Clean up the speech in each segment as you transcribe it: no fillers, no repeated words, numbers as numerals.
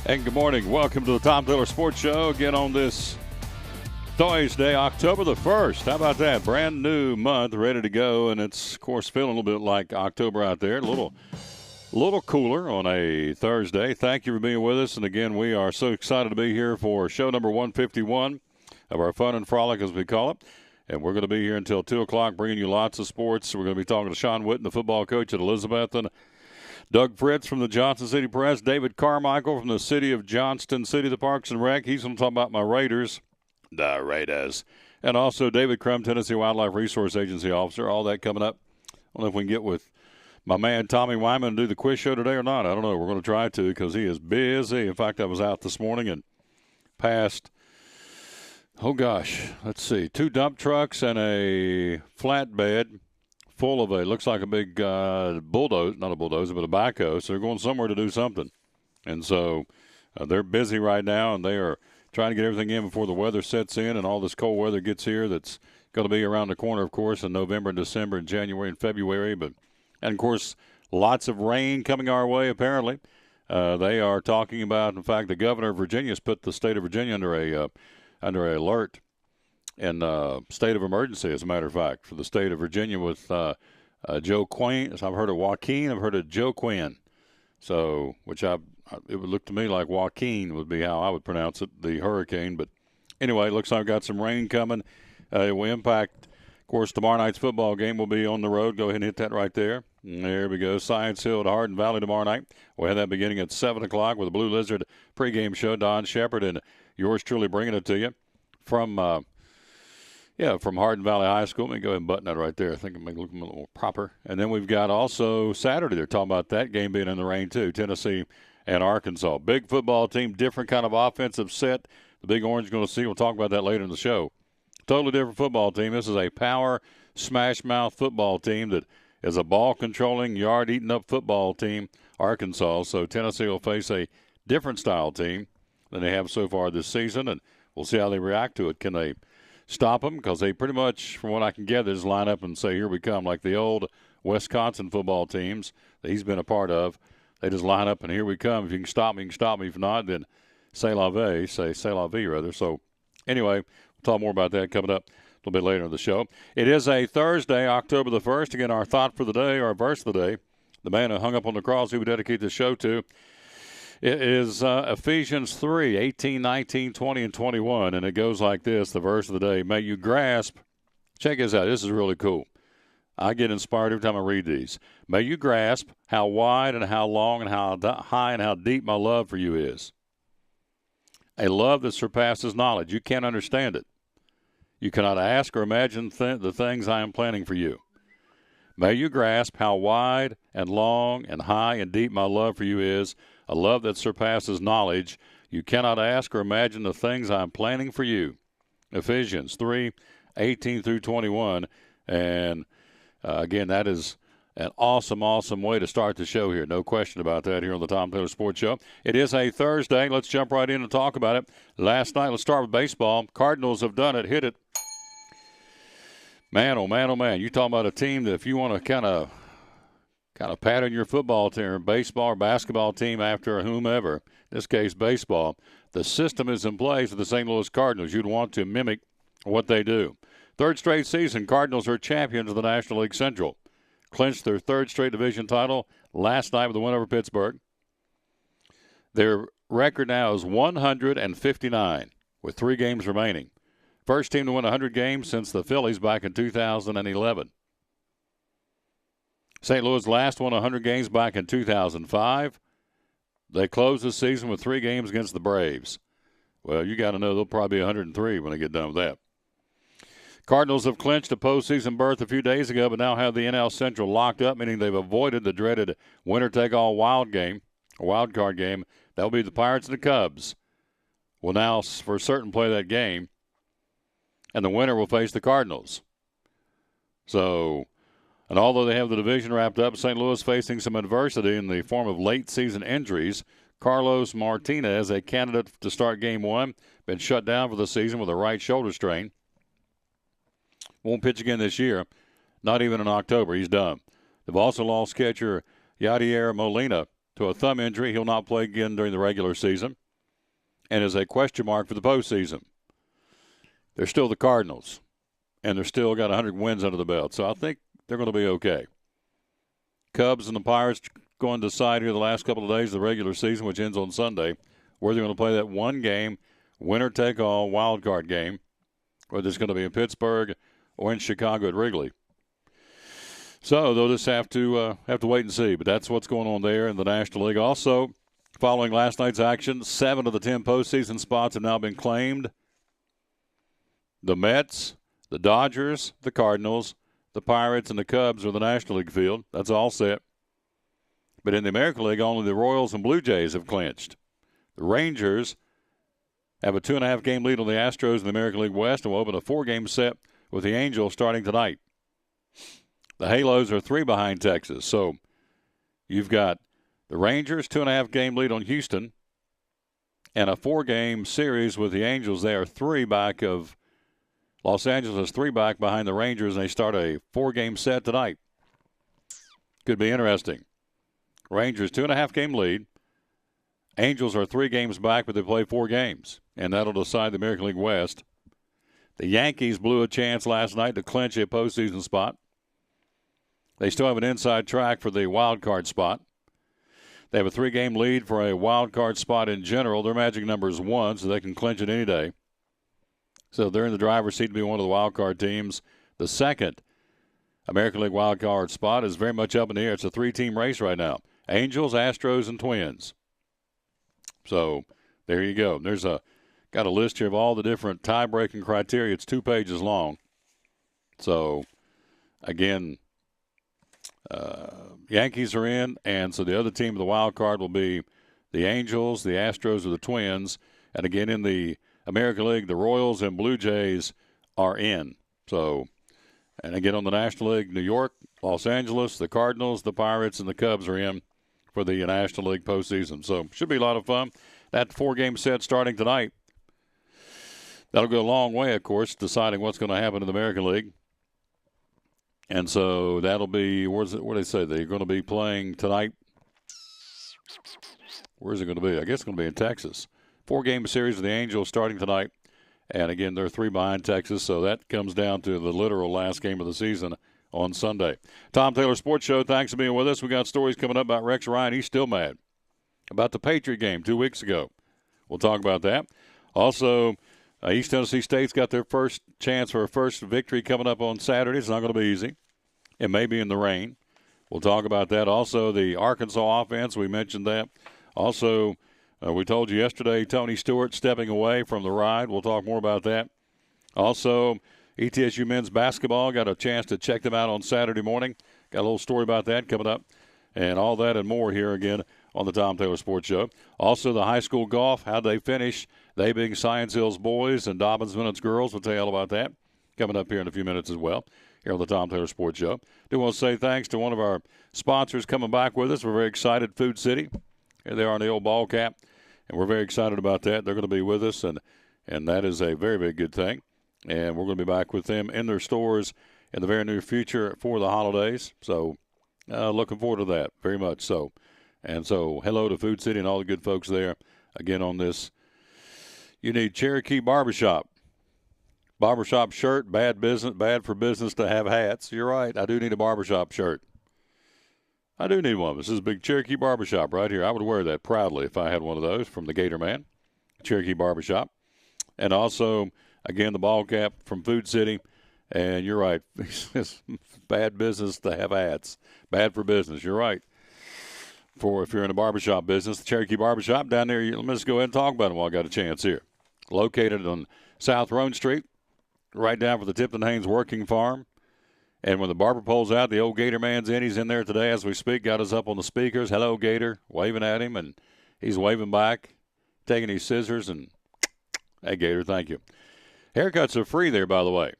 And good morning. Welcome to the Tom Taylor Sports Show again on this Thursday, October the 1st. How about that? Brand new month, ready to go, and it's, of course, feeling a little bit like October out there. A little cooler on a Thursday. Thank you for being with us. And, again, we are so excited to be here for show number 151 of our Fun and Frolic, as we call it. And we're going to be here until 2 o'clock bringing you lots of sports. We're going to be talking to Sean Witten, the football coach at Elizabethton, Doug Fritz from the Johnson City Press, David Carmichael from the city of Johnston City, the Parks and Rec. He's going to talk about my Raiders, the Raiders. And also David Crum, Tennessee Wildlife Resource Agency officer. All that coming up. I don't know if we can get with my man Tommy Wyman and do the quiz show today or not. I don't know. We're going to try to because he is busy. In fact, I was out this morning and passed, let's see, 2 dump trucks and a flatbed full of looks like a big bulldozer, not a bulldozer, but a backhoe. So they're going somewhere to do something. And so they're busy right now, and they are trying to get everything in before the weather sets in and all this cold weather gets here. That's going to be around the corner, of course, in November and December and January and February. And, of course, lots of rain coming our way, apparently. They are talking about, in fact, the governor of Virginia has put the state of Virginia under an alert and state of emergency, as a matter of fact, for the state of Virginia with Joe Quinn. I've heard of Joaquin. I've heard of Joe Quinn. So, it would look to me like Joaquin would be how I would pronounce it, the hurricane. But anyway, it looks like we've got some rain coming. It will impact, of course, tomorrow night's football game will be on the road. Go ahead and hit that right there. And there we go. Science Hill to Hardin Valley tomorrow night. We'll have that beginning at 7 o'clock with the Blue Lizard pregame show. Don Shepard and yours truly bringing it to you from Hardin Valley High School. Let me go ahead and button that right there. I think it'll make it look a little more proper. And then we've got also Saturday. They're talking about that game being in the rain, too. Tennessee and Arkansas. Big football team, different kind of offensive set. The Big Orange is going to see. We'll talk about that later in the show. Totally different football team. This is a power, smash-mouth football team that is a ball-controlling, yard-eating-up football team, Arkansas. So Tennessee will face a different style team than they have so far this season, and we'll see how they react to it. Can they stop them? Because they pretty much, from what I can gather, just line up and say, here we come, like the old Wisconsin football teams that he's been a part of. They just line up and here we come. If you can stop me, you can stop me. If not, then c'est la vie, rather. So anyway, we'll talk more about that coming up a little bit later in the show. It is a Thursday, October the 1st. Again, our thought for the day, our verse of the day, the man who hung up on the cross, who we dedicate the show to, it is Ephesians 3, 18, 19, 20, and 21, and it goes like this, the verse of the day. May you grasp, check this out, this is really cool. I get inspired every time I read these. May you grasp how wide and how long and how high and how deep my love for you is. A love that surpasses knowledge. You can't understand it. You cannot ask or imagine the things I am planning for you. May you grasp how wide and long and high and deep my love for you is, a love that surpasses knowledge. You cannot ask or imagine the things I am planning for you. Ephesians 3, 18 through 21. And again, that is an awesome, awesome way to start the show here. No question about that here on the Tom Taylor Sports Show. It is a Thursday. Let's jump right in and talk about it. Last night, let's start with baseball. Cardinals have done it. Hit it. Man, oh, man, oh, man. You talking about a team that if you want to kind of pattern your football team, baseball or basketball team after whomever, in this case baseball, the system is in place with the St. Louis Cardinals. You'd want to mimic what they do. Third straight season, Cardinals are champions of the National League Central. Clinched their third straight division title last night with a win over Pittsburgh. Their record now is 159 with 3 games remaining. First team to win 100 games since the Phillies back in 2011. St. Louis last won 100 games back in 2005. They closed the season with 3 games against the Braves. Well, you got to know they'll probably be 103 when they get done with that. Cardinals have clinched a postseason berth a few days ago, but now have the NL Central locked up, meaning they've avoided the dreaded winner-take-all wild card game. That will be the Pirates and the Cubs. Will now, for certain, play that game, and the winner will face the Cardinals. So, and although they have the division wrapped up, St. Louis facing some adversity in the form of late-season injuries. Carlos Martinez, a candidate to start Game 1, been shut down for the season with a right shoulder strain. Won't pitch again this year, not even in October. He's done. They've also lost catcher Yadier Molina to a thumb injury. He'll not play again during the regular season and is a question mark for the postseason. They're still the Cardinals, and they're still got 100 wins under the belt, so I think they're going to be okay. Cubs and the Pirates going to decide here the last couple of days of the regular season, which ends on Sunday, where they're going to play that one-game, winner-take-all wild card game, whether it's going to be in Pittsburgh or in Chicago at Wrigley. So they'll just have to wait and see. But that's what's going on there in the National League. Also, following last night's action, 7 of the 10 postseason spots have now been claimed. The Mets, the Dodgers, the Cardinals, the Pirates, and the Cubs are the National League field. That's all set. But in the American League, only the Royals and Blue Jays have clinched. The Rangers have a 2.5-game lead on the Astros in the American League West and will open a 4-game set with the Angels starting tonight. The Halos are 3 behind Texas. So you've got the Rangers, 2.5-game lead on Houston, and a 4-game series with the Angels. They are 3 back of Los Angeles, is 3 back behind the Rangers, and they start a 4-game set tonight. Could be interesting. Rangers, 2.5-game lead. Angels are 3 games back, but they play 4 games, and that'll decide the American League West. The Yankees blew a chance last night to clinch a postseason spot. They still have an inside track for the wild card spot. They have a 3-game lead for a wild card spot in general. Their magic number is 1, so they can clinch it any day. So they're in the driver's seat to be one of the wild card teams. The second American League wild card spot is very much up in the air. It's a 3-team race right now. Angels, Astros, and Twins. So there you go. There's got a list here of all the different tie-breaking criteria. It's 2 pages long. So, again, Yankees are in, and so the other team of the wild card will be the Angels, the Astros, or the Twins. And again, in the American League, the Royals and Blue Jays are in. So, and again, on the National League, New York, Los Angeles, the Cardinals, the Pirates, and the Cubs are in for the National League postseason. So, should be a lot of fun. That 4-game set starting tonight. That'll go a long way, of course, deciding what's going to happen in the American League. And so that'll be, where do they say? They're going to be playing tonight. Where's it going to be? I guess it's going to be in Texas. 4-game series with the Angels starting tonight. And, again, they're 3 behind Texas, so that comes down to the literal last game of the season on Sunday. Tom Taylor Sports Show, thanks for being with us. We got stories coming up about Rex Ryan. He's still mad about the Patriot game 2 weeks ago. We'll talk about that. Also, East Tennessee State's got their first chance for a first victory coming up on Saturday. It's not going to be easy. It may be in the rain. We'll talk about that. Also, the Arkansas offense, we mentioned that. Also, we told you yesterday, Tony Stewart stepping away from the ride. We'll talk more about that. Also, ETSU men's basketball, got a chance to check them out on Saturday morning. Got a little story about that coming up. And all that and more here again on the Tom Taylor Sports Show. Also, the high school golf, how they finish. They being Science Hills boys and Dobbins Minutes girls. We'll tell you all about that coming up here in a few minutes as well here on the Tom Taylor Sports Show. Do want to say thanks to one of our sponsors coming back with us. We're very excited, Food City. Here they are in the old ball cap, and we're very excited about that. They're going to be with us, and that is a very, very good thing. And we're going to be back with them in their stores in the very near future for the holidays. So looking forward to that very much so. And so hello to Food City and all the good folks there again on this. You need Cherokee Barbershop. Barbershop shirt, bad for business to have hats. You're right. I do need a barbershop shirt. I do need one. This is a big Cherokee Barbershop right here. I would wear that proudly if I had one of those from the Gator Man, Cherokee Barbershop. And also, again, the ball cap from Food City. And you're right. It's bad business to have hats. Bad for business. You're right. For if you're in the barbershop business, the Cherokee Barbershop down there, let me just go ahead and talk about them while I got a chance here. Located on South Roan Street, right down for the Tipton Haynes Working Farm. And when the barber pulls out, the old Gator Man's in. He's in there today as we speak. Got us up on the speakers. Hello, Gator. Waving at him, and he's waving back, taking his scissors. And, hey, Gator, thank you. Haircuts are free there, by the way.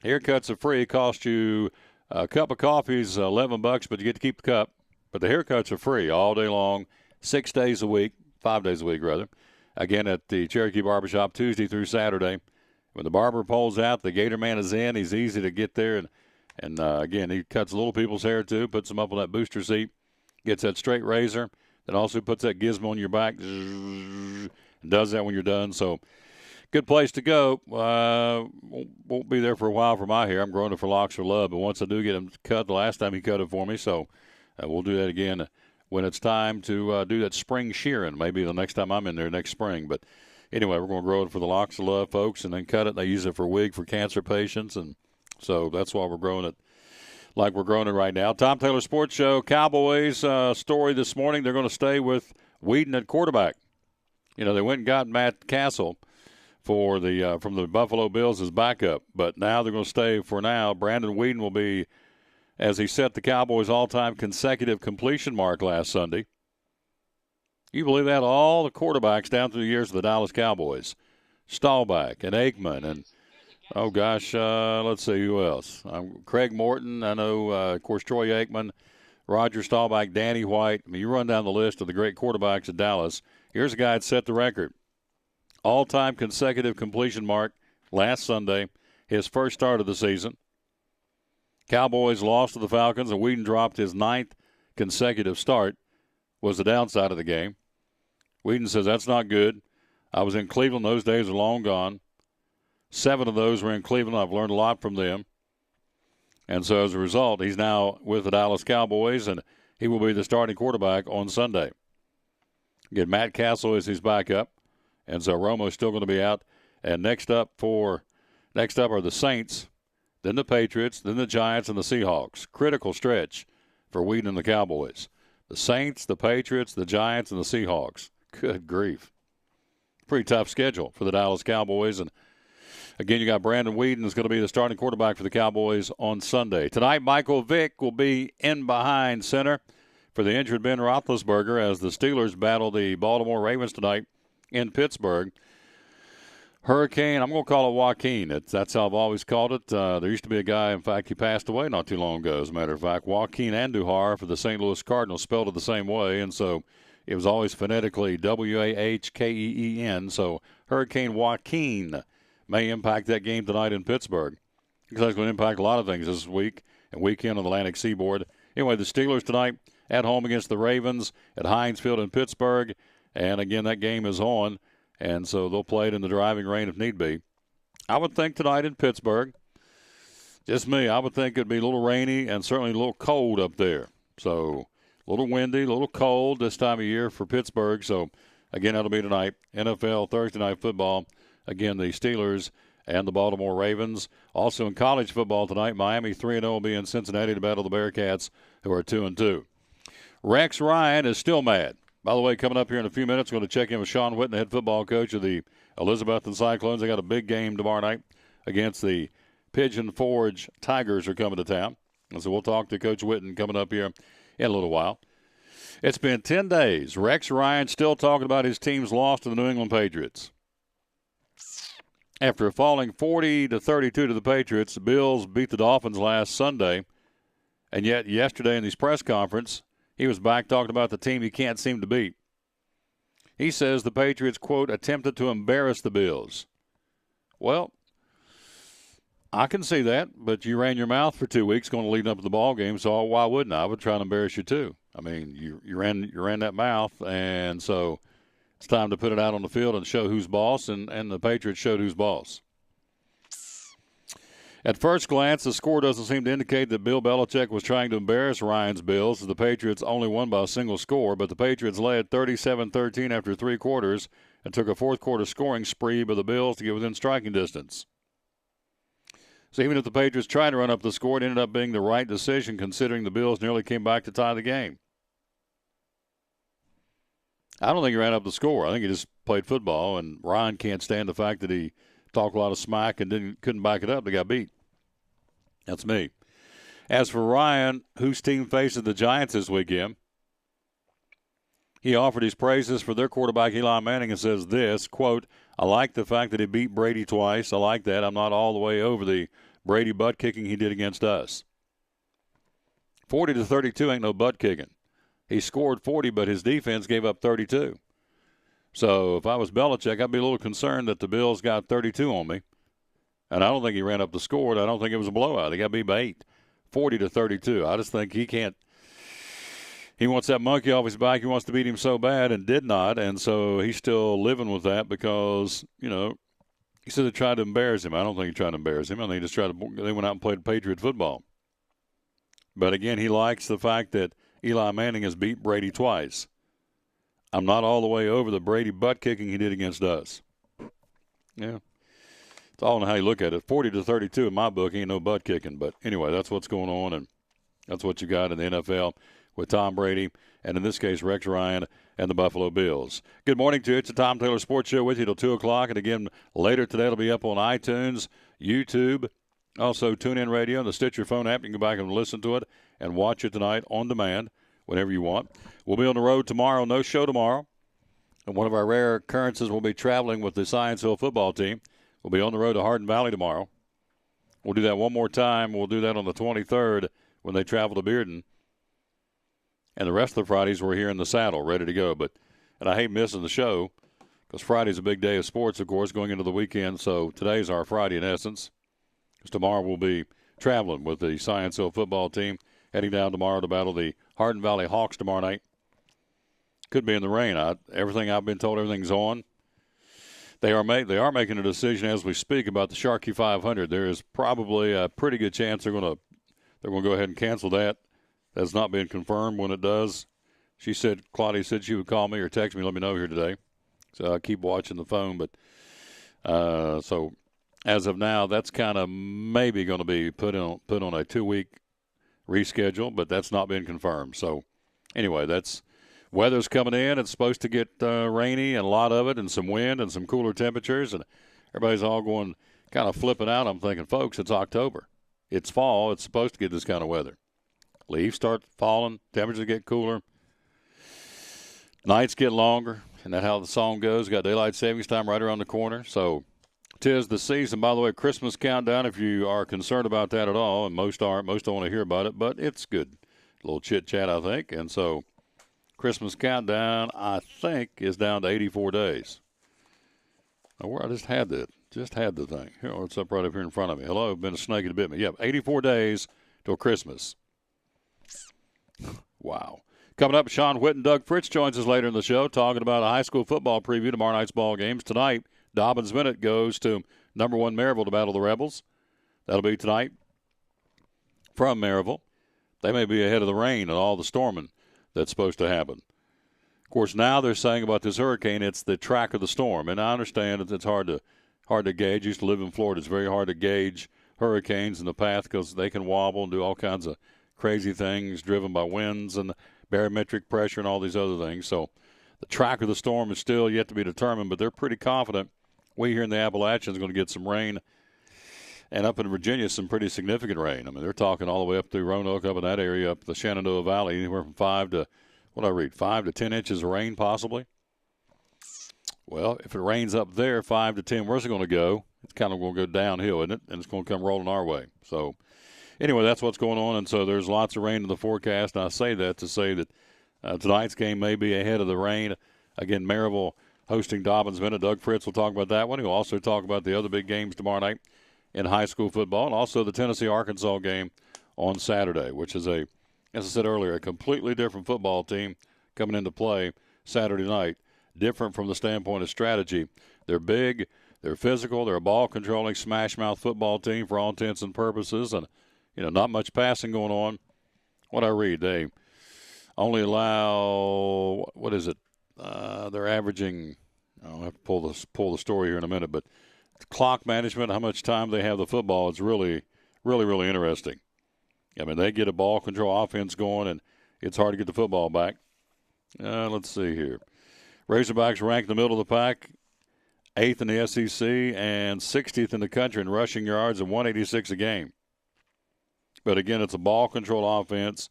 Haircuts are free. Cost you a cup of coffee is $11, but you get to keep the cup. But the haircuts are free all day long, 6 days a week, 5 days a week, rather. Again, at the Cherokee Barbershop, Tuesday through Saturday. When the barber pulls out, the Gator Man is in. He's easy to get there. And again, he cuts little people's hair, too, puts them up on that booster seat, gets that straight razor, that also puts that gizmo on your back and does that when you're done. So good place to go. Won't be there for a while for my hair. I'm growing it for Locks for Love, but once I do get him cut, the last time he cut it for me, so we'll do that again when it's time to do that spring shearing. Maybe the next time I'm in there next spring. But anyway, we're going to grow it for the Locks of Love folks and then cut it. They use it for wig for cancer patients, and so that's why we're growing it like we're growing it right now. Tom Taylor Sports Show. Cowboys story this morning. They're going to stay with Weeden at quarterback. You know, they went and got Matt Castle for the from the Buffalo Bills as backup, but now they're going to stay for now. Brandon Weeden will be, as he set the Cowboys' all-time consecutive completion mark last Sunday. You believe that? All the quarterbacks down through the years of the Dallas Cowboys, Staubach and Aikman and, oh, gosh, let's see, who else? Craig Morton, I know, of course, Troy Aikman, Roger Staubach, Danny White. I mean, you run down the list of the great quarterbacks at Dallas. Here's a guy that set the record. All-time consecutive completion mark last Sunday, his first start of the season. Cowboys lost to the Falcons, and Weeden dropped his 9th consecutive start, was the downside of the game. Weeden says, that's not good. I was in Cleveland. Those days are long gone. 7 of those were in Cleveland. I've learned a lot from them. And so as a result, he's now with the Dallas Cowboys, and he will be the starting quarterback on Sunday. Again, Matt Castle is his backup, and so Romo's still going to be out. And next up are the Saints, then the Patriots, then the Giants, and the Seahawks. Critical stretch for Weeden and the Cowboys. The Saints, the Patriots, the Giants, and the Seahawks. Good grief. Pretty tough schedule for the Dallas Cowboys. And, again, you got Brandon Weeden is going to be the starting quarterback for the Cowboys on Sunday. Tonight, Michael Vick will be in behind center for the injured Ben Roethlisberger as the Steelers battle the Baltimore Ravens tonight in Pittsburgh. Hurricane, I'm going to call it Joaquin. That's how I've always called it. There used to be a guy, in fact, he passed away not too long ago, as a matter of fact. Joaquin Andujar for the St. Louis Cardinals spelled it the same way, and so it was always phonetically Wahkeen. So Hurricane Joaquin may impact that game tonight in Pittsburgh. Because that's going to impact a lot of things this week and weekend on the Atlantic Seaboard. Anyway, the Steelers tonight at home against the Ravens at Heinz Field in Pittsburgh. And, again, that game is on. And so they'll play it in the driving rain if need be. I would think tonight in Pittsburgh, just me, I would think it would be a little rainy and certainly a little cold up there. So a little windy, a little cold this time of year for Pittsburgh. So, again, that'll be tonight. NFL Thursday Night Football. Again, the Steelers and the Baltimore Ravens. Also in college football tonight, Miami 3-0 will be in Cincinnati to battle the Bearcats, who are 2-2. Rex Ryan is still mad. By the way, coming up here in a few minutes, we're going to check in with Sean Witten, the head football coach of the Elizabethton Cyclones. They got a big game tomorrow night against the Pigeon Forge Tigers are coming to town. And so we'll talk to Coach Witten coming up here in a little while. It's been 10 days. Rex Ryan still talking about his team's loss to the New England Patriots. After falling 40-32 to the Patriots, the Bills beat the Dolphins last Sunday. And yet yesterday in his press conference, he was back talking about the team he can't seem to beat. He says the Patriots, quote, attempted to embarrass the Bills. Well, I can see that, but you ran your mouth for 2 weeks going to lead up to the ball game, so why wouldn't I? I would try to embarrass you too. I mean, you ran that mouth, and so it's time to put it out on the field and show who's boss, and the Patriots showed who's boss. At first glance, the score doesn't seem to indicate that Bill Belichick was trying to embarrass Ryan's Bills, as the Patriots only won by a single score, but the Patriots led 37-13 after 3 quarters and took a fourth-quarter scoring spree by the Bills to get within striking distance. So even if the Patriots tried to run up the score, it ended up being the right decision considering the Bills nearly came back to tie the game. I don't think he ran up the score. I think he just played football, and Ryan can't stand the fact that he talked a lot of smack and couldn't back it up. They got beat. That's me. As for Ryan, whose team faces the Giants this weekend, he offered his praises for their quarterback, Eli Manning, and says this, quote, I like the fact that he beat Brady twice. I like that. I'm not all the way over the Brady butt kicking he did against us. 40-32 ain't no butt kicking. He scored 40, but his defense gave up 32. So if I was Belichick, I'd be a little concerned that the Bills got 32 on me. And I don't think he ran up the score. I don't think it was a blowout. They got beat by 8, 40-32. I just think he can't he wants that monkey off his back. He wants to beat him so bad and did not. And so he's still living with that because, he said they tried to embarrass him. I don't think he tried to embarrass him. I think he just they went out and played Patriot football. But again, he likes the fact that Eli Manning has beat Brady twice. I'm not all the way over the Brady butt kicking he did against us. Yeah. It's all in how you look at it. 40-32 in my book ain't no butt kicking. But anyway, that's what's going on, and that's what you got in the NFL with Tom Brady, and in this case, Rex Ryan and the Buffalo Bills. Good morning to you. It's the Tom Taylor Sports Show with you till 2 o'clock. And again, later today, it'll be up on iTunes, YouTube, also TuneIn Radio, and the Stitcher phone app. You can go back and listen to it and watch it tonight on demand whenever you want. We'll be on the road tomorrow. No show tomorrow. And one of our rare occurrences, we'll be traveling with the Scienceville football team. We'll be on the road to Hardin Valley tomorrow. We'll do that one more time. We'll do that on the 23rd when they travel to Bearden. And the rest of the Fridays, we're here in the saddle, ready to go. And I hate missing the show because Friday's a big day of sports, of course, going into the weekend. So today's our Friday in essence. Because tomorrow we'll be traveling with the Scienceville football team, heading down tomorrow to battle the Hardin Valley Hawks tomorrow night. Could be in the rain. Everything I've been told, everything's on. They are making a decision as we speak about the Sharkey 500. There is probably a pretty good chance they're going to go ahead and cancel that. That's not been confirmed. When it does, Claudia said she would call me or text me, let me know here today. So I keep watching the phone. But so as of now, that's kind of maybe going to be put on a 2-week reschedule, but that's not been confirmed. So anyway, weather's coming in. It's supposed to get rainy and a lot of it, and some wind and some cooler temperatures, and everybody's all going kind of flipping out. I'm thinking, folks, it's October. It's fall. It's supposed to get this kind of weather. Leaves start falling. Temperatures get cooler. Nights get longer. And that's how the song goes. Got daylight savings time right around the corner. So 'tis the season. By the way, Christmas countdown, if you are concerned about that at all, and most aren't. Most don't want to hear about it, but it's good. A little chit-chat, I think. And so Christmas countdown, I think, is down to 84 days. I just had that. Just had the thing. Here, it's up right up here in front of me. Hello, been a snake that bit me. Yep, 84 days till Christmas. Wow. Coming up, Sean Witt and Doug Fritz joins us later in the show, talking about a high school football preview tomorrow night's ball games. Tonight, Dobbins-Bennett goes to number 1 Maryville to battle the Rebels. That'll be tonight from Maryville. They may be ahead of the rain and all the storming that's supposed to happen. Of course, now they're saying about this hurricane, it's the track of the storm. And I understand that it's hard to gauge. I used to live in Florida. It's very hard to gauge hurricanes in the path because they can wobble and do all kinds of crazy things driven by winds and barometric pressure and all these other things. So the track of the storm is still yet to be determined, but they're pretty confident. We here in the Appalachians are going to get some rain, and up in Virginia, some pretty significant rain. I mean, they're talking all the way up through Roanoke, up in that area, up the Shenandoah Valley, anywhere from 5 to 10 inches of rain possibly. Well, if it rains up there, 5 to 10, where's it going to go? It's kind of going to go downhill, isn't it? And it's going to come rolling our way. So anyway, that's what's going on, and so there's lots of rain in the forecast. And I say that to say that tonight's game may be ahead of the rain. Again, Maryville hosting Dobbins-Bennett. Doug Fritz will talk about that one. He'll also talk about the other big games tomorrow night in high school football, and also the Tennessee-Arkansas game on Saturday, which is, as I said earlier, a completely different football team coming into play Saturday night. Different from the standpoint of strategy. They're big, they're physical, they're a ball-controlling, smash-mouth football team for all intents and purposes, and not much passing going on. What I read, they only allow, what is it? They're averaging, I'll have to pull the story here in a minute, but clock management, how much time they have the football, is really, really, really interesting. I mean, they get a ball control offense going, and it's hard to get the football back. Let's see here. Razorbacks ranked in the middle of the pack, 8th in the SEC and 60th in the country in rushing yards and 186 a game. But again, it's a ball control offense.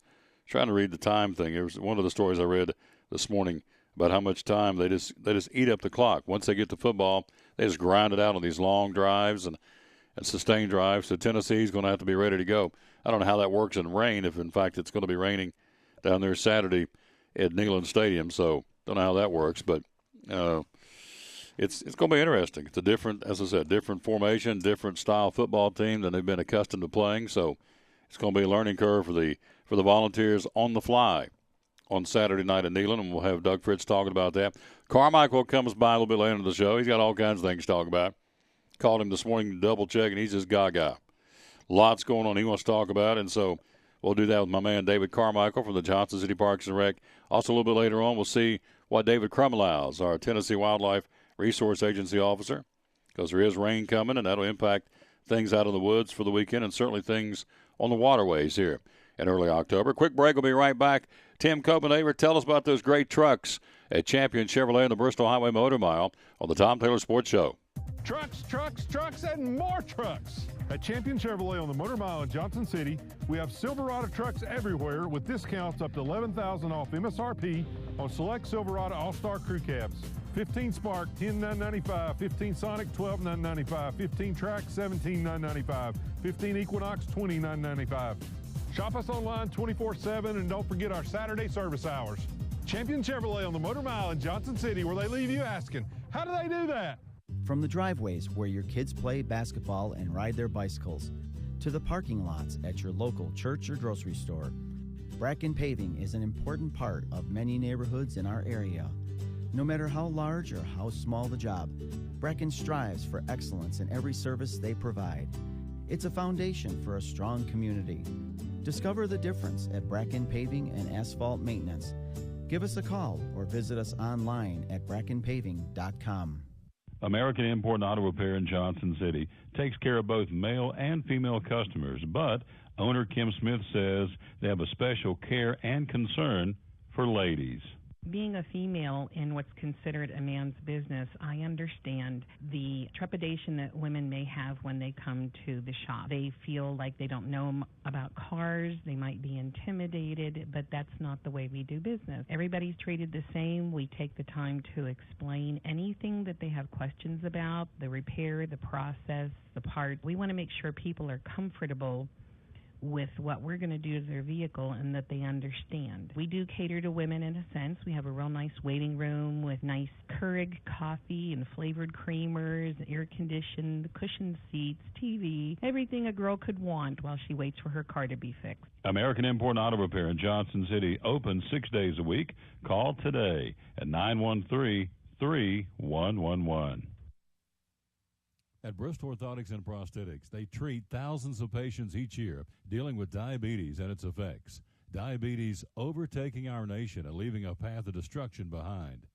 Trying to read the time thing. It was one of the stories I read this morning about how much time they just eat up the clock. Once they get the football, they just grind it out on these long drives and sustained drives. So Tennessee's going to have to be ready to go. I don't know how that works in rain, if in fact it's going to be raining down there Saturday at Neyland Stadium. So don't know how that works, but it's going to be interesting. It's a different, as I said, different formation, different style football team than they've been accustomed to playing. So it's going to be a learning curve for the Volunteers on the fly. on Saturday night at Neyland, and we'll have Doug Fritz talking about that. Carmichael comes by a little bit later in the show. He's got all kinds of things to talk about. Called him this morning to double-check, and he's just gaga. Lots going on he wants to talk about, and so we'll do that with my man David Carmichael from the Johnson City Parks and Rec. Also, a little bit later on, we'll see what David Crumlows, our Tennessee Wildlife Resource Agency officer, because there is rain coming, and that'll impact things out in the woods for the weekend and certainly things on the waterways here in early October. Quick break. We'll be right back. Tim Copenaver, tell us about those great trucks at Champion Chevrolet and the Bristol Highway Motor Mile on the Tom Taylor Sports Show. Trucks, trucks, trucks, and more trucks. At Champion Chevrolet on the Motor Mile in Johnson City, we have Silverado trucks everywhere with discounts up to $11,000 off MSRP on select Silverado All-Star Crew Cabs. 15 Spark, $10,995. 15 Sonic, $12,995. 15 Track, $17,995. 15 Equinox, $20,995. Shop us online 24/7 and don't forget our Saturday service hours. Champion Chevrolet on the Motor Mile in Johnson City, where they leave you asking, how do they do that? From the driveways where your kids play basketball and ride their bicycles, to the parking lots at your local church or grocery store, Bracken Paving is an important part of many neighborhoods in our area. No matter how large or how small the job, Bracken strives for excellence in every service they provide. It's a foundation for a strong community. Discover the difference at Bracken Paving and Asphalt Maintenance. Give us a call or visit us online at brackenpaving.com. American Import Auto Repair in Johnson City takes care of both male and female customers, but owner Kim Smith says they have a special care and concern for ladies. Being a female in what's considered a man's business, I understand the trepidation that women may have when they come to the shop. They feel like they don't know about cars, they might be intimidated, but that's not the way we do business. Everybody's treated the same. We take the time to explain anything that they have questions about, the repair, the process, the part. We want to make sure people are comfortable with what we're going to do to their vehicle and that they understand. We do cater to women in a sense. We have a real nice waiting room with nice Keurig coffee and flavored creamers, air-conditioned, cushioned seats, TV, everything a girl could want while she waits for her car to be fixed. American Import Auto Repair in Johnson City, open 6 days a week. Call today at 913-3111. At Bristol Orthotics and Prosthetics, they treat thousands of patients each year dealing with diabetes and its effects. Diabetes overtaking our nation and leaving a path of destruction behind.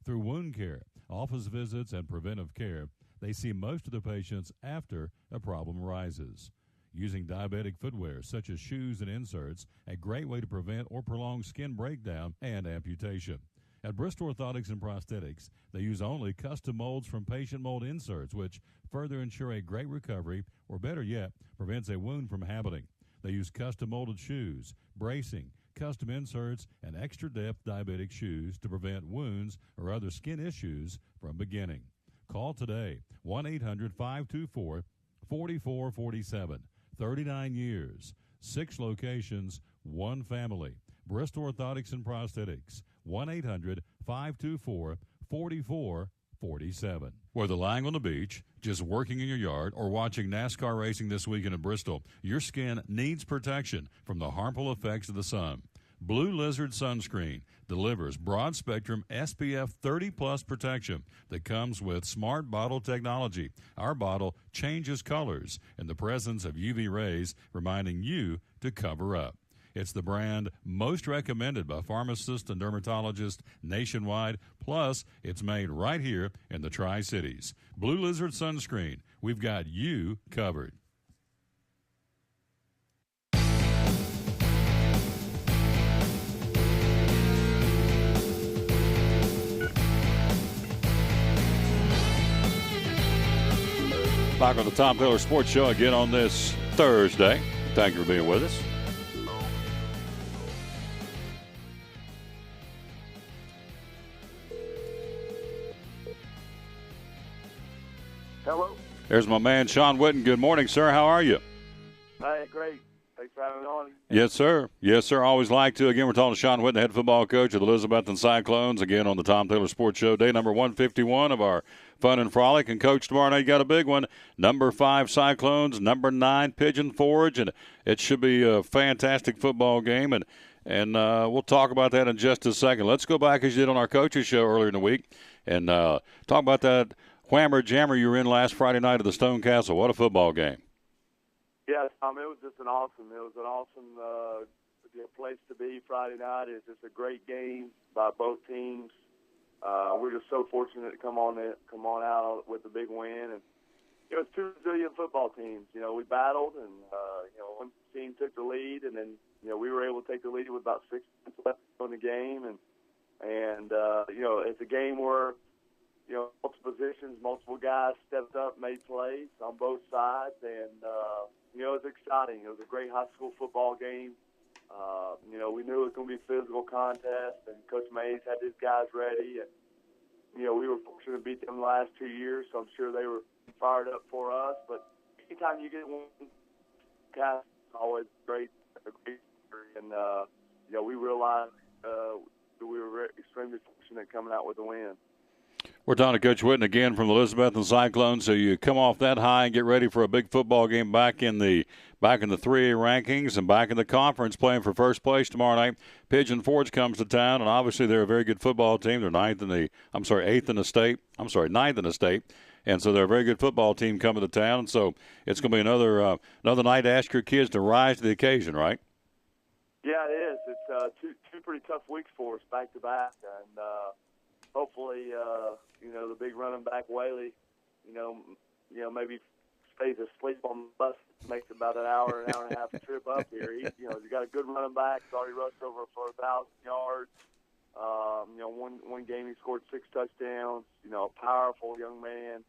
Through wound care, office visits, and preventive care, they see most of the patients after a problem arises. Using diabetic footwear such as shoes and inserts, a great way to prevent or prolong skin breakdown and amputation. At Bristol Orthotics and Prosthetics, they use only custom molds from patient mold inserts, which further ensure a great recovery, or better yet, prevents a wound from happening. They use custom molded shoes, bracing, custom inserts, and extra depth diabetic shoes to prevent wounds or other skin issues from beginning. Call today, 1-800-524-4447. 39 years, 6 locations, 1 family. Bristol Orthotics and Prosthetics, 1-800-524-4447. Whether lying on the beach, just working in your yard, or watching NASCAR racing this weekend in Bristol, your skin needs protection from the harmful effects of the sun. Blue Lizard Sunscreen delivers broad-spectrum SPF 30-plus protection that comes with smart bottle technology. Our bottle changes colors in the presence of UV rays, reminding you to cover up. It's the brand most recommended by pharmacists and dermatologists nationwide. Plus, it's made right here in the Tri-Cities. Blue Lizard Sunscreen. We've got you covered. Back on the Tom Taylor Sports Show again on this Thursday. Thank you for being with us. Hello. There's my man, Sean Witten. Good morning, sir. How are you? Hey, great. Thanks for having me on. Yes, sir. Yes, sir. Always like to. Again, we're talking to Sean Witten, head football coach of the Elizabethton Cyclones. Again, on the Tom Taylor Sports Show, day number 151 of our Fun and Frolic. And, Coach, tomorrow night you got a big one. Number 5 Cyclones, number 9 Pigeon Forge. And it should be a fantastic football game. And And we'll talk about that in just a second. Let's go back as you did on our coaches show earlier in the week and talk about that whammer jammer you were in last Friday night at the Stone Castle. What a football game. Yeah, Tom, it was just an awesome place to be Friday night. It's just a great game by both teams. We're just so fortunate to come on out with a big win. And it's two resilient football teams. We battled, and one team took the lead, and then we were able to take the lead with about 6 minutes left in the game, and it's a game where multiple positions, multiple guys stepped up, made plays on both sides, and it was exciting. It was a great high school football game. We knew it was going to be a physical contest, and Coach Mays had his guys ready, and we were fortunate to beat them the last 2 years, so I'm sure they were fired up for us. But anytime you get one cast, it's always great, and we realized that we were extremely fortunate coming out with a win. We're talking to Coach Whitten again from the Elizabethton Cyclones. So you come off that high and get ready for a big football game back in the 3A rankings and back in the conference, playing for first place tomorrow night. Pigeon Forge comes to town, and obviously they're a very good football team. They're ninth in the state. And so they're a very good football team coming to town. And so it's going to be another night to ask your kids to rise to the occasion, right? Yeah, it is. It's two pretty tough weeks for us back to back, and hopefully, the big running back Whaley, maybe stays asleep on the bus, makes about an hour and a half trip up here. He's got a good running back. He's already rushed over for 1,000 yards. One game he scored 6 touchdowns. A powerful young man.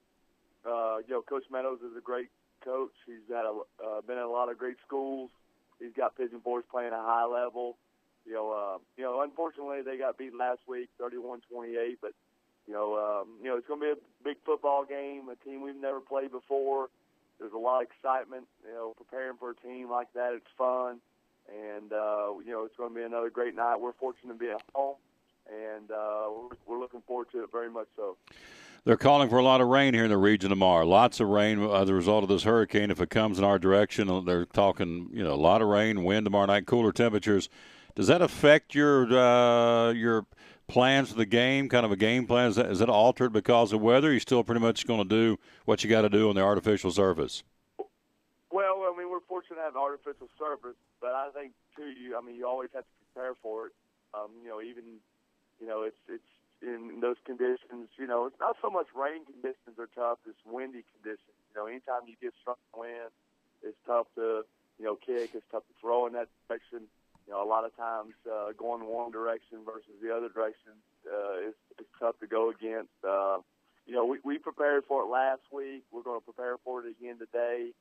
Coach Meadows is a great coach. He's been at a lot of great schools. He's got Pigeon Forge playing at a high level. Unfortunately, they got beat last week, 31-28. But it's going to be a big football game. A team we've never played before. There's a lot of excitement. Preparing for a team like that, it's fun, and it's going to be another great night. We're fortunate to be at home, and we're looking forward to it very much so. They're calling for a lot of rain here in the region tomorrow. Lots of rain as a result of this hurricane. If it comes in our direction, they're talking, a lot of rain, wind tomorrow night, cooler temperatures. Does that affect your plans for the game, kind of a game plan? Is that altered because of weather? You're still pretty much going to do what you got to do on the artificial surface? Well, we're fortunate to have an artificial surface, but I think, too, you always have to prepare for it. It's in those conditions, it's not so much rain conditions are tough, it's windy conditions. Anytime you get strong wind, it's tough to, kick, it's tough to throw in that direction. A lot of times going one direction versus the other direction is tough to go against. We prepared for it last week. We're going to prepare for it again today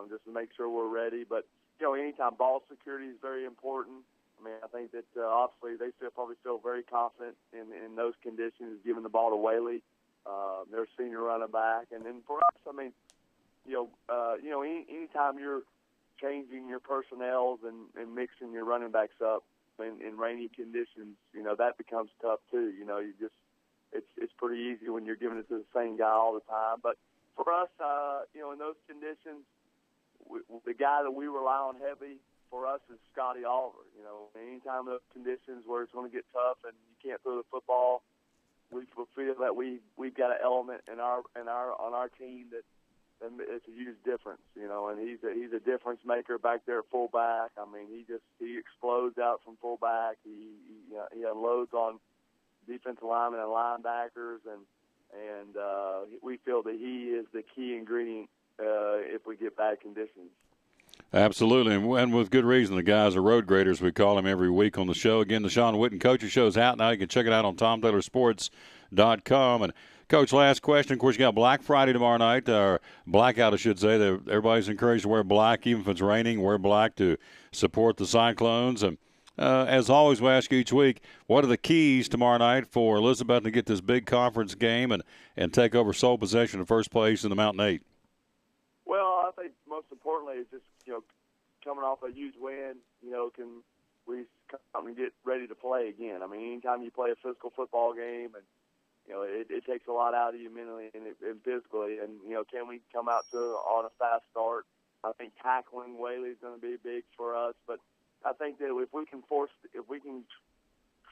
just to make sure we're ready. But, anytime ball security is very important. I think that obviously they probably feel very confident in those conditions, giving the ball to Whaley, their senior running back. And then for us, anytime you're changing your personnels and mixing your running backs up in rainy conditions, that becomes tough too. It's pretty easy when you're giving it to the same guy all the time. But for us, in those conditions, the guy that we rely on heavy for us is Scotty Oliver. Anytime those conditions where it's going to get tough and you can't throw the football, we feel that we've got an element on our team that it's a huge difference, and he's a difference maker back there at fullback. He explodes out from fullback. He unloads on defensive linemen and linebackers, and we feel that he is the key ingredient if we get bad conditions. Absolutely, and with good reason. The guys are road graders. We call him every week on the show. Again, the Sean Whitten Coaches Show is out now. You can check it out on TomTaylorSports.com. And, Coach, last question. Of course, you got Black Friday tomorrow night, or blackout, I should say. Everybody's encouraged to wear black, even if it's raining. Wear black to support the Cyclones. And as always, we ask each week, what are the keys tomorrow night for Elizabeth to get this big conference game and take over sole possession of first place in the Mountain 8? Well, I think most importantly is just, coming off a huge win, can we come and get ready to play again. Anytime you play a physical football game, and, it takes a lot out of you mentally and physically, and, can we come out on a fast start? I think tackling Whaley is going to be big for us, but, I think that if we can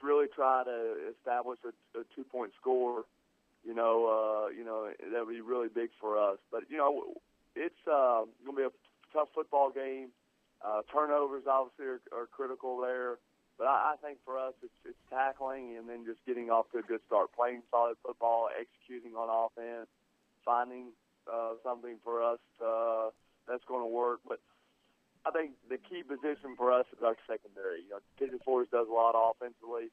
really try to establish a 2-point score, that would be really big for us. But it's going to be a tough football game. Turnovers obviously are critical there. But I think for us, it's tackling and then just getting off to a good start, playing solid football, executing on offense, finding something for us that's going to work. But I think the key position for us is our secondary. Pigeon Forge does a lot offensively.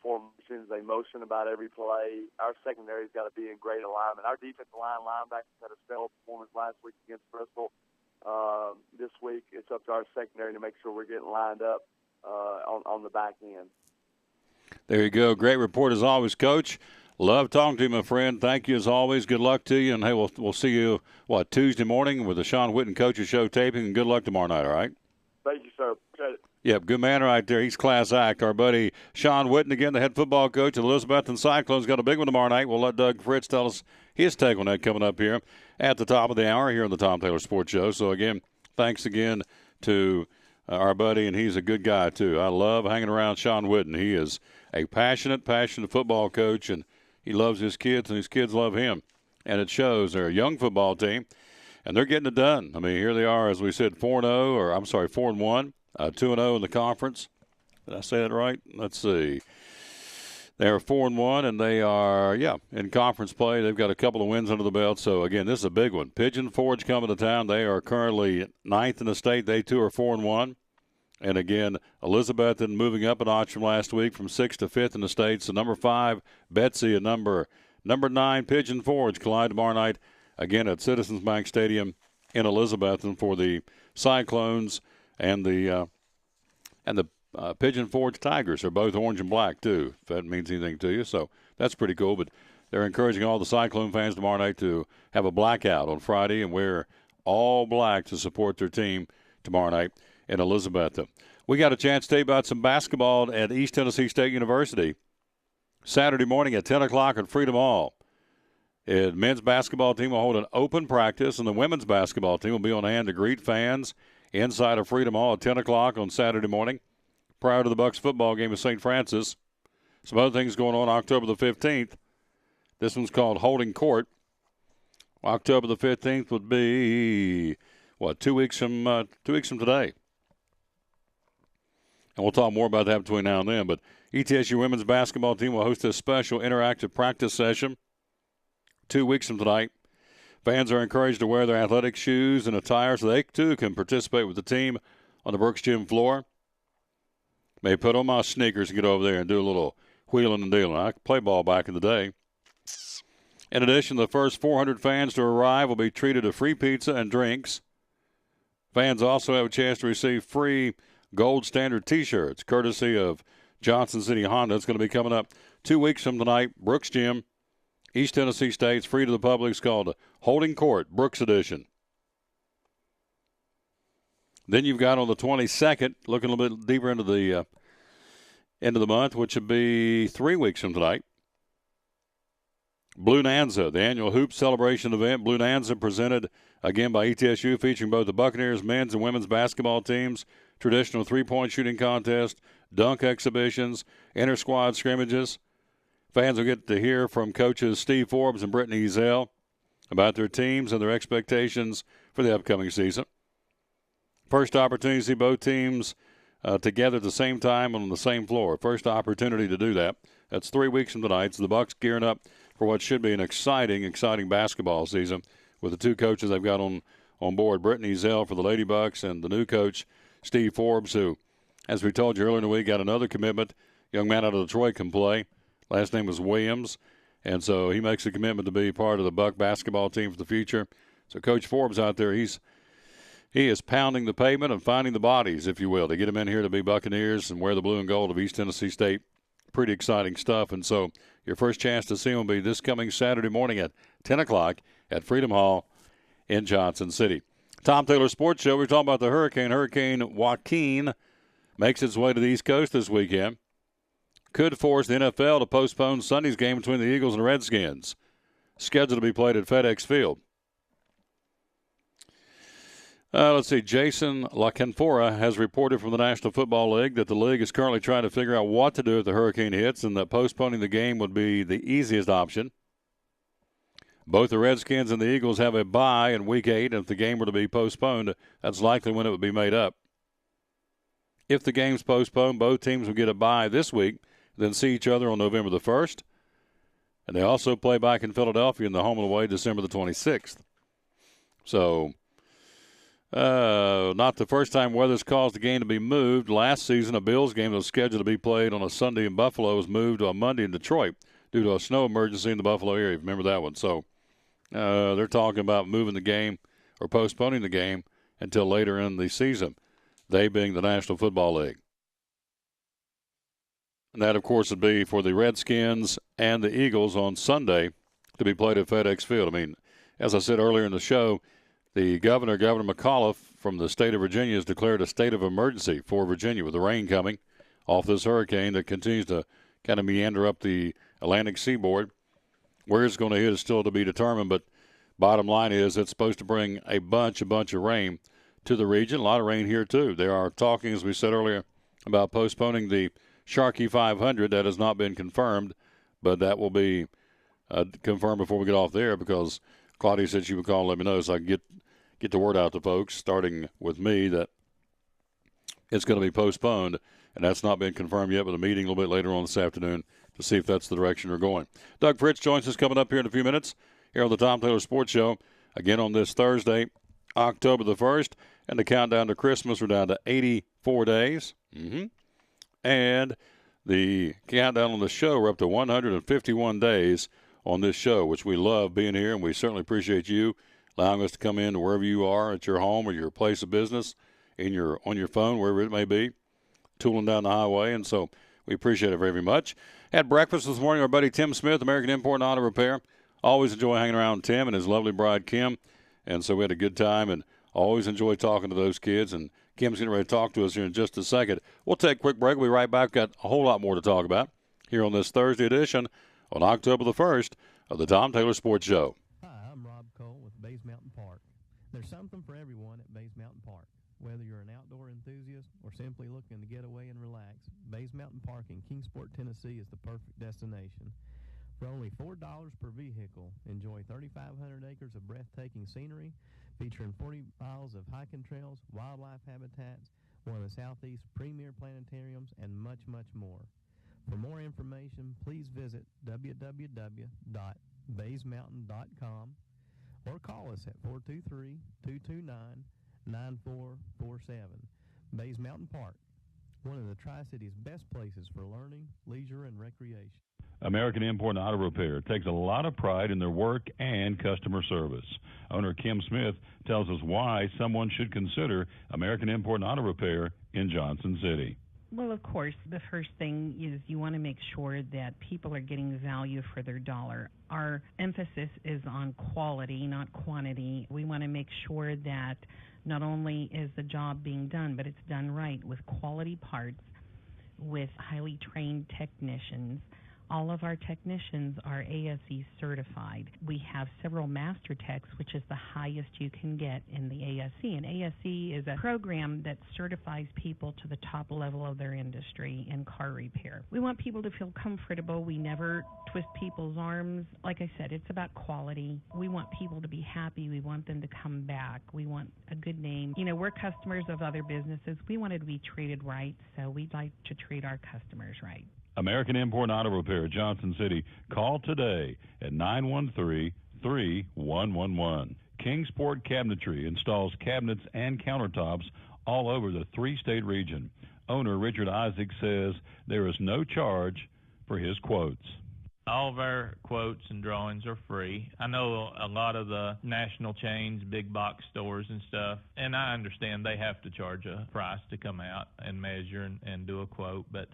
Formations, they motion about every play. Our secondary's got to be in great alignment. Our defensive linebackers had a stellar performance last week against Bristol. This week, it's up to our secondary to make sure we're getting lined up on the back end. There you go. Great report as always, Coach. Love talking to you, my friend. Thank you as always. Good luck to you. And, hey, we'll see you, Tuesday morning with the Sean Whitten Coaches Show taping. And good luck tomorrow night, all right? Thank you, sir. Appreciate it. Yep, good man right there. He's class act. Our buddy Sean Whitten, again, the head football coach of the Elizabethton Cyclones, got a big one tomorrow night. We'll let Doug Fritz tell us his take on that coming up here at the top of the hour here on the Tom Taylor Sports Show. So, again, thanks again to our buddy, and he's a good guy, too. I love hanging around Sean Whitten. He is a passionate football coach, and he loves his kids, and his kids love him. And it shows. They're a young football team, and they're getting it done. I mean, here they are, as we said, 4-1, 2-0 in the conference. Did I say that right? Let's see. They're 4-1, and they are, in conference play. They've got a couple of wins under the belt. So, again, this is a big one. Pigeon Forge coming to town. They are currently 9th in the state. They, too, are 4-1. And, again, Elizabethton moving up a notch from last week from 6th to 5th in the state. So, number 5, Betsy, and number 9, Pigeon Forge collide tomorrow night, again, at Citizens Bank Stadium in Elizabethton for the Cyclones and the Pigeon Forge Tigers. Are both orange and black, too, if that means anything to you. So that's pretty cool. But they're encouraging all the Cyclone fans tomorrow night to have a blackout on Friday and wear all black to support their team tomorrow night in Elizabethton. We got a chance to tell you about some basketball at East Tennessee State University Saturday morning at 10 o'clock at Freedom Hall. The men's basketball team will hold an open practice, and the women's basketball team will be on hand to greet fans inside of Freedom Hall at 10 o'clock on Saturday morning prior to the Bucks football game with St. Francis. Some other things going on October the 15th. This one's called Holding Court. October the 15th would be, 2 weeks from today. And we'll talk more about that between now and then. But ETSU women's basketball team will host a special interactive practice session 2 weeks from tonight. Fans are encouraged to wear their athletic shoes and attire so they, too, can participate with the team on the Brooks Gym floor. May put on my sneakers and get over there and do a little wheeling and dealing. I could play ball back in the day. In addition, the first 400 fans to arrive will be treated to free pizza and drinks. Fans also have a chance to receive free Gold Standard T-shirts, courtesy of Johnson City Honda. It's going to be coming up 2 weeks from tonight. Brooks Gym, East Tennessee State. It's free to the public. It's called Holding Court, Brooks Edition. Then you've got on the 22nd, looking a little bit deeper into the end of the month, which would be 3 weeks from tonight. Blue Nanza, the annual hoop celebration event. Blue Nanza presented again by ETSU, featuring both the Buccaneers men's and women's basketball teams, traditional three-point shooting contest, dunk exhibitions, inter-squad scrimmages. Fans will get to hear from coaches Steve Forbes and Brittany Ezell about their teams and their expectations for the upcoming season. First opportunity to see both teams together at the same time on the same floor. First opportunity to do that. That's 3 weeks from tonight. So the Bucks gearing up for what should be an exciting basketball season with the two coaches they've got on board, Brittany Ezell for the Lady Bucks and the new coach, Steve Forbes, who, as we told you earlier in the week, got another commitment. Young man out of Detroit can play. Last name was Williams. And so he makes a commitment to be part of the Buck basketball team for the future. So Coach Forbes out there, he is pounding the pavement and finding the bodies, if you will, to get them in here to be Buccaneers and wear the blue and gold of East Tennessee State. Pretty exciting stuff. And so your first chance to see them will be this coming Saturday morning at 10 o'clock at Freedom Hall in Johnson City. Tom Taylor Sports Show. We're talking about the hurricane. Hurricane Joaquin makes its way to the East Coast this weekend. Could force the NFL to postpone Sunday's game between the Eagles and Redskins, scheduled to be played at FedEx Field. Let's see. Jason LaCanfora has reported from the National Football League that the league is currently trying to figure out what to do if the hurricane hits and that postponing the game would be the easiest option. Both the Redskins and the Eagles have a bye in Week 8, and if the game were to be postponed, that's likely when it would be made up. If the game's postponed, both teams will get a bye this week, then see each other on November the 1st. And they also play back in Philadelphia in the home and away December the 26th. So, not the first time weather's caused the game to be moved. Last season, a Bills game that was scheduled to be played on a Sunday in Buffalo was moved to a Monday in Detroit due to a snow emergency in the Buffalo area. Remember that one. So, they're talking about moving the game or postponing the game until later in the season, they being the National Football League. And that, of course, would be for the Redskins and the Eagles on Sunday to be played at FedEx Field. I mean, as I said earlier in the show, the Governor McAuliffe from the state of Virginia has declared a state of emergency for Virginia with the rain coming off this hurricane that continues to kind of meander up the Atlantic seaboard. Where it's going to hit is still to be determined, but bottom line is it's supposed to bring a bunch of rain to the region. A lot of rain here, too. They are talking, as we said earlier, about postponing the Sharkey 500. That has not been confirmed, but that will be confirmed before we get off the air because Claudia said she would call and let me know so I can get the word out to folks, starting with me, that it's going to be postponed, and that's not been confirmed yet, but a meeting a little bit later on this afternoon to see if that's the direction we're going. Doug Fritz joins us coming up here in a few minutes here on the Tom Taylor Sports Show, again on this Thursday, October the 1st, and the countdown to Christmas. We're down to 84 days. And the countdown on the show, we're up to 151 days on this show, which we love being here, and we certainly appreciate you allowing us to come in to wherever you are, at your home or your place of business, on your phone, wherever it may be, tooling down the highway. And so we appreciate it very much. Had breakfast this morning with our buddy Tim Smith, American Import and Auto Repair. Always enjoy hanging around with Tim and his lovely bride, Kim. And so we had a good time and always enjoy talking to those kids. And Kim's getting ready to talk to us here in just a second. We'll take a quick break. We'll be right back. Got a whole lot more to talk about here on this Thursday edition on October the 1st of the Tom Taylor Sports Show. Hi, I'm Rob Cole with Bays Mountain Park. There's something for everyone at Bays Mountain Park. Whether you're an outdoor enthusiast or simply looking to get away and relax, Bays Mountain Park in Kingsport, Tennessee is the perfect destination. For only $4 per vehicle, enjoy 3,500 acres of breathtaking scenery, featuring 40 miles of hiking trails, wildlife habitats, one of the Southeast's premier planetariums, and much, much more. For more information, please visit www.baysmountain.com or call us at 423-229-9447. Bays Mountain Park, one of the Tri-City's best places for learning, leisure, and recreation. American Import and Auto Repair takes a lot of pride in their work and customer service. Owner Kim Smith tells us why someone should consider American Import and Auto Repair in Johnson City. Well, of course, the first thing is you want to make sure that people are getting value for their dollar. Our emphasis is on quality, not quantity. We want to make sure that not only is the job being done, but it's done right with quality parts, with highly trained technicians. All of our technicians are ASE certified. We have several master techs, which is the highest you can get in the ASE. And ASE is a program that certifies people to the top level of their industry in car repair. We want people to feel comfortable. We never twist people's arms. Like I said, it's about quality. We want people to be happy. We want them to come back. We want a good name. You know, we're customers of other businesses. We want to be treated right, so we'd like to treat our customers right. American Import and Auto Repair, Johnson City. Call today at 913-3111. Kingsport Cabinetry installs cabinets and countertops all over the three-state region. Owner Richard Isaac says there is no charge for his quotes. All of our quotes and drawings are free. I know a lot of the national chains, big box stores and stuff, and I understand they have to charge a price to come out and measure and do a quote, but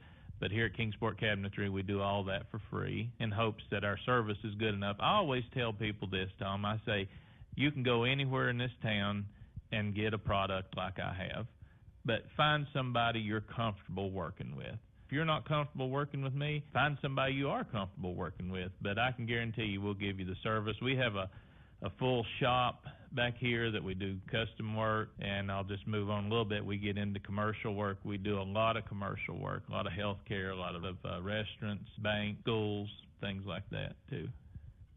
here at Kingsport Cabinetry, we do all that for free in hopes that our service is good enough. I always tell people this, Tom. I say, you can go anywhere in this town and get a product like I have, but find somebody you're comfortable working with. If you're not comfortable working with me, find somebody you are comfortable working with. But I can guarantee you we'll give you the service. We have a full shop back here that we do custom work, and I'll just move on a little bit. We get into commercial work. We do a lot of commercial work, a lot of healthcare, a lot of restaurants, banks, schools, things like that too.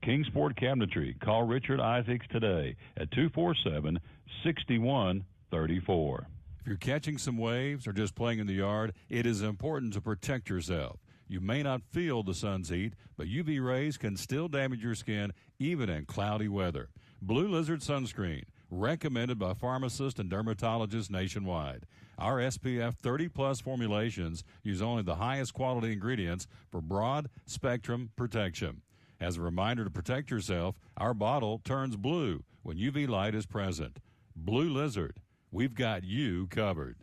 Kingsport Cabinetry. Call Richard Isaacs today at 247-6134. If you're catching some waves or just playing in the yard, it is important to protect yourself. You may not feel the sun's heat, but UV rays can still damage your skin even in cloudy weather. Blue Lizard Sunscreen, recommended by pharmacists and dermatologists nationwide. Our SPF 30-plus formulations use only the highest quality ingredients for broad-spectrum protection. As a reminder to protect yourself, our bottle turns blue when UV light is present. Blue Lizard, we've got you covered.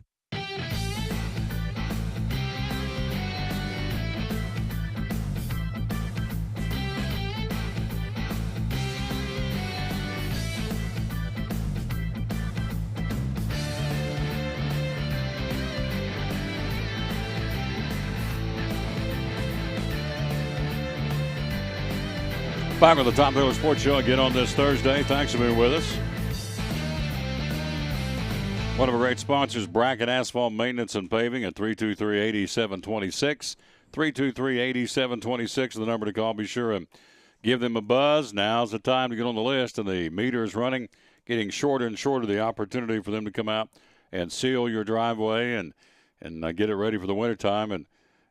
Back with the Tom Taylor Sports Show again on this Thursday. Thanks for being with us. One of our great sponsors, Bracket Asphalt Maintenance and Paving at 323-8726. 323-8726 is the number to call. Be sure and give them a buzz. Now's the time to get on the list, and the meter is running, getting shorter and shorter, the opportunity for them to come out and seal your driveway and get it ready for the wintertime. And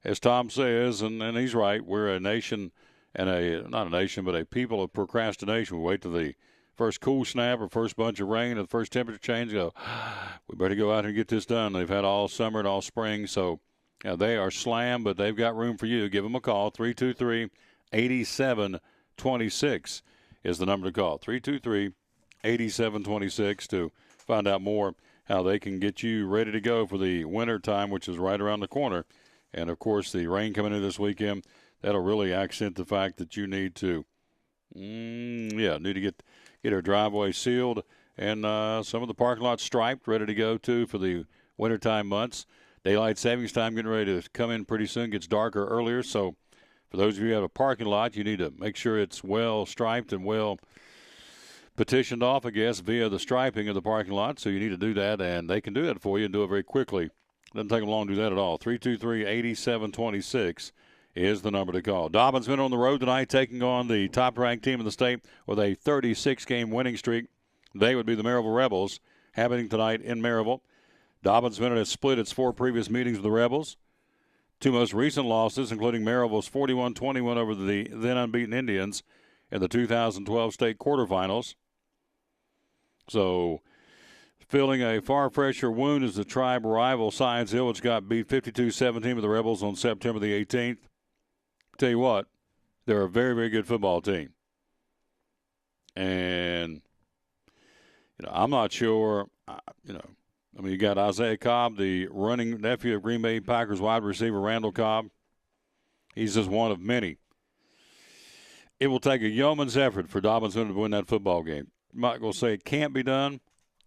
as Tom says, and he's right, we're a nation – and not a nation, but a people of procrastination. We wait till the first cool snap or first bunch of rain or the first temperature change, go, we better go out and get this done. They've had all summer and all spring, so they are slammed, but they've got room for you. Give them a call. 323-8726 is the number to call. 323-8726 to find out more how they can get you ready to go for the winter time, which is right around the corner. And, of course, the rain coming in this weekend, that'll really accent the fact that you need to, get our driveway sealed and some of the parking lots striped, ready to go, too, for the wintertime months. Daylight savings time getting ready to come in pretty soon. Gets darker earlier, so for those of you who have a parking lot, you need to make sure it's well striped and well petitioned off, I guess, via the striping of the parking lot. So you need to do that, and they can do that for you and do it very quickly. Doesn't take them long to do that at all. 323-8726 is the number to call. Dobbin's been on the road tonight, taking on the top-ranked team in the state with a 36-game winning streak. They would be the Maryville Rebels, happening tonight in Maryville. Dobbin's been has split its 4 previous meetings with the Rebels. 2 most recent losses, including Maryville's 41-21 over the then unbeaten Indians in the 2012 state quarterfinals. So, filling a far fresher wound is the tribe rival Science Hill, which got beat 52-17 with the Rebels on September the 18th. Tell you what, they're a very, very good football team. And, I'm not sure, you got Isaiah Cobb, the running nephew of Green Bay Packers wide receiver Randall Cobb. He's just one of many. It will take a yeoman's effort for Dobbins to win that football game. I'm not going to say it can't be done. I'm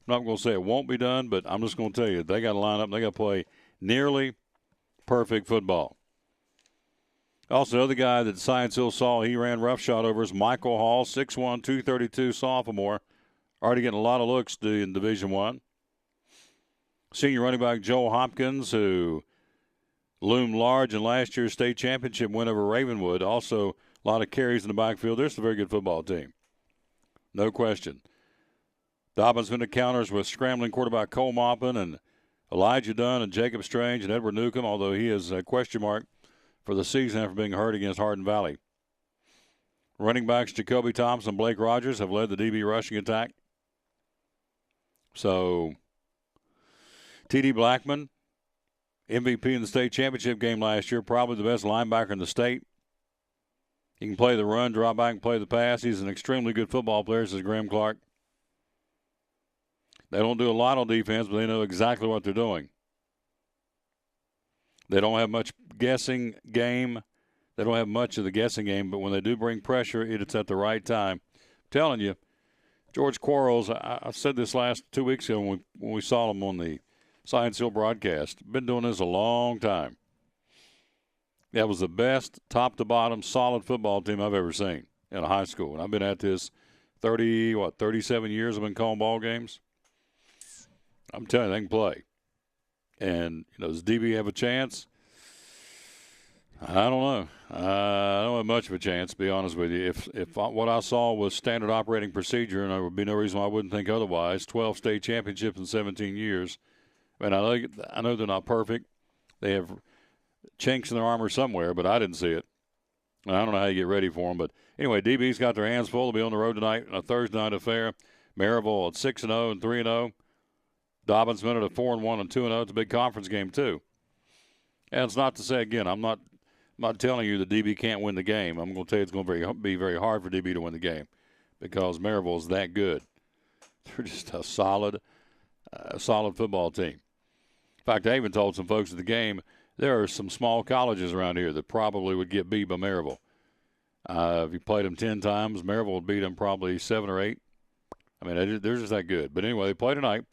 not going to say it won't be done, but I'm just going to tell you, they got to line up and they got to play nearly perfect football. Also, the other guy that Science Hill saw, he ran roughshod over is Michael Hall, 6'1", 232 sophomore. Already getting a lot of looks in Division I. Senior running back Joel Hopkins, who loomed large in last year's state championship win over Ravenwood. Also, a lot of carries in the backfield. There's a very good football team. No question. Dobbins been to counters with scrambling quarterback Cole Maupin and Elijah Dunn and Jacob Strange and Edward Newcomb, although he is a question mark for the season after being hurt against Hardin Valley. Running backs Jacoby Thompson and Blake Rogers have led the DB rushing attack. So, T.D. Blackman, MVP in the state championship game last year, probably the best linebacker in the state. He can play the run, drop back, and play the pass. He's an extremely good football player, says Graham Clark. They don't do a lot on defense, but they know exactly what they're doing. They don't have much guessing game. They don't have much of the guessing game, but when they do bring pressure, it's at the right time. I'm telling you, George Quarles, I said this last 2 weeks ago when we saw him on the Science Hill broadcast. Been doing this a long time. That was the best top-to-bottom solid football team I've ever seen in a high school. And I've been at this 37 years I've been calling ball games. I'm telling you, they can play. And, does DB have a chance? I don't know. I don't have much of a chance, to be honest with you. If what I saw was standard operating procedure, and there would be no reason why I wouldn't think otherwise, 12 state championships in 17 years. I know they're not perfect. They have chinks in their armor somewhere, but I didn't see it. And I don't know how you get ready for them. But anyway, DB's got their hands full. They'll be on the road tonight on a Thursday night affair. Maryville at 6-0 and 3-0. Dobbins Minute at 4-1 and 2-0. It's a big conference game, too. And it's not to say, again, I'm not telling you that DB can't win the game. I'm going to tell you it's going to be very hard for DB to win the game because Maryville is that good. They're just a solid football team. In fact, I even told some folks at the game there are some small colleges around here that probably would get beat by Maryville. If you played them 10 times, Maryville would beat them probably 7 or 8. I mean, they're just that good. But anyway, they play tonight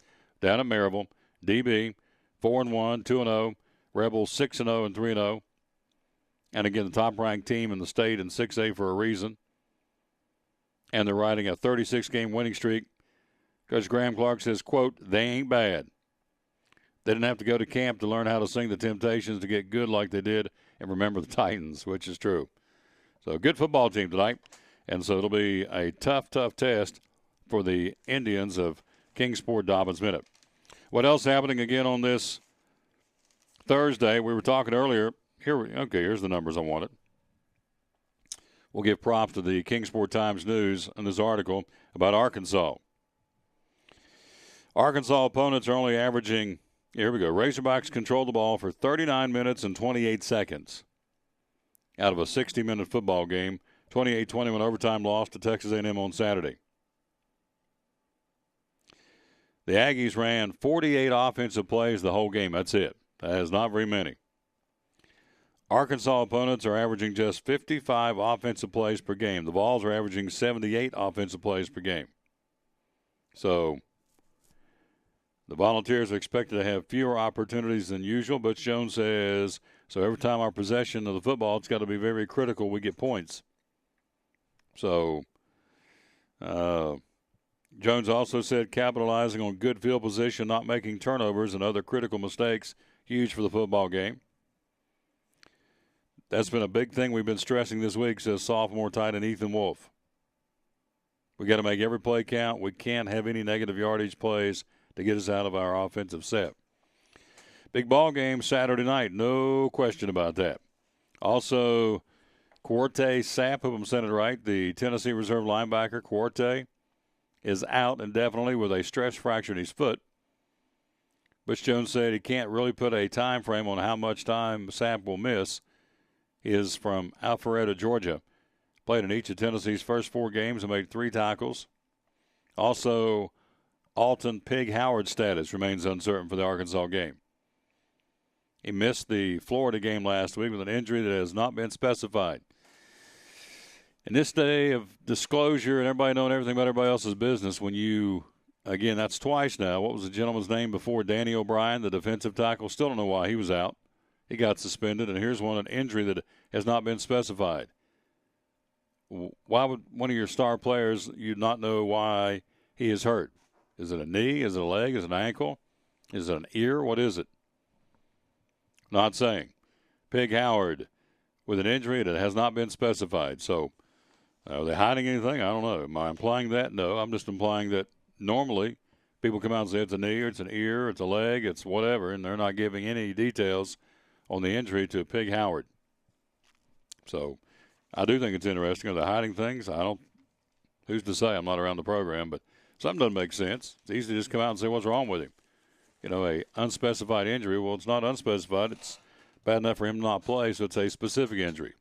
down at Maryville. DB, 4-1, 2-0. Rebels, 6-0 and 3-0. And again, the top-ranked team in the state in 6A for a reason. And they're riding a 36-game winning streak. Coach Graham Clark says, quote, they ain't bad. They didn't have to go to camp to learn how to sing the Temptations to get good like they did and remember the Titans, which is true. So good football team tonight. And so it'll be a tough test for the Indians of Kingsport Dobbins Minute. What else happening again on this Thursday? We were talking earlier. Here's the numbers I wanted. We'll give props to the Kingsport Times News in this article about Arkansas. Arkansas opponents are only averaging, here we go, Razorbacks controlled the ball for 39 minutes and 28 seconds out of a 60-minute football game, 28-21 overtime loss to Texas A&M on Saturday. The Aggies ran 48 offensive plays the whole game. That's it. That is not very many. Arkansas opponents are averaging just 55 offensive plays per game. The Vols are averaging 78 offensive plays per game. So the Volunteers are expected to have fewer opportunities than usual. Butch Jones says, so every time our possession of the football, it's got to be very critical we get points. So Jones also said capitalizing on good field position, not making turnovers and other critical mistakes, huge for the football game. That's been a big thing we've been stressing this week, says sophomore tight end Ethan Wolf. We got to make every play count. We can't have any negative yardage plays to get us out of our offensive set. Big ball game Saturday night, no question about that. Also, Quarte Sapp, hope I'm saying it right, the Tennessee reserve linebacker, Quarte, is out indefinitely with a stress fracture in his foot. Butch Jones said he can't really put a time frame on how much time Sapp will miss. He is from Alpharetta, Georgia. Played in each of Tennessee's first 4 games and made 3 tackles. Also, Alton Pig Howard's status remains uncertain for the Arkansas game. He missed the Florida game last week with an injury that has not been specified. In this day of disclosure and everybody knowing everything about everybody else's business, when you, again, that's twice now. What was the gentleman's name before? Danny O'Brien, the defensive tackle. Still don't know why he was out. He got suspended, and here's an injury that has not been specified. Why would one of your star players, you not know why he is hurt? Is it a knee? Is it a leg? Is it an ankle? Is it an ear? What is it? Not saying. Pig Howard with an injury that has not been specified. So are they hiding anything? I don't know. Am I implying that? No, I'm just implying that normally people come out and say it's a knee or it's an ear, it's a leg, it's whatever, and they're not giving any details on the injury to Pig Howard. So I do think it's interesting. Are they hiding things? Who's to say? I'm not around the program, but something doesn't make sense. It's easy to just come out and say what's wrong with him. A unspecified injury. Well, it's not unspecified. It's bad enough for him to not play, so it's a specific injury.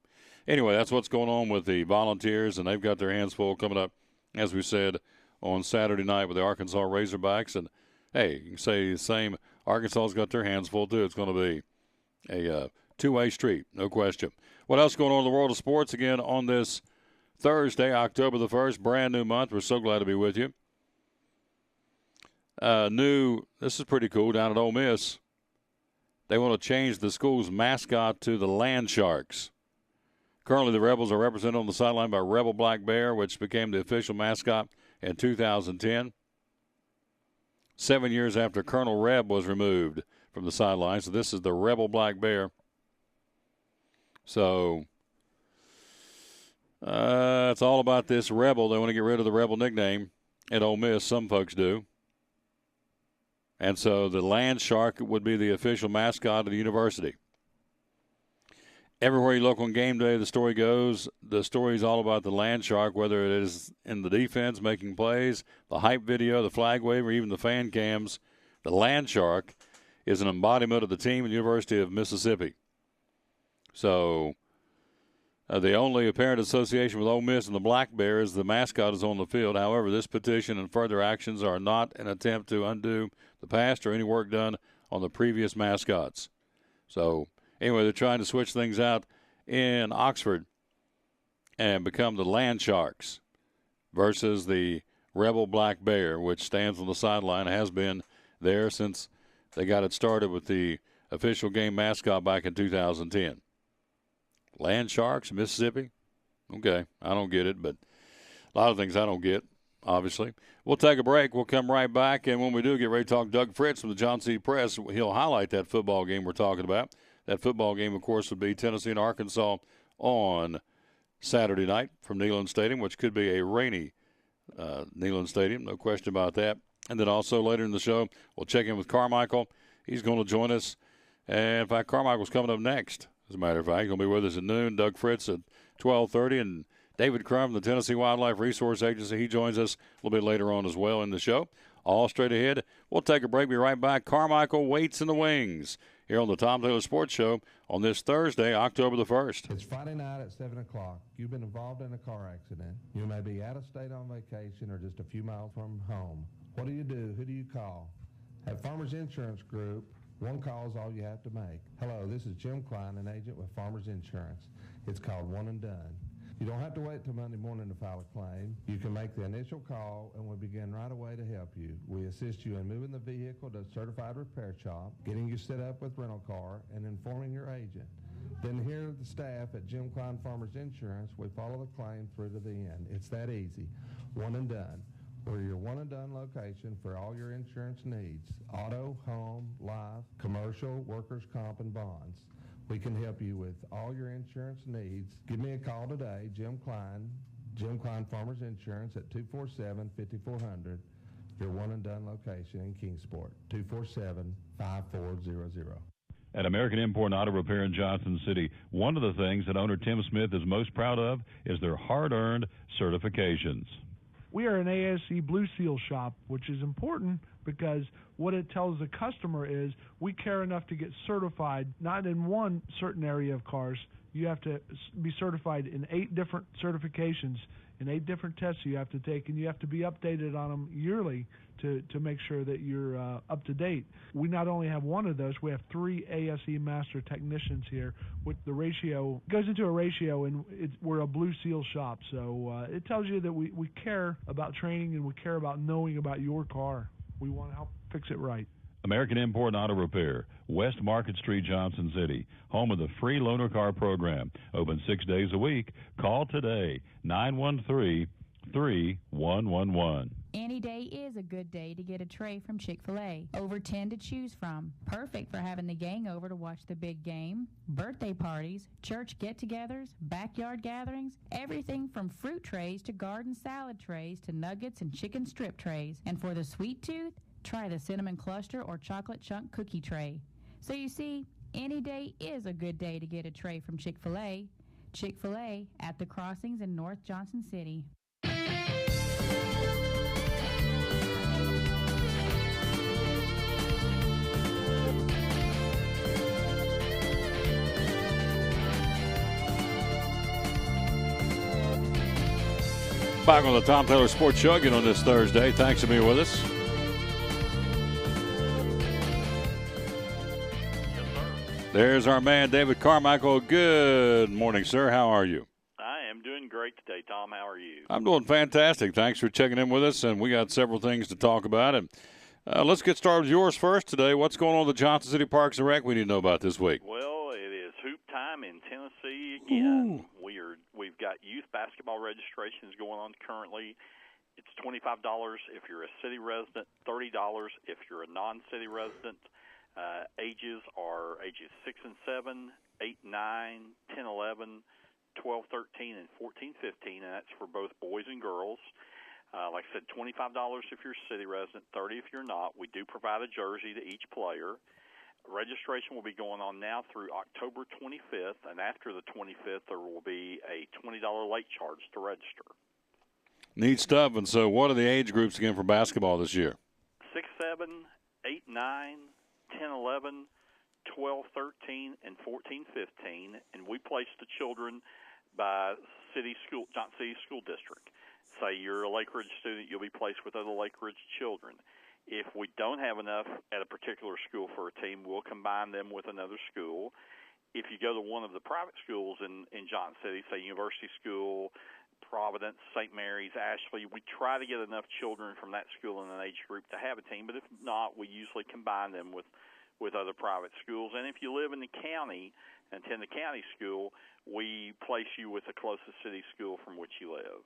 Anyway, that's what's going on with the Volunteers, and they've got their hands full coming up, as we said, on Saturday night with the Arkansas Razorbacks. And, hey, you can say the same. Arkansas's got their hands full, too. It's going to be a two-way street, no question. What else going on in the world of sports again on this Thursday, October the 1st, brand new month. We're so glad to be with you. This is pretty cool, down at Ole Miss. They want to change the school's mascot to the Land Sharks. Currently, the Rebels are represented on the sideline by Rebel Black Bear, which became the official mascot in 2010. 7 years after Colonel Reb was removed from the sideline. So this is the Rebel Black Bear. So it's all about this Rebel. They want to get rid of the Rebel nickname at Ole Miss. Some folks do. And so the Land Shark would be the official mascot of the university. Everywhere you look on game day, the story goes, the story is all about the Land Shark, whether it is in the defense making plays, the hype video, the flag wave, or even the fan cams. The Land Shark is an embodiment of the team at the University of Mississippi. So the only apparent association with Ole Miss and the Black Bear is the mascot is on the field. However, this petition and further actions are not an attempt to undo the past or any work done on the previous mascots. So anyway, they're trying to switch things out in Oxford and become the Land Sharks versus the Rebel Black Bear, which stands on the sideline, has been there since they got it started with the official game mascot back in 2010. Land Sharks, Mississippi? Okay, I don't get it, but a lot of things I don't get, obviously. We'll take a break. We'll come right back, and when we do, get ready to talk Doug Fritz from the Johnson City Press. He'll highlight that football game we're talking about. That football game, of course, would be Tennessee and Arkansas on Saturday night from Neyland Stadium, which could be a rainy Neyland Stadium, no question about that. And then also later in the show, we'll check in with Carmichael. He's going to join us. And, in fact, Carmichael's coming up next, as a matter of fact. He's going to be with us at noon. Doug Fritz at 12:30. And David Crum from the Tennessee Wildlife Resource Agency, he joins us a little bit later on as well in the show. All straight ahead. We'll take a break. Be right back. Carmichael waits in the wings here on the Tom Taylor Sports Show on this Thursday, October the 1st. It's Friday night at 7 o'clock. You've been involved in a car accident. You may be out of state on vacation or just a few miles from home. What do? Who do you call? At Farmers Insurance Group, one call is all you have to make. Hello, this is Jim Klein, an agent with Farmers Insurance. It's called One and Done. You don't have to wait till Monday morning to file a claim. You can make the initial call and we'll begin right away to help you. We assist you in moving the vehicle to a certified repair shop, getting you set up with rental car, and informing your agent. Then here at the staff at Jim Klein Farmers Insurance, we follow the claim through to the end. It's that easy. One and Done. We're your one and done location for all your insurance needs. Auto, home, life, commercial, workers' comp, and bonds. We can help you with all your insurance needs. Give me a call today, Jim Klein Farmers Insurance at 247-5400, your one and done location in Kingsport, 247-5400. At American Import and Auto Repair in Johnson City, one of the things that owner Tim Smith is most proud of is their hard-earned certifications. We are an ASE Blue Seal shop, which is important because what it tells the customer is we care enough to get certified, not in one certain area of cars. You have to be certified in 8 different certifications and 8 different tests you have to take, and you have to be updated on them yearly to make sure that you're up to date. We not only have one of those, we have 3 ASE master technicians here. With the ratio, it goes into a ratio, and we're a Blue Seal shop. So it tells you that we care about training and we care about knowing about your car. We want to help fix it right. American Import and Auto Repair, West Market Street, Johnson City, home of the free loaner car program. Open 6 days a week. Call today, 913-3111. Any day is a good day to get a tray from Chick-fil-A. Over 10 to choose from. Perfect for having the gang over to watch the big game, birthday parties, church get-togethers, backyard gatherings, everything from fruit trays to garden salad trays to nuggets and chicken strip trays. And for the sweet tooth, try the cinnamon cluster or chocolate chunk cookie tray. So you see, any day is a good day to get a tray from Chick-fil-A. Chick-fil-A at the Crossings in North Johnson City. Back on the Tom Taylor Sports Show again on this Thursday. Thanks for being with us. There's our man, David Carmichael. Good morning, sir. How are you? I am doing great today, Tom. How are you? I'm doing fantastic. Thanks for checking in with us, and we got several things to talk about. And let's get started with yours first today. What's going on with the Johnson City Parks and Rec we need to know about this week? Well, it is hoop time time in Tennessee again. We've got youth basketball registrations going on currently. It's $25 if you're a city resident, $30 if you're a non-city resident. Ages are ages 6 and 7, 8, 9, 10, 11, 12, 13, and 14, 15, and that's for both boys and girls. Like I said, $25 if you're a city resident, $30 if you're not. We do provide a jersey to each player. Registration will be going on now through October 25th, and after the 25th, there will be a $20 late charge to register. Neat stuff. And so what are the age groups again for basketball this year? 6, 7, 8, 9, 10, 11, 12, 13, and 14, 15, and we place the children by Johnson City School District. Say you're a Lake Ridge student, you'll be placed with other Lake Ridge children. If we don't have enough at a particular school for a team, we'll combine them with another school. If you go to one of the private schools in Johnson City, say University School, Providence, St. Mary's, Ashley, we try to get enough children from that school in an age group to have a team, but if not, we usually combine them with other private schools. And if you live in the county and attend the county school, we place you with the closest city school from which you live.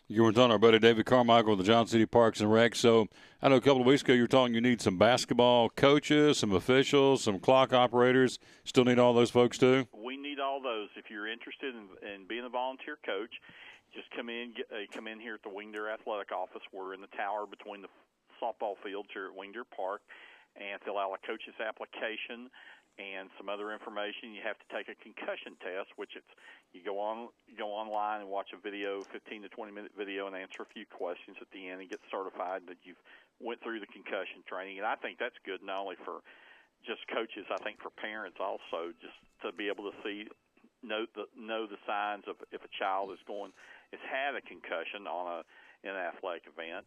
You were talking to our buddy David Carmichael with the Johnson City Parks and Rec. So I know a couple of weeks ago you were talking you need some basketball coaches, some officials, some clock operators. Still need all those folks too? We need all those. If you're interested in being a volunteer coach, just come in here at the Wingdere Athletic Office. We're in the tower between the softball fields here at Wingdere Park, and fill out a coach's application and some other information. You have to take a concussion test, which you go online and watch a video, 15 to 20-minute video, and answer a few questions at the end and get certified that you've went through the concussion training. And I think that's good not only for just coaches, I think for parents also, just to be able to know the signs of if a child has had a concussion in an athletic event.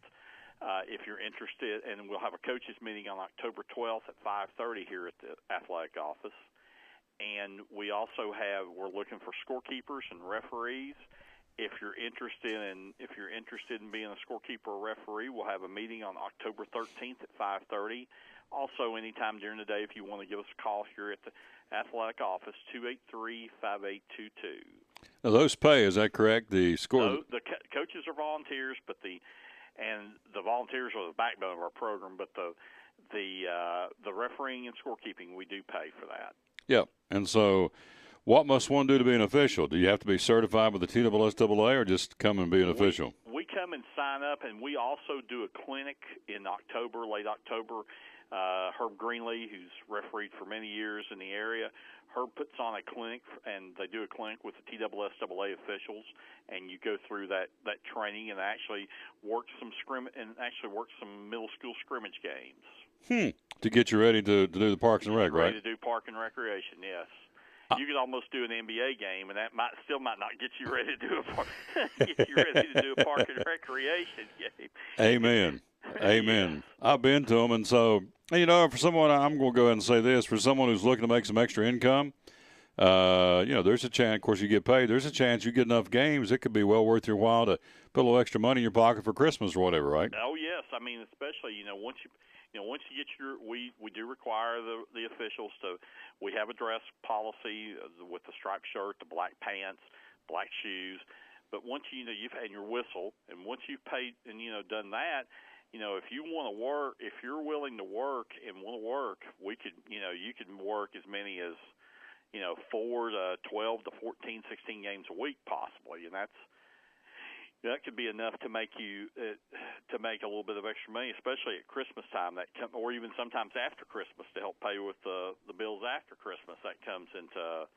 If you're interested, and we'll have a coaches meeting on October 12th at 5:30 here at the athletic office. And we're looking for scorekeepers and referees. If you're interested in being a scorekeeper or referee, we'll have a meeting on October 13th at 5:30. Also, anytime during the day, if you want to give us a call here at the athletic office, 283-5822. Now those pay, is that correct? The the coaches are volunteers, but the volunteers are the backbone of our program. But the refereeing and scorekeeping, we do pay for that. Yep. And so, what must one do to be an official? Do you have to be certified with the TSSAA, or just come and be an official? We come and sign up, and we also do a clinic in October, late October. Herb Greenlee, who's refereed for many years in the area, Herb puts on a clinic, and they do a clinic with the TSSAA officials, and you go through that training and actually work some middle school scrimmage games. To get you ready to do the Parks and Rec, right? Ready to do park and recreation, yes. You could almost do an NBA game, and that might not get you ready to do a park and recreation game. Amen. Amen. Yes. I've been to them, and so for someone, I'm going to go ahead and say this: for someone who's looking to make some extra income, there's a chance. Of course, you get paid. There's a chance you get enough games. It could be well worth your while to put a little extra money in your pocket for Christmas or whatever, right? Oh yes, I mean, especially once you get we do require the officials to. We have a dress policy with the striped shirt, the black pants, black shoes. But once you've had your whistle, and once you've paid and done that, if you want to work, if you're willing to work and want to work, we could you can work as many as 4 to 12 to 14, 16 games a week possibly, and that could be enough to make to make a little bit of extra money, especially at Christmas time. Or even sometimes after Christmas to help pay with the bills after Christmas. That comes into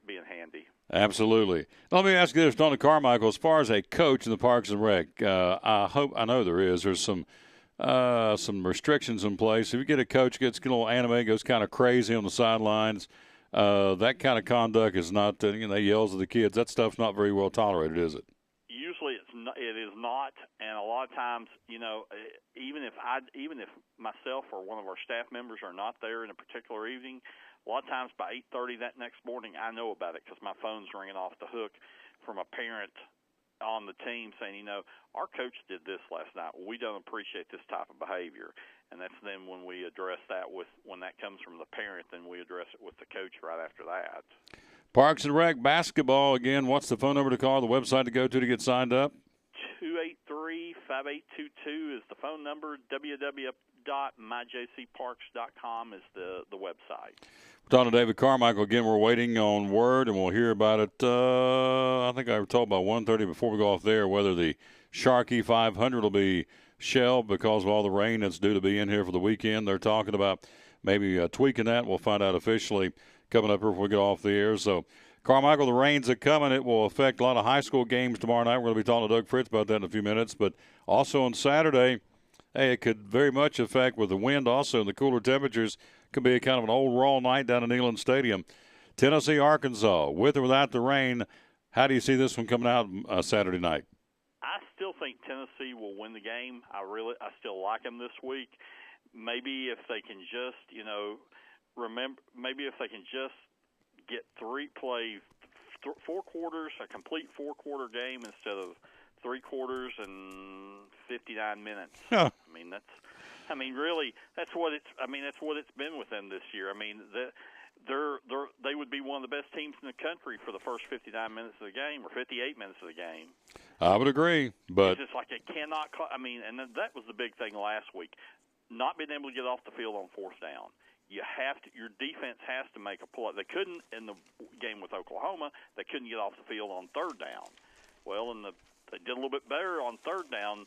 being handy. Absolutely. Let me ask you this, Tony Carmichael. As far as a coach in the Parks and Rec, I know there's some restrictions in place. If you get a coach gets a little anime, goes kind of crazy on the sidelines, that kind of conduct is not. Yells at the kids. That stuff's not very well tolerated, is it? Usually it is not, and a lot of times, even if myself or one of our staff members are not there in a particular evening, a lot of times by 8:30 that next morning, I know about it because my phone's ringing off the hook from a parent on the team saying, our coach did this last night. We don't appreciate this type of behavior. And that's then when we address that when that comes from the parent, then we address it with the coach right after that. Parks and Rec basketball, again, what's the phone number to call, the website to go to get signed up? 283-5822 is the phone number. www.myjcparks.com is the website. We're talking to David Carmichael. Again, we're waiting on word, and we'll hear about it, I think I was told by 1:30 before we go off there, whether the Sharkey 500 will be shelved because of all the rain that's due to be in here for the weekend. They're talking about maybe tweaking that. We'll find out officially coming up here before we get off the air. So, Carmichael, the rains are coming. It will affect a lot of high school games tomorrow night. We're going to be talking to Doug Fritz about that in a few minutes. But also on Saturday, hey, it could very much affect with the wind also and the cooler temperatures. Could be a kind of an old raw night down in Neyland Stadium. Tennessee, Arkansas, with or without the rain, how do you see this one coming out Saturday night? I still think Tennessee will win the game. I still like them this week. Maybe if they can just, maybe if they can just get play 4 quarters, a complete 4-quarter game instead of 3 quarters and 59 minutes. Huh. Really, that's what it's been with them this year. They would be one of the best teams in the country for the first 59 minutes of the game or 58 minutes of the game. I would agree, but it's just like it cannot. And that was the big thing last week, not being able to get off the field on 4th down. Your defense has to make a play. They couldn't in the game with Oklahoma. They couldn't get off the field on 3rd down. Well, they did a little bit better on 3rd down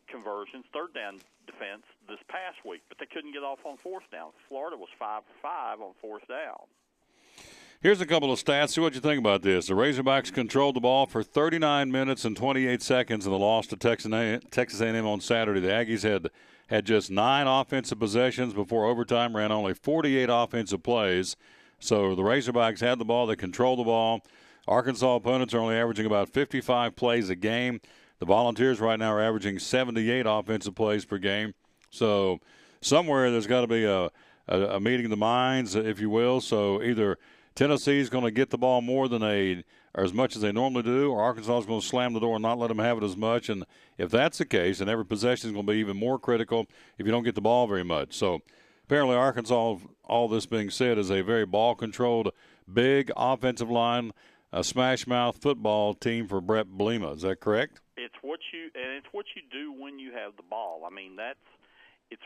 conversions, 3rd down defense this past week, but they couldn't get off on 4th down. Florida was 5-5 on 4th down. Here's a couple of stats. See what you think about this. The Razorbacks controlled the ball for 39 minutes and 28 seconds in the loss to Texas A&M on Saturday. The Aggies had just 9 offensive possessions before overtime, ran only 48 offensive plays. So the Razorbacks had the ball. They controlled the ball. Arkansas opponents are only averaging about 55 plays a game. The Volunteers right now are averaging 78 offensive plays per game. So somewhere there's got to be a meeting of the minds, if you will. So either Tennessee's going to get the ball more than or as much as they normally do, or Arkansas is going to slam the door and not let them have it as much. And if that's the case, then every possession is going to be even more critical if you don't get the ball very much. So apparently Arkansas, all this being said, is a very ball-controlled, big offensive line, a smash-mouth football team for Brett Bielema. Is that correct? It's what you do when you have the ball. It's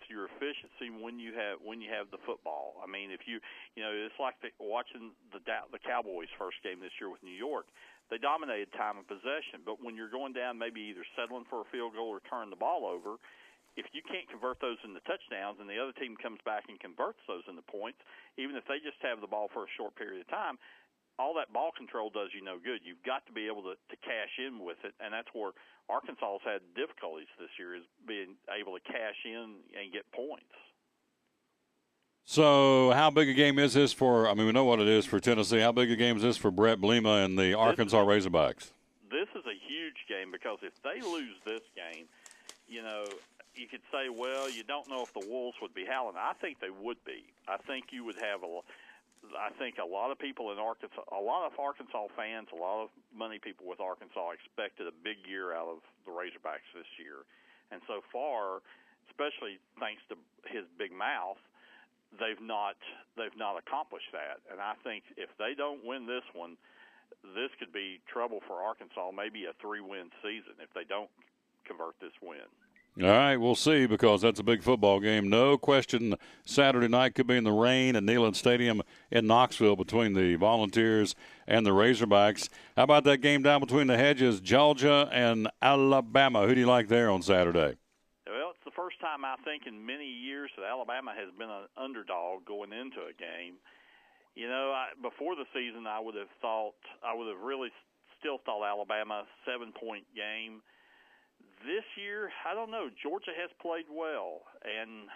your efficiency when you have the football. If it's like watching the Cowboys' first game this year with New York. They dominated time of possession, but when you're going down, maybe either settling for a field goal or turning the ball over, if you can't convert those into touchdowns and the other team comes back and converts those into points, even if they just have the ball for a short period of time, all that ball control does you no good. You've got to be able to cash in with it, and that's where Arkansas has had difficulties this year, is being able to cash in and get points. So how big a game is this for – we know what it is for Tennessee. How big a game is this for Brett Bielema and the Arkansas Razorbacks? This is a huge game because if they lose this game, you could say, well, you don't know if the Wolves would be howling. I think they would be. I think you would have I think a lot of people in Arkansas, a lot of Arkansas fans, a lot of money people with Arkansas expected a big year out of the Razorbacks this year. And so far, especially thanks to his big mouth, they've not accomplished that. And I think if they don't win this one, this could be trouble for Arkansas, maybe a 3-win season if they don't convert this win. All right, we'll see, because that's a big football game. No question Saturday night could be in the rain at Neyland Stadium in Knoxville between the Volunteers and the Razorbacks. How about that game down between the hedges, Georgia and Alabama? Who do you like there on Saturday? Well, it's the first time I think in many years that Alabama has been an underdog going into a game. Before the season, I would have really still thought Alabama 7-point game. This year, I don't know. Georgia has played well, and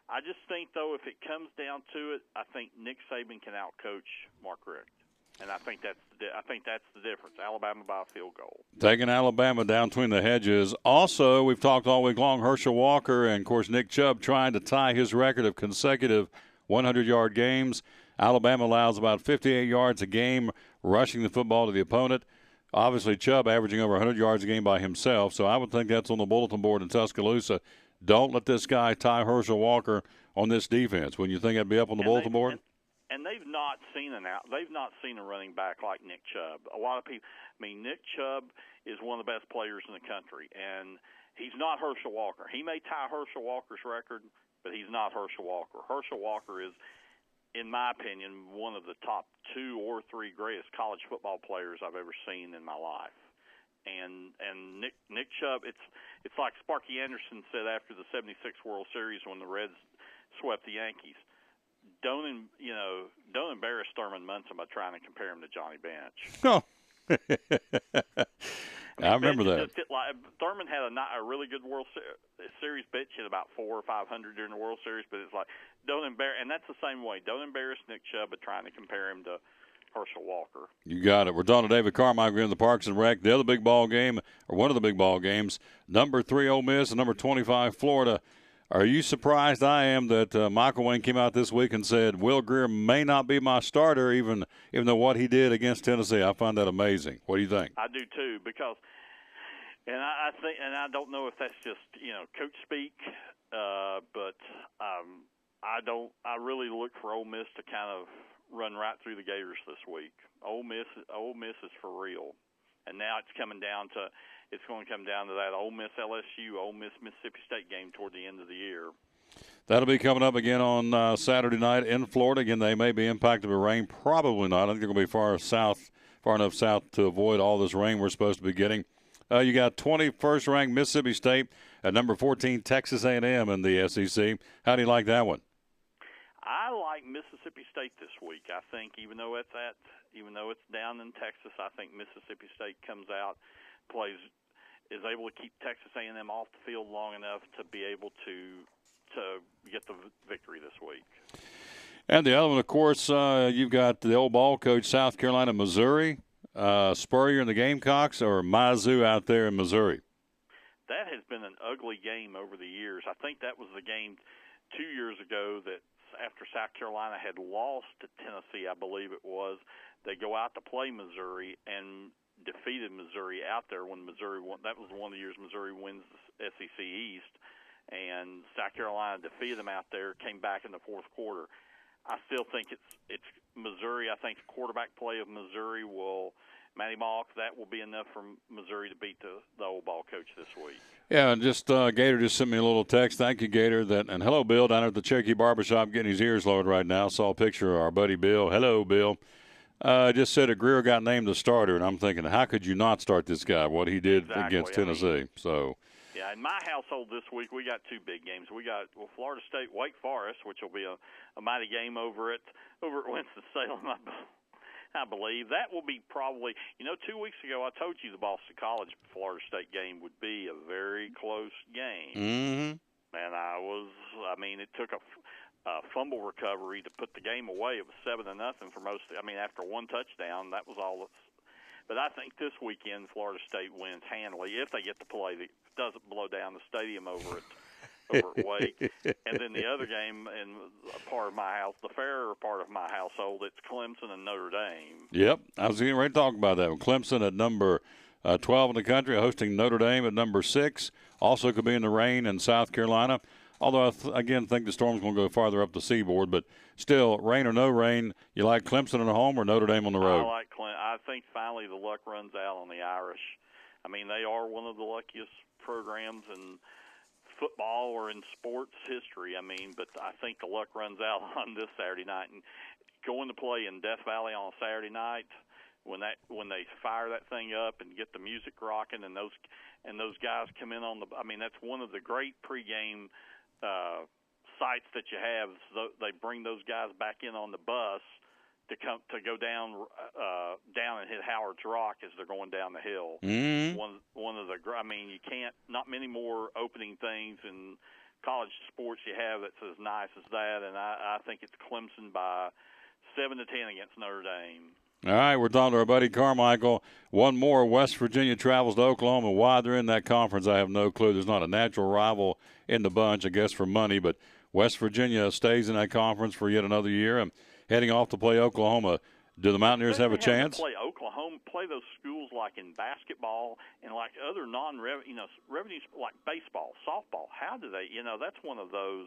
I just think, though, if it comes down to it, I think Nick Saban can outcoach Mark Richt, and I think that's the difference. Alabama by a field goal. Taking Alabama down between the hedges. Also, we've talked all week long, Herschel Walker and, of course, Nick Chubb trying to tie his record of consecutive 100-yard games. Alabama allows about 58 yards a game rushing the football to the opponent. Obviously, Chubb averaging over 100 yards a game by himself, so I would think that's on the bulletin board in Tuscaloosa. don't let this guy, Ty Herschel Walker, on this defense. When you think I'd be up on the bulletin board? And they've not seen a running back like Nick Chubb. A lot of people, Nick Chubb is one of the best players in the country, and he's not Herschel Walker. He may tie Herschel Walker's record, but he's not Herschel Walker. Herschel Walker is, in my opinion, one of the top 2 or 3 greatest college football players I've ever seen in my life. And Nick Chubb, it's like Sparky Anderson said after the '76 World Series when the Reds swept the Yankees. Don't embarrass Thurman Munson by trying to compare him to Johnny Bench. Oh. I remember that. Thurman had a really good World Series. Bench hit about 400 or 500 during the World Series, but it's like, don't embarrass, and that's the same way. Don't embarrass Nick Chubb by trying to compare him to Herschel Walker. You got it. We're talking to David Carmichael in the Parks and Rec. The other big ball game, or one of the big ball games, number 3 Ole Miss and number 25 Florida. Are you surprised? I am that Michael Wayne came out this week and said Will Grier may not be my starter, even though what he did against Tennessee. I find that amazing. What do you think? I do too, because, and I think, and I don't know if that's just coach speak, but I really look for Ole Miss to kind of run right through the Gators this week. Ole Miss is for real, and now it's going to come down to that Ole Miss LSU, Ole Miss Mississippi State game toward the end of the year. That'll be coming up again on Saturday night in Florida. Again, they may be impacted by rain. Probably not. I think they're going to be far enough south to avoid all this rain we're supposed to be getting. You got 21st ranked Mississippi State at number 14 Texas A&M in the SEC. How do you like that one? I like Mississippi State this week. I think even though it's down in Texas, I think Mississippi State comes out, is able to keep Texas A&M off the field long enough to be able to get the victory this week. And the other one, of course, you've got the old ball coach, South Carolina, Missouri, Spurrier and the Gamecocks, or Mizzou out there in Missouri. That has been an ugly game over the years. I think that was the game 2 years ago that after South Carolina had lost to Tennessee, I believe it was, they go out to play Missouri and defeated Missouri out there when Missouri won. That was one of the years Missouri wins the SEC East, and South Carolina defeated them out there, came back in the fourth quarter. I still think it's Missouri. I think the quarterback play of Missouri Matty Mock, that will be enough for Missouri to beat the old ball coach this week. Yeah, and just Gator just sent me a little text. Thank you, Gator. And hello, Bill, down at the Cherokee Barbershop getting his ears lowered right now. Saw a picture of our buddy Bill. Hello, Bill. Just said that Grier got named the starter, and I'm thinking, how could you not start this guy, what he did against Tennessee? Yeah, in my household this week, we got 2 big games. We got Florida State, Wake Forest, which will be a mighty game over at Winston-Salem, I believe. That will be probably, 2 weeks ago I told you the Boston College Florida State game would be a very close game. Mm-hmm. And it took a fumble recovery to put the game away. It was 7-0 for most. After one touchdown, that was all. But I think this weekend Florida State wins handily if they get to play. It doesn't blow down the stadium over at Wake. And then the other game in part of my house, the fairer part of my household, it's Clemson and Notre Dame. Yep, I was getting ready to talk about that one. Clemson at number 12 in the country, hosting Notre Dame at number 6. Also could be in the rain in South Carolina. Although I think the storm's going to go farther up the seaboard, but still, rain or no rain, you like Clemson at home or Notre Dame on the road? I like Clemson. I think finally the luck runs out on the Irish. They are one of the luckiest programs in football or in sports history. But I think the luck runs out on this Saturday night. And going to play in Death Valley on a Saturday night, when they fire that thing up and get the music rocking, and those guys come in on the. That's one of the great pregame sites that you have. So they bring those guys back in on the bus to go down and hit Howard's Rock as they're going down the hill. Mm-hmm. One of the you can't, not many more opening things in college sports you have that's as nice as that, and I think it's Clemson by 7-10 against Notre Dame. All right, we're talking to our buddy Carmichael. One more, West Virginia travels to Oklahoma. Why they're in that conference, I have no clue. There's not a natural rival in the bunch, I guess, for money, but West Virginia stays in that conference for yet another year and heading off to play Oklahoma. Do the Mountaineers have a chance? Play Oklahoma Oklahoma, play those schools like in basketball and like other revenues like baseball, softball. How do they? That's one of those.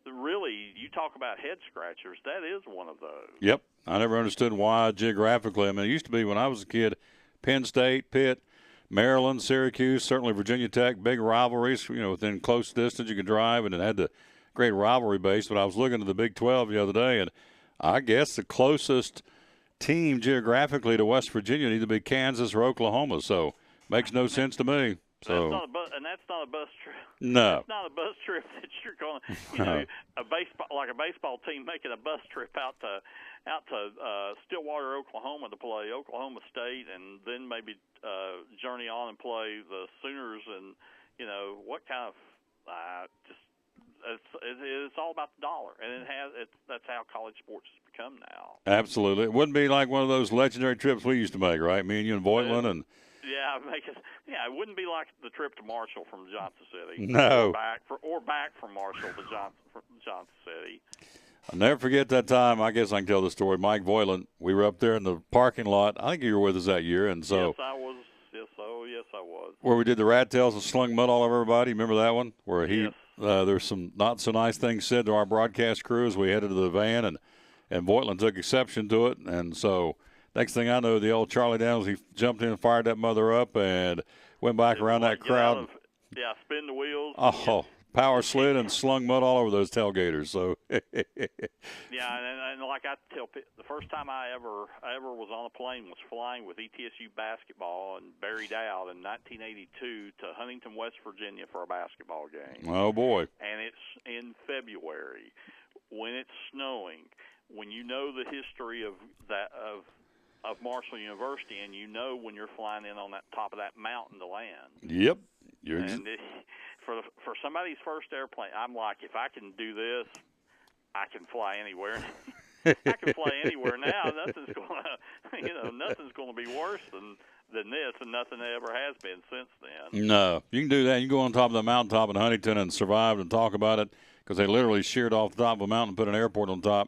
Really, you talk about head scratchers. That is one of those. Yep, I never understood why geographically. I mean, it used to be when I was a kid, Penn State, Pitt, Maryland, Syracuse, certainly Virginia Tech, big rivalries. Within close distance you could drive, and it had the great rivalry base. But I was looking at the Big 12 the other day, and I guess the closest team geographically to West Virginia need to be Kansas or Oklahoma. So makes no sense to me. So that's not a bus trip. No, it's not a bus trip that you're going to. A baseball team making a bus trip out to Stillwater, Oklahoma to play Oklahoma State, and then maybe journey on and play the Sooners, and what kind of it's all about the dollar, and that's how college sports has become now. Absolutely, it wouldn't be like one of those legendary trips we used to make, right? Me and you and Voigtland and. Yeah, it wouldn't be like the trip to Marshall from Johnson City. No. Or back from Marshall to Johnson City. I'll never forget that time. I guess I can tell the story. Mike Voigtland, we were up there in the parking lot. I think you were with us that year, and so. Yes, I was. Yes, I was. Where we did the rat tails and slung mud all over everybody. Remember that one? Where there's some not so nice things said to our broadcast crew as we headed to the van, and Voigtland took exception to it, and so. Next thing I know, the old Charlie Daniels, he jumped in and fired that mother up and went back around that crowd. Spin the wheels. Oh, power slid and slung mud all over those tailgaters. So. Yeah, and like I tell people, the first time I ever was on a plane was flying with ETSU basketball and Barry Dowd in 1982 to Huntington, West Virginia for a basketball game. Oh, boy. And it's in February when it's snowing, when you know the history of Marshall University, and when you're flying in on that top of that mountain to land. Yep. For somebody's first airplane, I'm like, if I can do this, I can fly anywhere. I can fly anywhere now. Nothing's going to be worse than this, and nothing ever has been since then. No, you can do that. You can go on top of the mountaintop in Huntington and survive and talk about it, because they literally sheared off the top of a mountain and put an airport on top.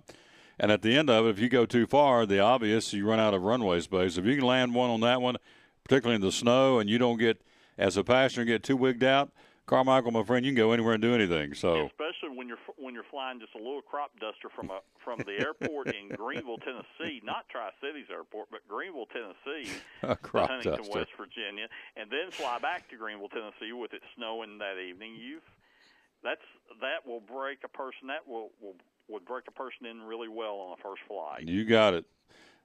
And at the end of it, if you go too far, the obvious, you run out of runway space. If you can land one on that one, particularly in the snow, and you don't get, as a passenger, get too wigged out, Carmichael, my friend, you can go anywhere and do anything. So especially when you're flying just a little crop duster from the airport in Greenville, Tennessee, not Tri-Cities Airport, but Greenville, Tennessee, to Huntington, duster. West Virginia, and then fly back to Greenville, Tennessee with it snowing that evening. That will break a person. That would break a person in really well on a first flight. You got it.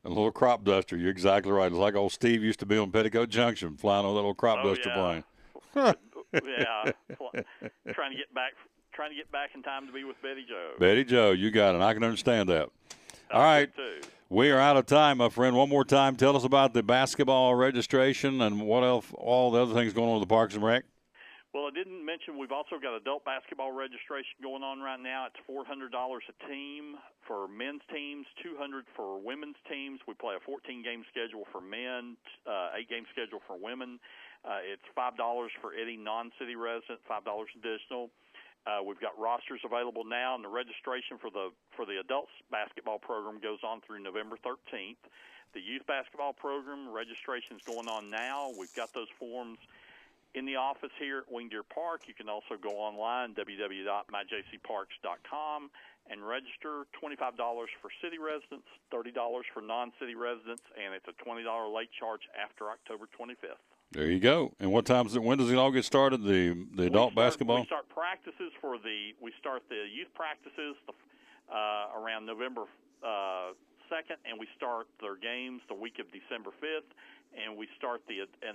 A little crop duster. You're exactly right. It's like old Steve used to be on Petticoat Junction, flying on that little crop duster plane. Yeah, trying to get back in time to be with Betty Jo. Betty Jo, you got it. I can understand that. All right. We are out of time, my friend. One more time, tell us about the basketball registration and what else, all the other things going on with the Parks and Rec. Well, I didn't mention we've also got adult basketball registration going on right now. It's $400 a team for men's teams, $200 for women's teams. We play a 14-game schedule for men, 8-game schedule for women. It's $5 for any non-city resident, $5 additional. We've got rosters available now, and the registration for the adults basketball program goes on through November 13th. The youth basketball program registration is going on now. We've got those forms in the office here at Wing Deer Park. You can also go online, www.myjcparks.com, and register. $25 for city residents, $30 for non-city residents, and it's a $20 late charge after October 25th. There you go. And what time is it? When does it all get started? The adult basketball? We start practices we start the youth practices around November 2nd, and we start their games the week of December 5th. And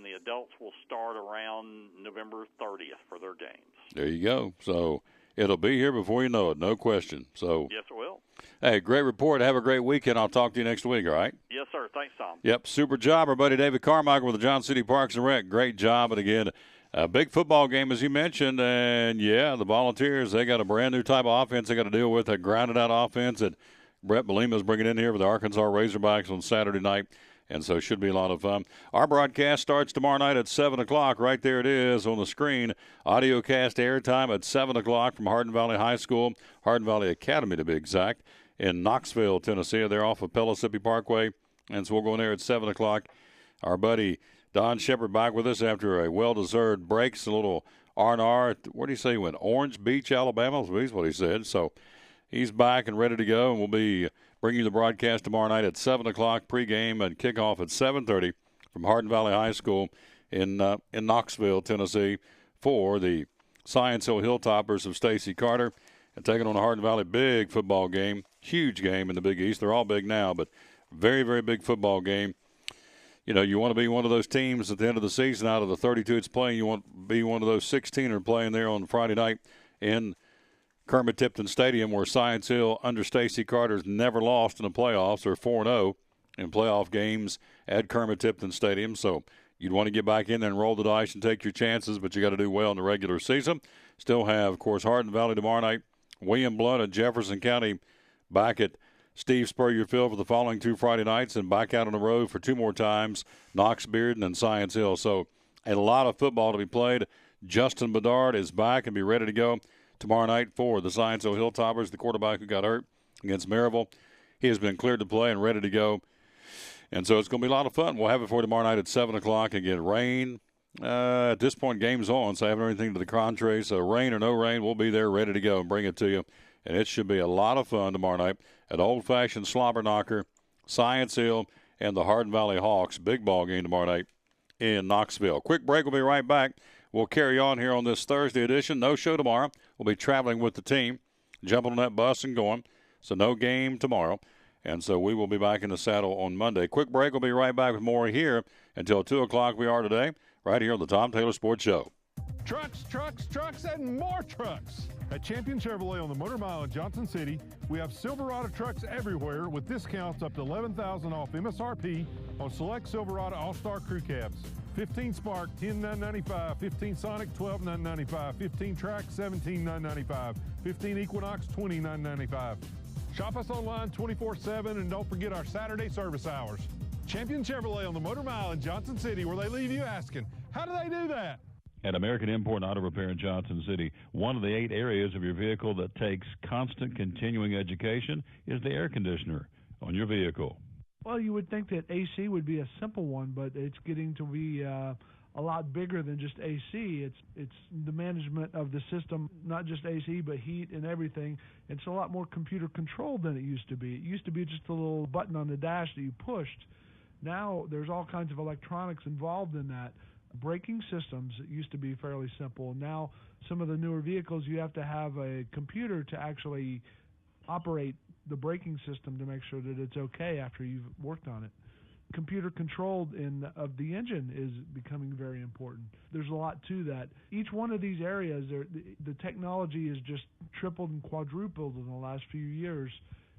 the adults will start around November 30th for their games. There you go. So it'll be here before you know it, no question. So yes, it will. Hey, great report. Have a great weekend. I'll talk to you next week, all right? Yes, sir. Thanks, Tom. Yep, super job. Our buddy David Carmichael with the Johnson City Parks and Rec. Great job. And again, a big football game, as you mentioned. And, yeah, the Volunteers, they got a brand-new type of offense they got to deal with, a grounded-out offense that Brett Belima is bringing in here with the Arkansas Razorbacks on Saturday night. And so it should be a lot of fun. Our broadcast starts tomorrow night at 7 o'clock. Right there it is on the screen. Audio cast airtime at 7 o'clock from Hardin Valley High School, Hardin Valley Academy to be exact, in Knoxville, Tennessee. They're off of Pellissippi Parkway And so we'll go in there at 7 o'clock. Our buddy Don Shepard back with us after a well-deserved break. It's a little R&R. Where did he say he went? Orange Beach, Alabama. That's what he said. So he's back and ready to go, and we'll be bringing you the broadcast tomorrow night at 7 o'clock, pregame and kickoff at 7:30 from Hardin Valley High School in Knoxville, Tennessee, for the Science Hill Hilltoppers of Stacy Carter and taking on the Hardin Valley. Big football game, huge game in the Big East. They're all big now, but very, very big football game. You know, you want to be one of those teams at the end of the season out of the 32 it's playing. You want to be one of those 16 are playing there on Friday night in Kermit Tipton Stadium, where Science Hill under Stacy Carter's never lost in the playoffs. They're 4-0 in playoff games at Kermit Tipton Stadium. So you'd want to get back in there and roll the dice and take your chances, but you got to do well in the regular season. Still have, of course, Hardin Valley tomorrow night, William Blount and Jefferson County back at Steve Spurrier Field for the following 2 Friday nights, and back out on the road for 2 more times, Knox Bearden and Science Hill. So a lot of football to be played. Justin Bedard is back and be ready to go tomorrow night for the Science Hill Hilltoppers, the quarterback who got hurt against Maryville. He has been cleared to play and ready to go. And so it's going to be a lot of fun. We'll have it for you tomorrow night at 7 o'clock. Again, rain. At this point, game's on, so I haven't heard anything to the contrary. So rain or no rain, we'll be there ready to go and bring it to you. And it should be a lot of fun tomorrow night at Old-Fashioned Slobber Knocker, Science Hill, and the Hardin Valley Hawks. Big ball game tomorrow night in Knoxville. Quick break. We'll be right back. We'll carry on here on this Thursday edition. No show tomorrow. We'll be traveling with the team, jumping on that bus and going. So no game tomorrow. And so we will be back in the saddle on Monday. Quick break. We'll be right back with more here until 2 o'clock we are today, right here on the Tom Taylor Sports Show. Trucks, trucks, trucks, and more trucks. At Champion Chevrolet on the Motor Mile in Johnson City, we have Silverado trucks everywhere with discounts up to $11,000 off MSRP on select Silverado All-Star Crew Cabs. 15 Spark, $10,995. 15 Sonic, $12,995. 15 Track, $17,995. 15 Equinox, $20,995. Shop us online 24/7 and don't forget our Saturday service hours. Champion Chevrolet on the Motor Mile in Johnson City, where they leave you asking, how do they do that? At American Import Auto Repair in Johnson City, one of the 8 areas of your vehicle that takes constant continuing education is the air conditioner on your vehicle. Well, you would think that AC would be a simple one, but it's getting to be a lot bigger than just AC. It's the management of the system, not just AC, but heat and everything. It's a lot more computer controlled than it used to be. It used to be just a little button on the dash that you pushed. Now there's all kinds of electronics involved in that. Braking systems, it used to be fairly simple. Now some of the newer vehicles, you have to have a computer to actually operate the braking system to make sure that it's okay after you've worked on it. Computer controlled of the engine is becoming very important. There's a lot to that. Each one of these areas, the technology is just tripled and quadrupled in the last few years.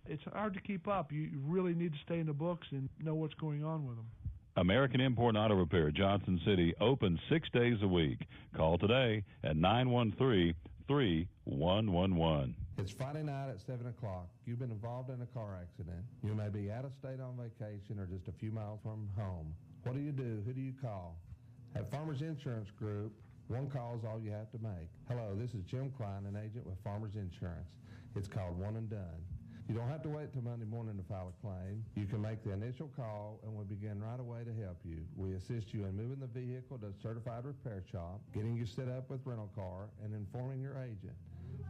It's hard to keep up. You really need to stay in the books and know what's going on with them. American Import Auto Repair, Johnson City, open 6 days a week. Call today at 913-3111. It's Friday night at 7 o'clock. You've been involved in a car accident. You may be out of state on vacation or just a few miles from home. What do you do? Who do you call? At Farmers Insurance Group, one call is all you have to make. Hello, this is Jim Klein, an agent with Farmers Insurance. It's called One and Done. You don't have to wait till Monday morning to file a claim. You can make the initial call and we'll begin right away to help you. We assist you in moving the vehicle to a certified repair shop, getting you set up with rental car, and informing your agent.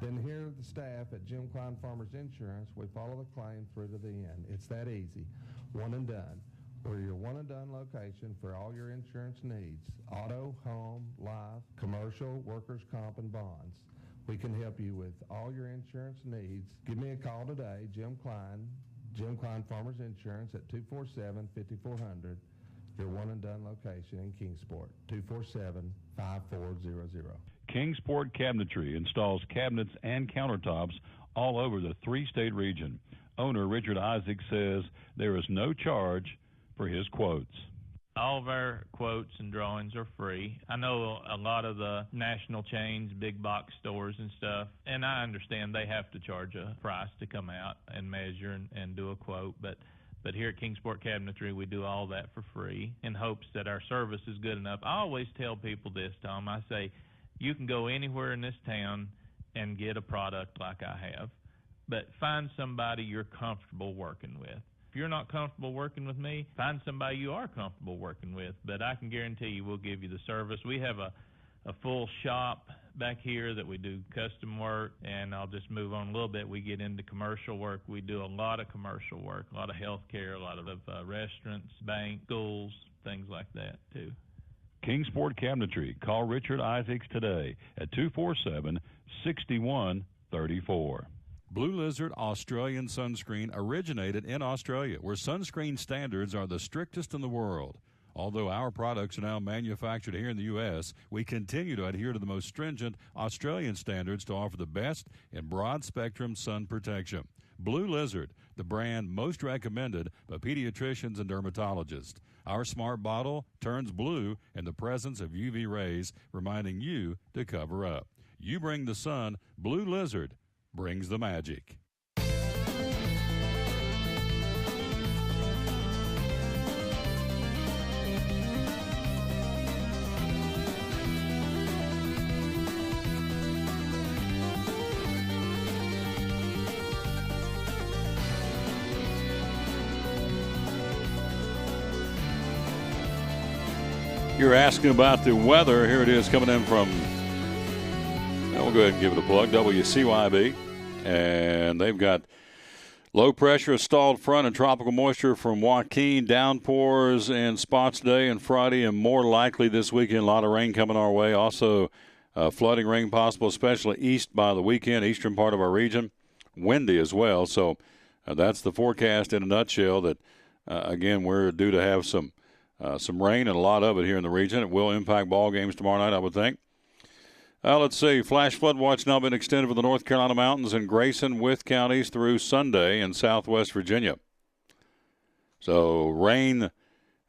Then here at the staff at Jim Klein Farmers Insurance, we follow the claim through to the end. It's that easy. One and Done. We're your one and done location for all your insurance needs. Auto, home, life, commercial, workers' comp, and bonds. We can help you with all your insurance needs. Give me a call today, Jim Klein Farmers Insurance at 247-5400, your one and done location in Kingsport, 247-5400. Kingsport Cabinetry installs cabinets and countertops all over the 3-state region. Owner Richard Isaac says there is no charge for his quotes. All of our quotes and drawings are free. I know a lot of the national chains, big box stores and stuff, and I understand they have to charge a price to come out and measure and do a quote, but here at Kingsport Cabinetry, we do all that for free in hopes that our service is good enough. I always tell people this, Tom. I say, you can go anywhere in this town and get a product like I have, but find somebody you're comfortable working with. If you're not comfortable working with me, find somebody you are comfortable working with. But I can guarantee you we'll give you the service. We have a full shop back here that we do custom work, and I'll just move on a little bit. We get into commercial work. We do a lot of commercial work, a lot of healthcare, a lot of restaurants, banks, schools, things like that too. Kingsport Cabinetry. Call Richard Isaacs today at 247-6134. Blue Lizard Australian sunscreen originated in Australia, where sunscreen standards are the strictest in the world. Although our products are now manufactured here in the U.S., we continue to adhere to the most stringent Australian standards to offer the best in broad-spectrum sun protection. Blue Lizard, the brand most recommended by pediatricians and dermatologists. Our smart bottle turns blue in the presence of UV rays, reminding you to cover up. You bring the sun, Blue Lizard brings the magic. You're asking about the weather. Here it is coming in from, we'll go ahead and give it a plug, WCYB. And they've got low pressure, a stalled front, and tropical moisture from Joaquin. Downpours in spots today and Friday, and more likely this weekend. A lot of rain coming our way. Also, flooding rain possible, especially east by the weekend, eastern part of our region. Windy as well. So that's the forecast in a nutshell that, again, we're due to have some rain and a lot of it here in the region. It will impact ball games tomorrow night, I would think. Let's see. Flash flood watch now been extended for the North Carolina mountains and Grayson with counties through Sunday in southwest Virginia. So rain,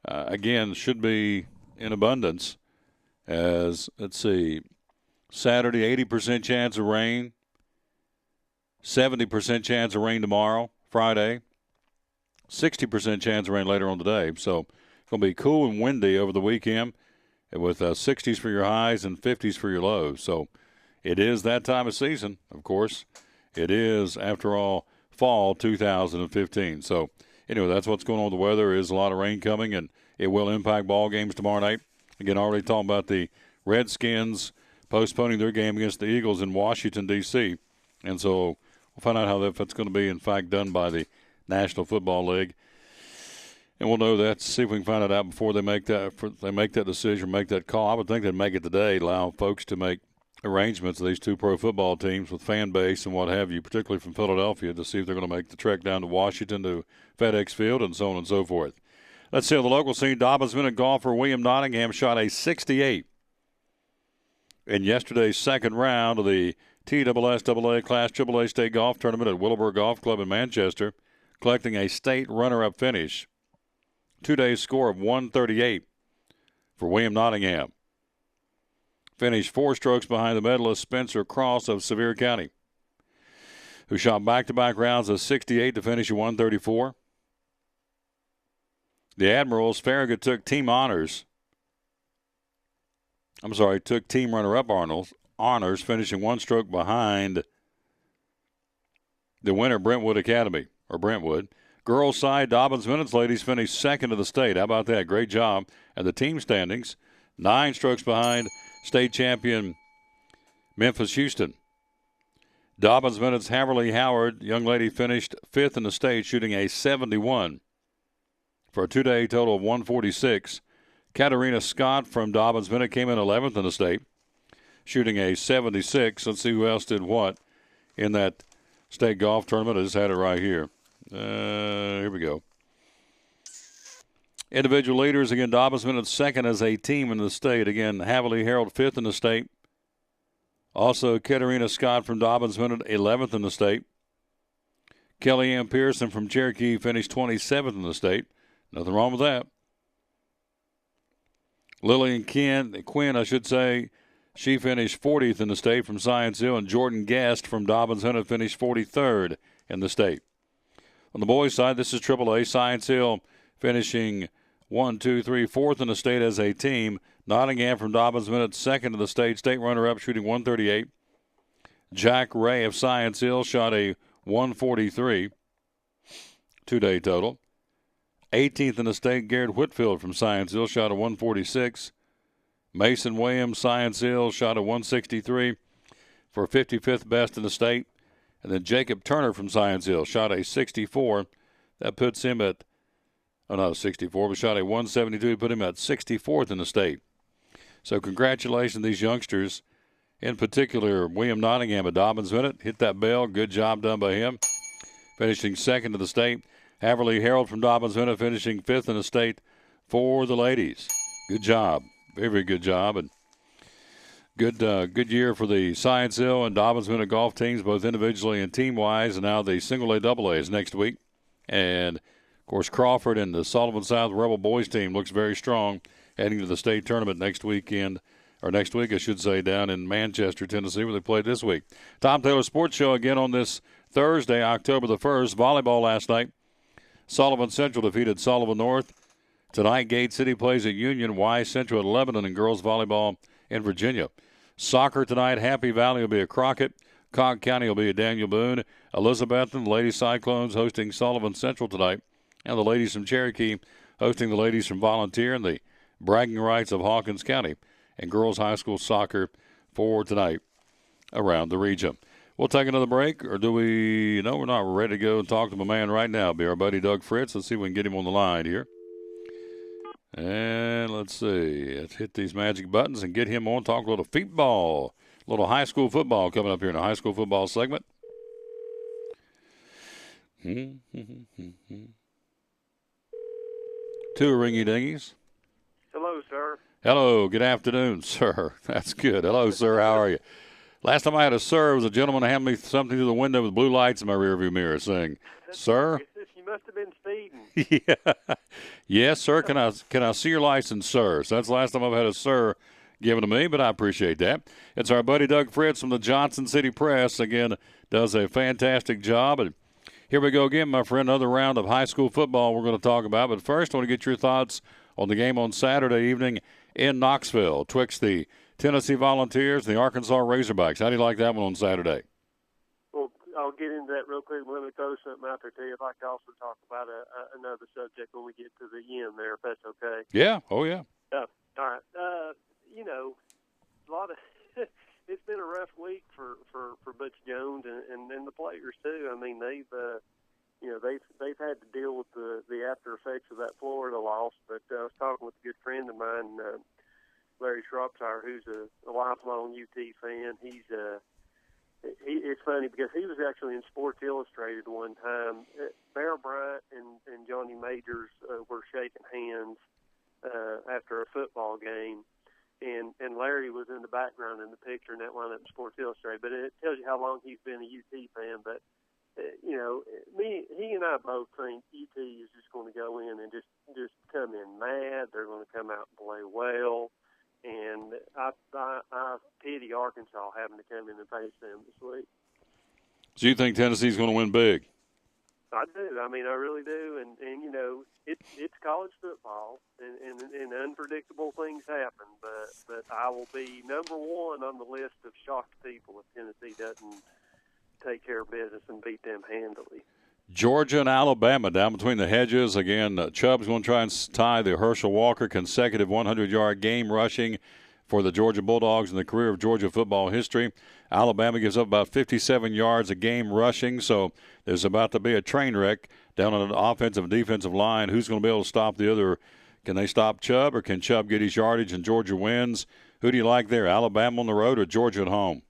again, should be in abundance as, let's see, Saturday, 80% chance of rain, 70% chance of rain tomorrow, Friday, 60% chance of rain later on today. So it's going to be cool and windy over the weekend, with 60s for your highs and 50s for your lows. So it is that time of season, of course. It is, after all, fall 2015. So anyway, that's what's going on with the weather. There is a lot of rain coming, and it will impact ball games tomorrow night. Again, already talking about the Redskins postponing their game against the Eagles in Washington, D.C. And so we'll find out how that's going to be, in fact, done by the National Football League. And we'll know that, see if we can find it out before they make that decision, make that call. I would think they'd make it today, allow folks to make arrangements of these two pro football teams with fan base and what have you, particularly from Philadelphia, to see if they're going to make the trek down to Washington to FedEx Field and so on and so forth. Let's see on the local scene. Dobbins Minute golfer William Nottingham shot a 68 in yesterday's second round of the TSSAA Class AAA State Golf Tournament at Willowbrook Golf Club in Manchester, collecting a state runner-up finish. 2-day score of 138 for William Nottingham. Finished 4 strokes behind the medalist Spencer Cross of Sevier County, who shot back-to-back rounds of 68 to finish at 134. The Admirals, Farragut took team runner-up honors, finishing 1 stroke behind the winner, Brentwood. Girls side, Dobbins Minutes ladies finished second of the state. How about that? Great job. And the team standings, 9 strokes behind state champion Memphis Houston. Dobbins Minutes Haverly Howard, young lady, finished 5th in the state, shooting a 71 for a 2-day total of 146. Katarina Scott from Dobbins Minute came in 11th in the state, shooting a 76. Let's see who else did what in that state golf tournament. I just had it right here. Here we go. Individual leaders, again, Dobbins Minute second as a team in the state. Again, Haverly Harold 5th in the state. Also, Katarina Scott from Dobbins Minute 11th in the state. Kellyanne Pearson from Cherokee finished 27th in the state. Nothing wrong with that. Lillian Quinn, she finished 40th in the state from Science Hill, and Jordan Guest from Dobbins Minute finished 43rd in the state. On the boys' side, this is AAA. Science Hill finishing 4th in the state as a team. Nottingham from Dobbins Minute, 2nd in the state runner-up, shooting 138. Jack Ray of Science Hill shot a 143, 2-day total. 18th in the state, Garrett Whitfield from Science Hill shot a 146. Mason Williams, Science Hill, shot a 163 for 55th best in the state. And then Jacob Turner from Science Hill shot a 64. That puts him at, not 64, but shot a 172, put him at 64th in the state. So congratulations to these youngsters, in particular William Nottingham at Dobbins Bennett. Hit that bell. Good job done by him. Finishing second in the state. Haverly Harold from Dobbins Bennett finishing 5th in the state for the ladies. Good job. Very, very good job. And good year for the Science Hill and Dobbins Bennett golf teams, both individually and team-wise. And now the single A, double A is next week. And, of course, Crawford and the Sullivan South Rebel boys team looks very strong heading to the state tournament next week, I should say, down in Manchester, Tennessee, where they played this week. Tom Taylor Sports Show again on this Thursday, October the 1st. Volleyball last night. Sullivan Central defeated Sullivan North. Tonight, Gate City plays at Union. Y Central at Lebanon, and girls volleyball in Virginia. Soccer tonight, Happy Valley will be at Crockett. Cog County will be at Daniel Boone. Elizabethton, the Lady Cyclones hosting Sullivan Central tonight. And the ladies from Cherokee hosting the ladies from Volunteer and the bragging rights of Hawkins County. And girls high school soccer for tonight around the region. We'll take another break, or do we? No, we're not. We're ready to go and talk to my man right now. It'll be our buddy Doug Fritz. Let's see if we can get him on the line here. And let's see. Let's hit these magic buttons and get him on. Talk a little football, a little high school football coming up here in a high school football segment. Two ringy dingies. Hello, sir. Hello. Good afternoon, sir. That's good. Hello, sir. How are you? Last time I had a sir, was a gentleman handed me something through the window with blue lights in my rearview mirror saying, "Sir." You must have been speeding. Yeah. Yes, sir. Can I see your license, sir? So that's the last time I've had a sir given to me, but I appreciate that. It's our buddy Doug Fritz from the Johnson City Press. Again, does a fantastic job. And here we go again, my friend. Another round of high school football we're going to talk about. But first, I want to get your thoughts on the game on Saturday evening in Knoxville twixt the Tennessee Volunteers and the Arkansas Razorbacks. How do you like that one on Saturday? Well, I'll get into that real quick. Let me throw something out there to you. I'd like to also talk about another subject when we get to the end there, if that's okay. Yeah. Oh, yeah. All right. A lot of it's been a rough week for Butch Jones and the players too. I mean, they've had to deal with the after effects of that Florida loss. But I was talking with a good friend of mine, Larry Shropshire, who's a lifelong UT fan. It's funny because he was actually in Sports Illustrated one time. Bear Bryant and Johnny Majors were shaking hands after a football game, and Larry was in the background in the picture, and that wound up in Sports Illustrated. But it tells you how long he's been a UT fan. But he and I both think UT is just going to go in and just come in mad. They're going to come out and play well. And I pity Arkansas having to come in and face them this week. So you think Tennessee's going to win big? I do. I mean, I really do. And it's college football, and unpredictable things happen. But I will be number one on the list of shocked people if Tennessee doesn't take care of business and beat them handily. Georgia and Alabama down between the hedges. Again, Chubb's going to try and tie the Herschel Walker consecutive 100-yard game rushing for the Georgia Bulldogs in the career of Georgia football history. Alabama gives up about 57 yards a game rushing, so there's about to be a train wreck down on the offensive and defensive line. Who's going to be able to stop the other? Can they stop Chubb, or can Chubb get his yardage and Georgia wins? Who do you like there, Alabama on the road or Georgia at home?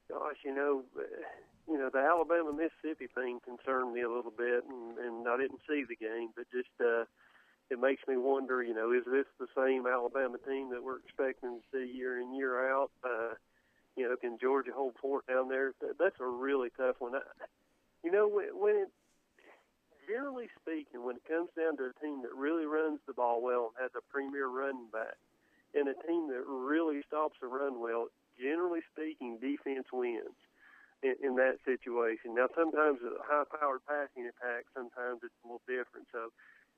Gosh, the Alabama-Mississippi thing concerned me a little bit, and I didn't see the game, but just it makes me wonder, is this the same Alabama team that we're expecting to see year in, year out? Can Georgia hold fort down there? That's a really tough one. Generally speaking, when it comes down to a team that really runs the ball well and has a premier running back, and a team that really stops the run well, generally speaking, defense wins. In that situation. Now, sometimes a high-powered passing attack, sometimes it's a little different. So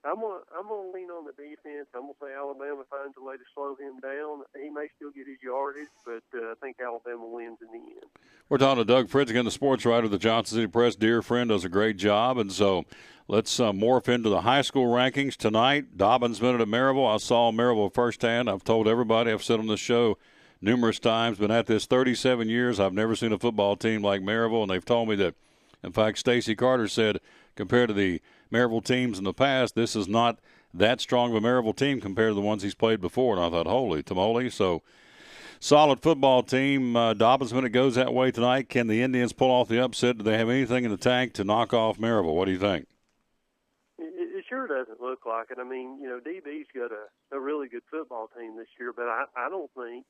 I'm gonna lean on the defense. I'm gonna say Alabama finds a way to slow him down. He may still get his yardage, but I think Alabama wins in the end. We're talking to Doug Fritz, again, the sports writer of the Johnson City Press. Dear friend, does a great job. And so Let's morph into the high school rankings tonight. Dobbins Minute at Maryville. I saw Maryville firsthand. I've told everybody, I've said on this show numerous times, been at this 37 years. I've never seen a football team like Maryville, and they've told me that, in fact, Stacy Carter said, compared to the Maryville teams in the past, this is not that strong of a Maryville team compared to the ones he's played before. And I thought, holy tamale. So, solid football team. Dobbins Minute goes that way tonight. Can the Indians pull off the upset? Do they have anything in the tank to knock off Maryville? What do you think? It sure doesn't look like it. I mean, DB's got a really good football team this year, but I don't think,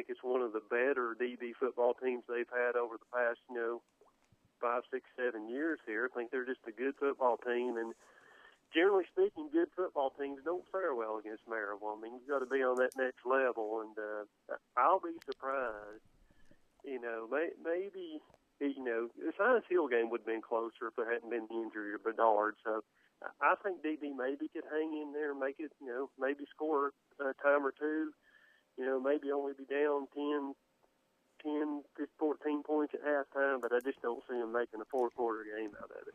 it's one of the better DB football teams they've had over the past, 5, 6, 7 years here. I think they're just a good football team, and generally speaking, good football teams don't fare well against Maryville. I mean, you've got to be on that next level, and I'll be surprised. Maybe, the Science Hill game would have been closer if there hadn't been the injury to Bedard. So I think DB maybe could hang in there, make it, maybe score a time or two, maybe only be down 10, 14 points at halftime, but I just don't see them making a four-quarter game out of it.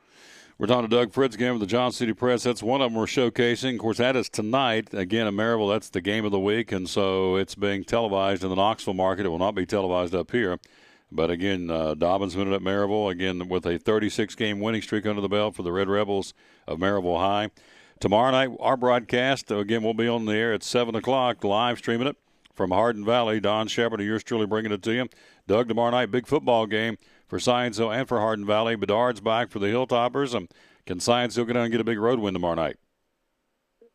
We're talking to Doug Fritz again with the Johnson City Press. That's one of them we're showcasing. Of course, that is tonight. Again, in Maryville, that's the game of the week, and so it's being televised in the Knoxville market. It will not be televised up here. But, again, Dobbins Minute at Maryville, again, with a 36-game winning streak under the belt for the Red Rebels of Maryville High. Tomorrow night, our broadcast, again, we'll be on the air at 7 o'clock, live streaming it from Hardin Valley. Don Shepard and yours truly bringing it to you. Doug, tomorrow night, big football game for Science Hill and for Hardin Valley. Bedard's back for the Hilltoppers. Can Science Hill go down and get a big road win tomorrow night?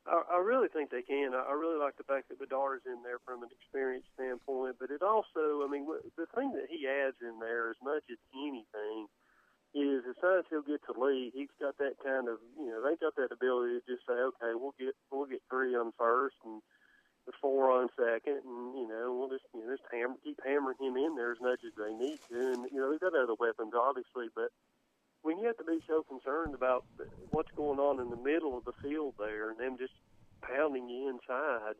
I really think they can. I really like the fact that Bedard's in there from an experience standpoint. But it also, the thing that he adds in there as much as anything is if Science Hill gets a lead, he's got that kind of, they've got that ability to just say, okay, we'll get 3 on first and the 4 on second, and we'll just keep hammering him in there as much as they need to. And they've got other weapons, obviously, but when you have to be so concerned about what's going on in the middle of the field there and them just pounding you inside,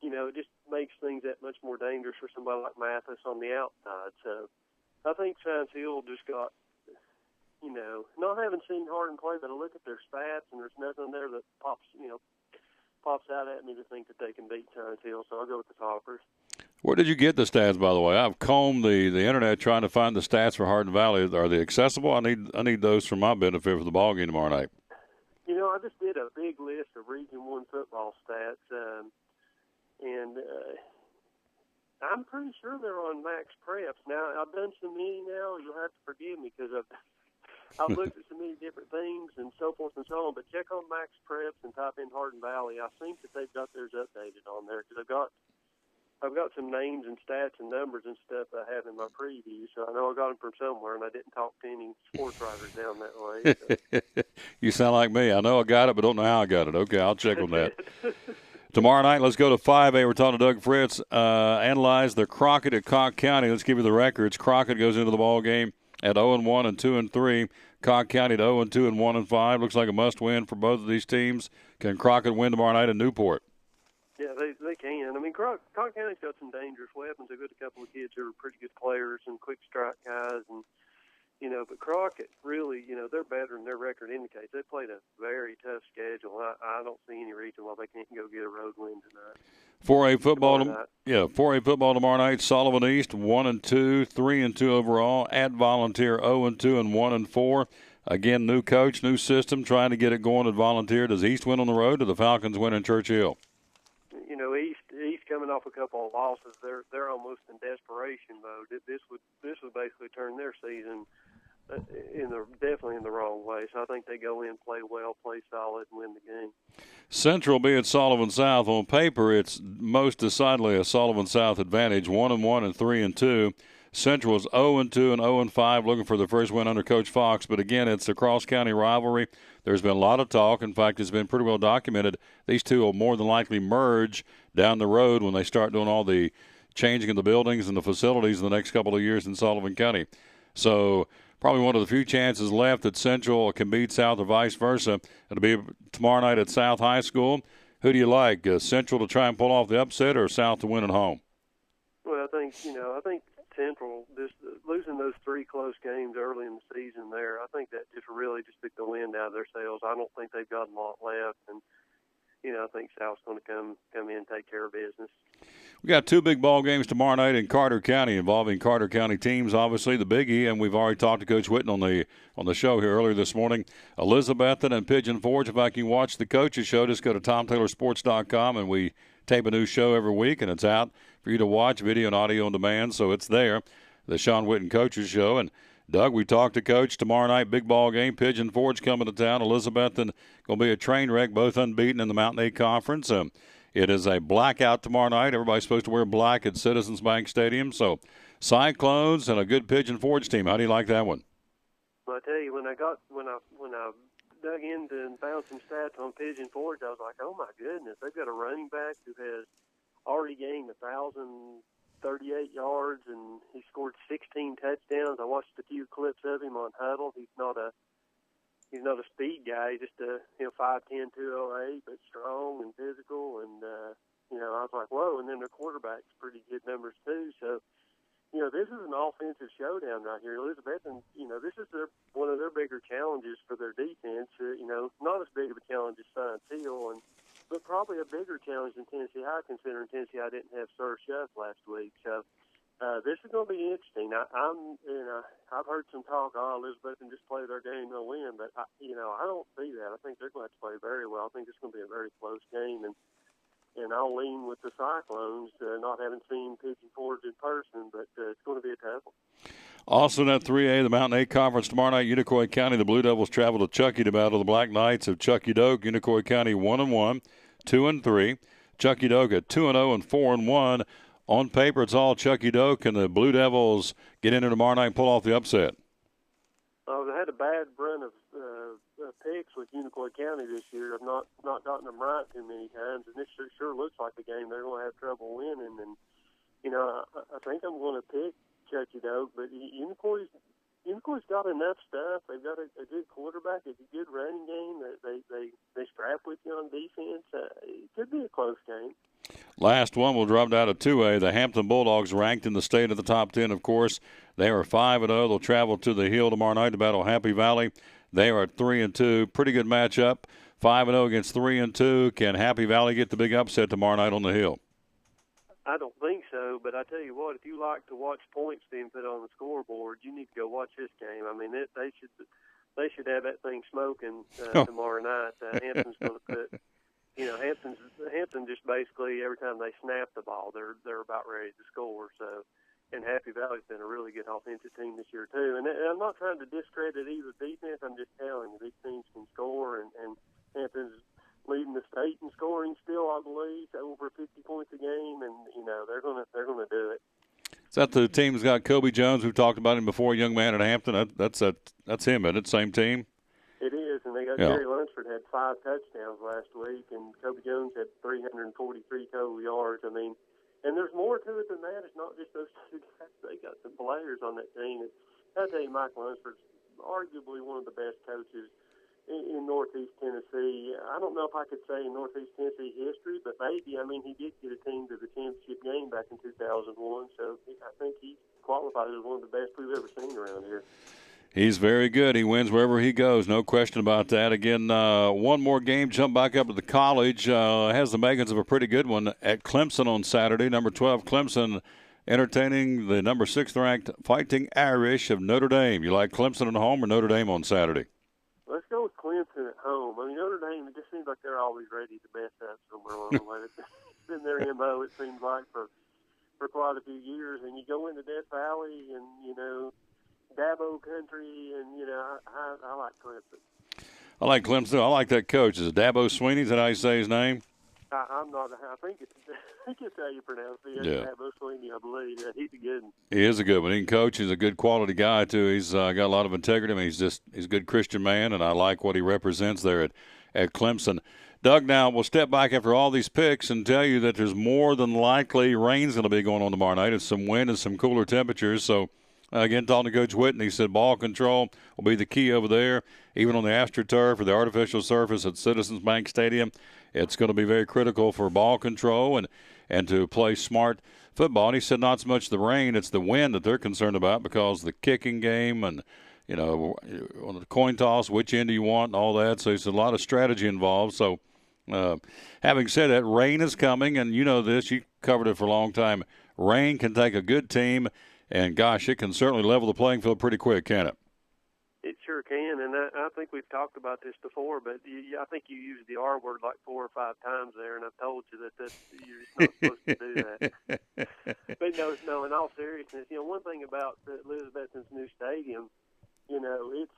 it just makes things that much more dangerous for somebody like Mathis on the outside. So I think Science Hill just got, not having seen Hardin play, but I look at their stats and there's nothing there that pops out at me to think that they can beat Science Hill. So I'll go with the Toppers. Where did you get the stats, by the way? I've combed the internet trying to find the stats for Hardin Valley. Are they accessible? I need those for my benefit for the ball game tomorrow night. I just did a big list of Region 1 football stats, and I'm pretty sure they're on Max Preps. Now, I've done so many now, you'll have to forgive me because I've looked at so many different things and so forth and so on, but check on Max Preps and type in Hardin Valley. I think that they've got theirs updated on there because I've got some names and stats and numbers and stuff I have in my preview, so I know I got them from somewhere, and I didn't talk to any sports writers down that way. So. You sound like me. I know I got it, but don't know how I got it. Okay, I'll check on that. Tomorrow night, let's go to 5A. We're talking to Doug Fritz. Analyze the Crockett at Cocke County. Let's give you the records. Crockett goes into the ball game at 0-1 and 2-3. Cocke County at 0-2 and 1-5. Looks like a must-win for both of these teams. Can Crockett win tomorrow night in Newport? Yeah, they can. Cocke County's got some dangerous weapons. They've got a couple of kids who are pretty good players and quick strike guys. And, but Crockett really, they're better than their record indicates. They played a very tough schedule. I don't see any reason why they can't go get a road win tonight. 4A football tomorrow night. Sullivan East 1-2, 3-2 overall. At Volunteer 0-2 and 1-4. Again, new coach, new system, trying to get it going at Volunteer. Does East win on the road, or the Falcons win in Churchill? East coming off a couple of losses, they're almost in desperation mode. This would basically turn their season definitely in the wrong way. So I think they go in, play well, play solid, and win the game. Central be at Sullivan South. On paper, it's most decidedly a Sullivan South advantage, 1-1 and 3-2. Central is 0-2 and 0-5, looking for the first win under Coach Fox. But again, it's a cross-county rivalry. There's been a lot of talk. In fact, it's been pretty well documented. These two will more than likely merge down the road when they start doing all the changing of the buildings and the facilities in the next couple of years in Sullivan County. So probably one of the few chances left that Central can beat South or vice versa. It'll be tomorrow night at South High School. Who do you like, Central to try and pull off the upset or South to win at home? Well, I think Central, just losing those 3 close games early in the season there, I think that just really just took the wind out of their sails. I don't think they've got a lot left, and I think South's going to come in and take care of business. We got 2 big ball games tomorrow night in Carter County involving Carter County teams. Obviously, the Biggie, and we've already talked to Coach Whitten on the show here earlier this morning. Elizabethton and Pigeon Forge. If I can watch the coaches show, just go to TomTaylorSports.com, and we tape a new show every week, and it's out for you to watch, video and audio on demand. So it's there, the Sean Whitten Coaches Show. And Doug, we talked to Coach tomorrow night, big ball game. Pigeon Forge coming to town. Elizabethton going to be a train wreck, both unbeaten in the Mountain 8 Conference. It is a blackout tomorrow night. Everybody's supposed to wear black at Citizens Bank Stadium. So Cyclones and a good Pigeon Forge team. How do you like that one? Well, I tell you, when I dug into and found some stats on Pigeon Forge, I was like, oh my goodness, they've got a running back who has already gained 1,038 yards, and he scored 16 touchdowns. I watched a few clips of him on Huddle. He's not a speed guy, just a 5'10", 208, but strong and physical. And I was like, whoa. And then their quarterback's pretty good numbers too. So this is an offensive showdown right here. Elizabethton, this is one of their bigger challenges for their defense. Not as big of a challenge as Science Hill, but probably a bigger challenge than Tennessee High, considering Tennessee High didn't have Sir Shuff last week. So this is going to be interesting. I've heard some talk, Elizabethton just play their game, they'll win. But I don't see that. I think they're going to play very well. I think it's going to be a very close game, and I'll lean with the Cyclones, not having seen Pigeon Forge in person, but it's going to be a tough one. Also in that 3A, the Mountain 8 Conference tomorrow night, Unicoi County, the Blue Devils travel to Chuckey to battle the Black Knights of Chuckey Doak. Unicoi County 1-1, 2-3. Chuckey Doak at 2-0 and 4-1. On paper, it's all Chuckey Doak, and the Blue Devils get in there tomorrow night and pull off the upset. They had a bad run of picks with Unicoi County this year. I've not gotten them right too many times, and this sure looks like a game they're going to have trouble winning. And I think I'm going to pick Chuckey Doak, but Unicoi's got enough stuff. They've got a good quarterback, a good running game. They strap with you on defense. It could be a close game. Last one, we'll drop down to 2A. The Hampton Bulldogs, ranked in the state of the top 10, of course. They are 5-0. They'll travel to the Hill tomorrow night to battle Happy Valley. They are at 3-2. Pretty good matchup. 5-0 against 3-2. Can Happy Valley get the big upset tomorrow night on the Hill? I don't think so, but I tell you what, if you like to watch points being put on the scoreboard, you need to go watch this game. I mean, they should have that thing smoking tomorrow night. Hampton's going to put. Hampton just basically every time they snap the ball, they're about ready to score. So, and Happy Valley's been a really good offensive team this year too. And I'm not trying to discredit either defense. I'm just telling you these teams can score, and Hampton's leading the state in scoring still, I believe, over 50 points a game, and they're gonna do it. Is that the team that's got Kobe Jones? We've talked about him before, young man at Hampton. That's him, isn't it? Same team. It is, and they got Jerry Lunsford had 5 touchdowns last week, and Kobe Jones had 343 total yards. I mean, and there's more to it than that. It's not just those 2 guys. They got some players on that team. And I tell you, Mike Lunsford's arguably one of the best coaches in Northeast Tennessee. I don't know if I could say in Northeast Tennessee history, but maybe. I mean, he did get a team to the championship game back in 2001, so I think he qualified as one of the best we've ever seen around here. He's very good. He wins wherever he goes. No question about that. Again, one more game. Jump back up to the college. Has the makings of a pretty good one at Clemson on Saturday. Number 12, Clemson, entertaining the number 6th-ranked Fighting Irish of Notre Dame. You like Clemson at home or Notre Dame on Saturday? Let's go with Clemson at home. I mean, Notre Dame, it just seems like they're always ready to mess up somewhere along the way. It's been their MO, it seems like, for quite a few years. And you go into Death Valley and, Dabo country, and, I like Clemson. I like Clemson. I like that coach. Is it Dabo Swinney? Is that how you say his name? I'm not. I think it's how you pronounce it. Yeah. Dabo Swinney, I believe. Yeah, he's a good one. He is a good one. He can coach. He's a good quality guy, too. He's got a lot of integrity. I mean, he's a good Christian man, and I like what he represents there at Clemson. Doug, now we'll step back after all these picks and tell you that there's more than likely rain's going to be going on tomorrow night. It's some wind and some cooler temperatures, so again, talking to Coach Whitten, he said ball control will be the key over there, even on the AstroTurf or the artificial surface at Citizens Bank Stadium. It's going to be very critical for ball control. And and to play smart football. And he said not so much the rain, it's the wind that they're concerned about, because the kicking game and, on the coin toss, which end do you want and all that. So there's a lot of strategy involved. So having said that, rain is coming, and you know this. You covered it for a long time. Rain can take a good team, and, gosh, it can certainly level the playing field pretty quick, can't it? It sure can, and I think we've talked about this before, but I think you used the R word like 4 or 5 times there, and I've told you that you're just not supposed to do that. But no, in all seriousness, one thing about Elizabethton's new stadium, it's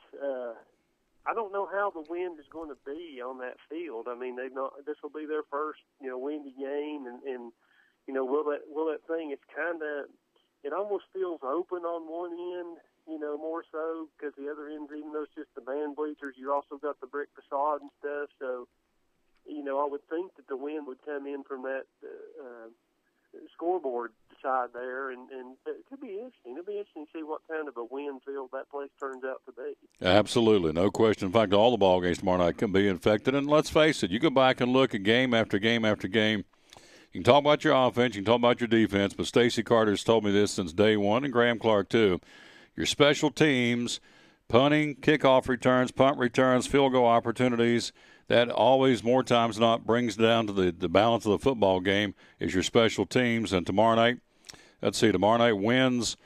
I don't know how the wind is going to be on that field. I mean, this will be their first, windy game, and will that thing? It's it almost feels open on one end. More so because the other ends, even though it's just the band bleachers, you also got the brick facade and stuff. So, I would think that the wind would come in from that scoreboard side there, and it could be interesting. It'll be interesting to see what kind of a wind field that place turns out to be. Absolutely, no question. In fact, all the ball games tomorrow night can be infected. And let's face it, you go back and look at game after game after game. You can talk about your offense, you can talk about your defense, but Stacey Carter's told me this since day one, and Graham Clark too. Your special teams, punting, kickoff returns, punt returns, field goal opportunities, that always, more times than not, brings down to the balance of the football game is your special teams. And tomorrow night, winds,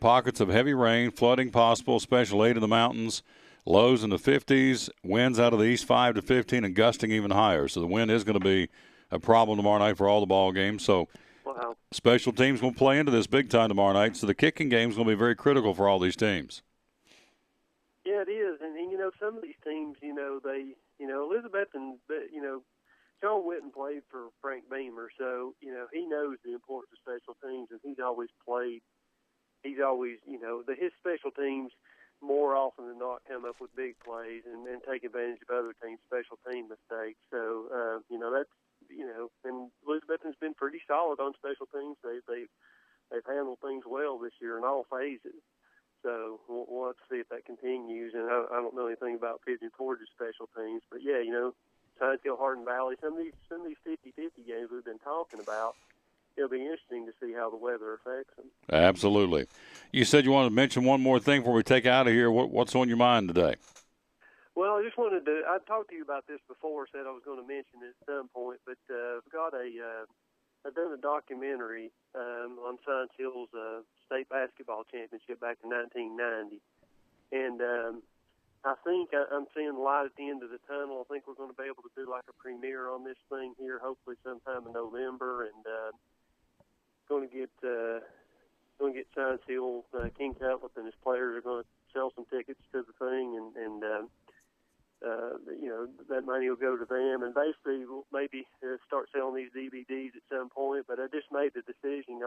pockets of heavy rain, flooding possible, special aid in the mountains, lows in the 50s, winds out of the east 5 to 15, and gusting even higher. So the wind is going to be a problem tomorrow night for all the ball games. So wow. Special teams will play into this big time tomorrow night, so the kicking game is going to be very critical for all these teams. Yeah, it is, and some of these teams, they, Elizabethton, John Witten played for Frank Beamer, so he knows the importance of special teams, and he's always, his special teams more often than not come up with big plays and take advantage of other teams' special team mistakes. So, that's. And Elizabethton's been pretty solid on special teams. They've handled things well this year in all phases. So we'll have to see if that continues. And I don't know anything about Pigeon Forge's special teams, but yeah, Science Hill, Hardin Valley, some of these 50-50 games we've been talking about. It'll be interesting to see how the weather affects them. Absolutely. You said you wanted to mention one more thing before we take out of here. What's on your mind today? Well, I just wanted to. I talked to you about this before. Said I was going to mention it at some point, but I've done a documentary on Science Hill's state basketball championship back in 1990, and I think I'm seeing light at the end of the tunnel. I think we're going to be able to do like a premiere on this thing here, hopefully sometime in November, and going to get Science Hill. King Cutlass and his players are going to sell some tickets to the thing, and that money will go to them, and basically we'll maybe start selling these DVDs at some point. But I just made the decision.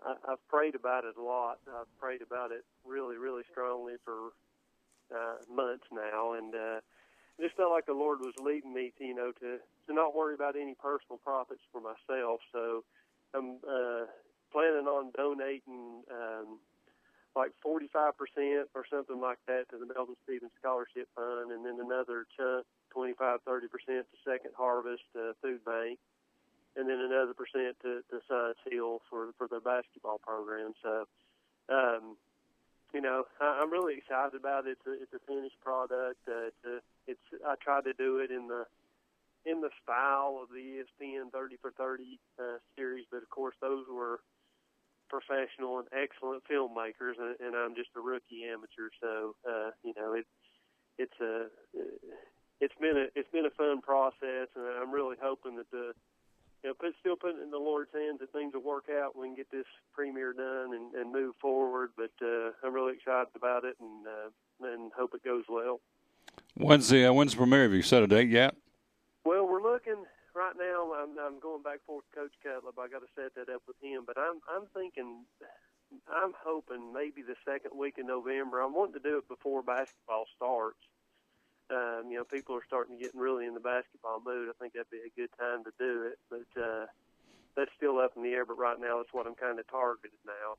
I've prayed about it a lot. I've prayed about it really, really strongly for months now, and I just felt like the Lord was leading me to not worry about any personal profits for myself. So I'm planning on donating like 45% or something like that to the Melvin Stevens Scholarship Fund, and then another chunk, 25-30% to Second Harvest Food Bank, and then another percent to Science Hill for their basketball program. So, I'm really excited about it. It's a finished product. I tried to do it in the style of the ESPN 30 for 30 series, but of course those were professional and excellent filmmakers, and I'm just a rookie amateur. So it's been a fun process, and I'm really hoping that still putting it in the Lord's hands that things will work out. We can get this premiere done and move forward. But I'm really excited about it, and hope it goes well. When's the premiere? Have you set a date yet? Well, we're looking. Right now, I'm going back for Coach Cutlip. I got to set that up with him, but I'm hoping maybe the second week in November. I'm wanting to do it before basketball starts. People are starting to get really in the basketball mood. I think that'd be a good time to do it, but that's still up in the air. But right now, it's what I'm kind of targeted now.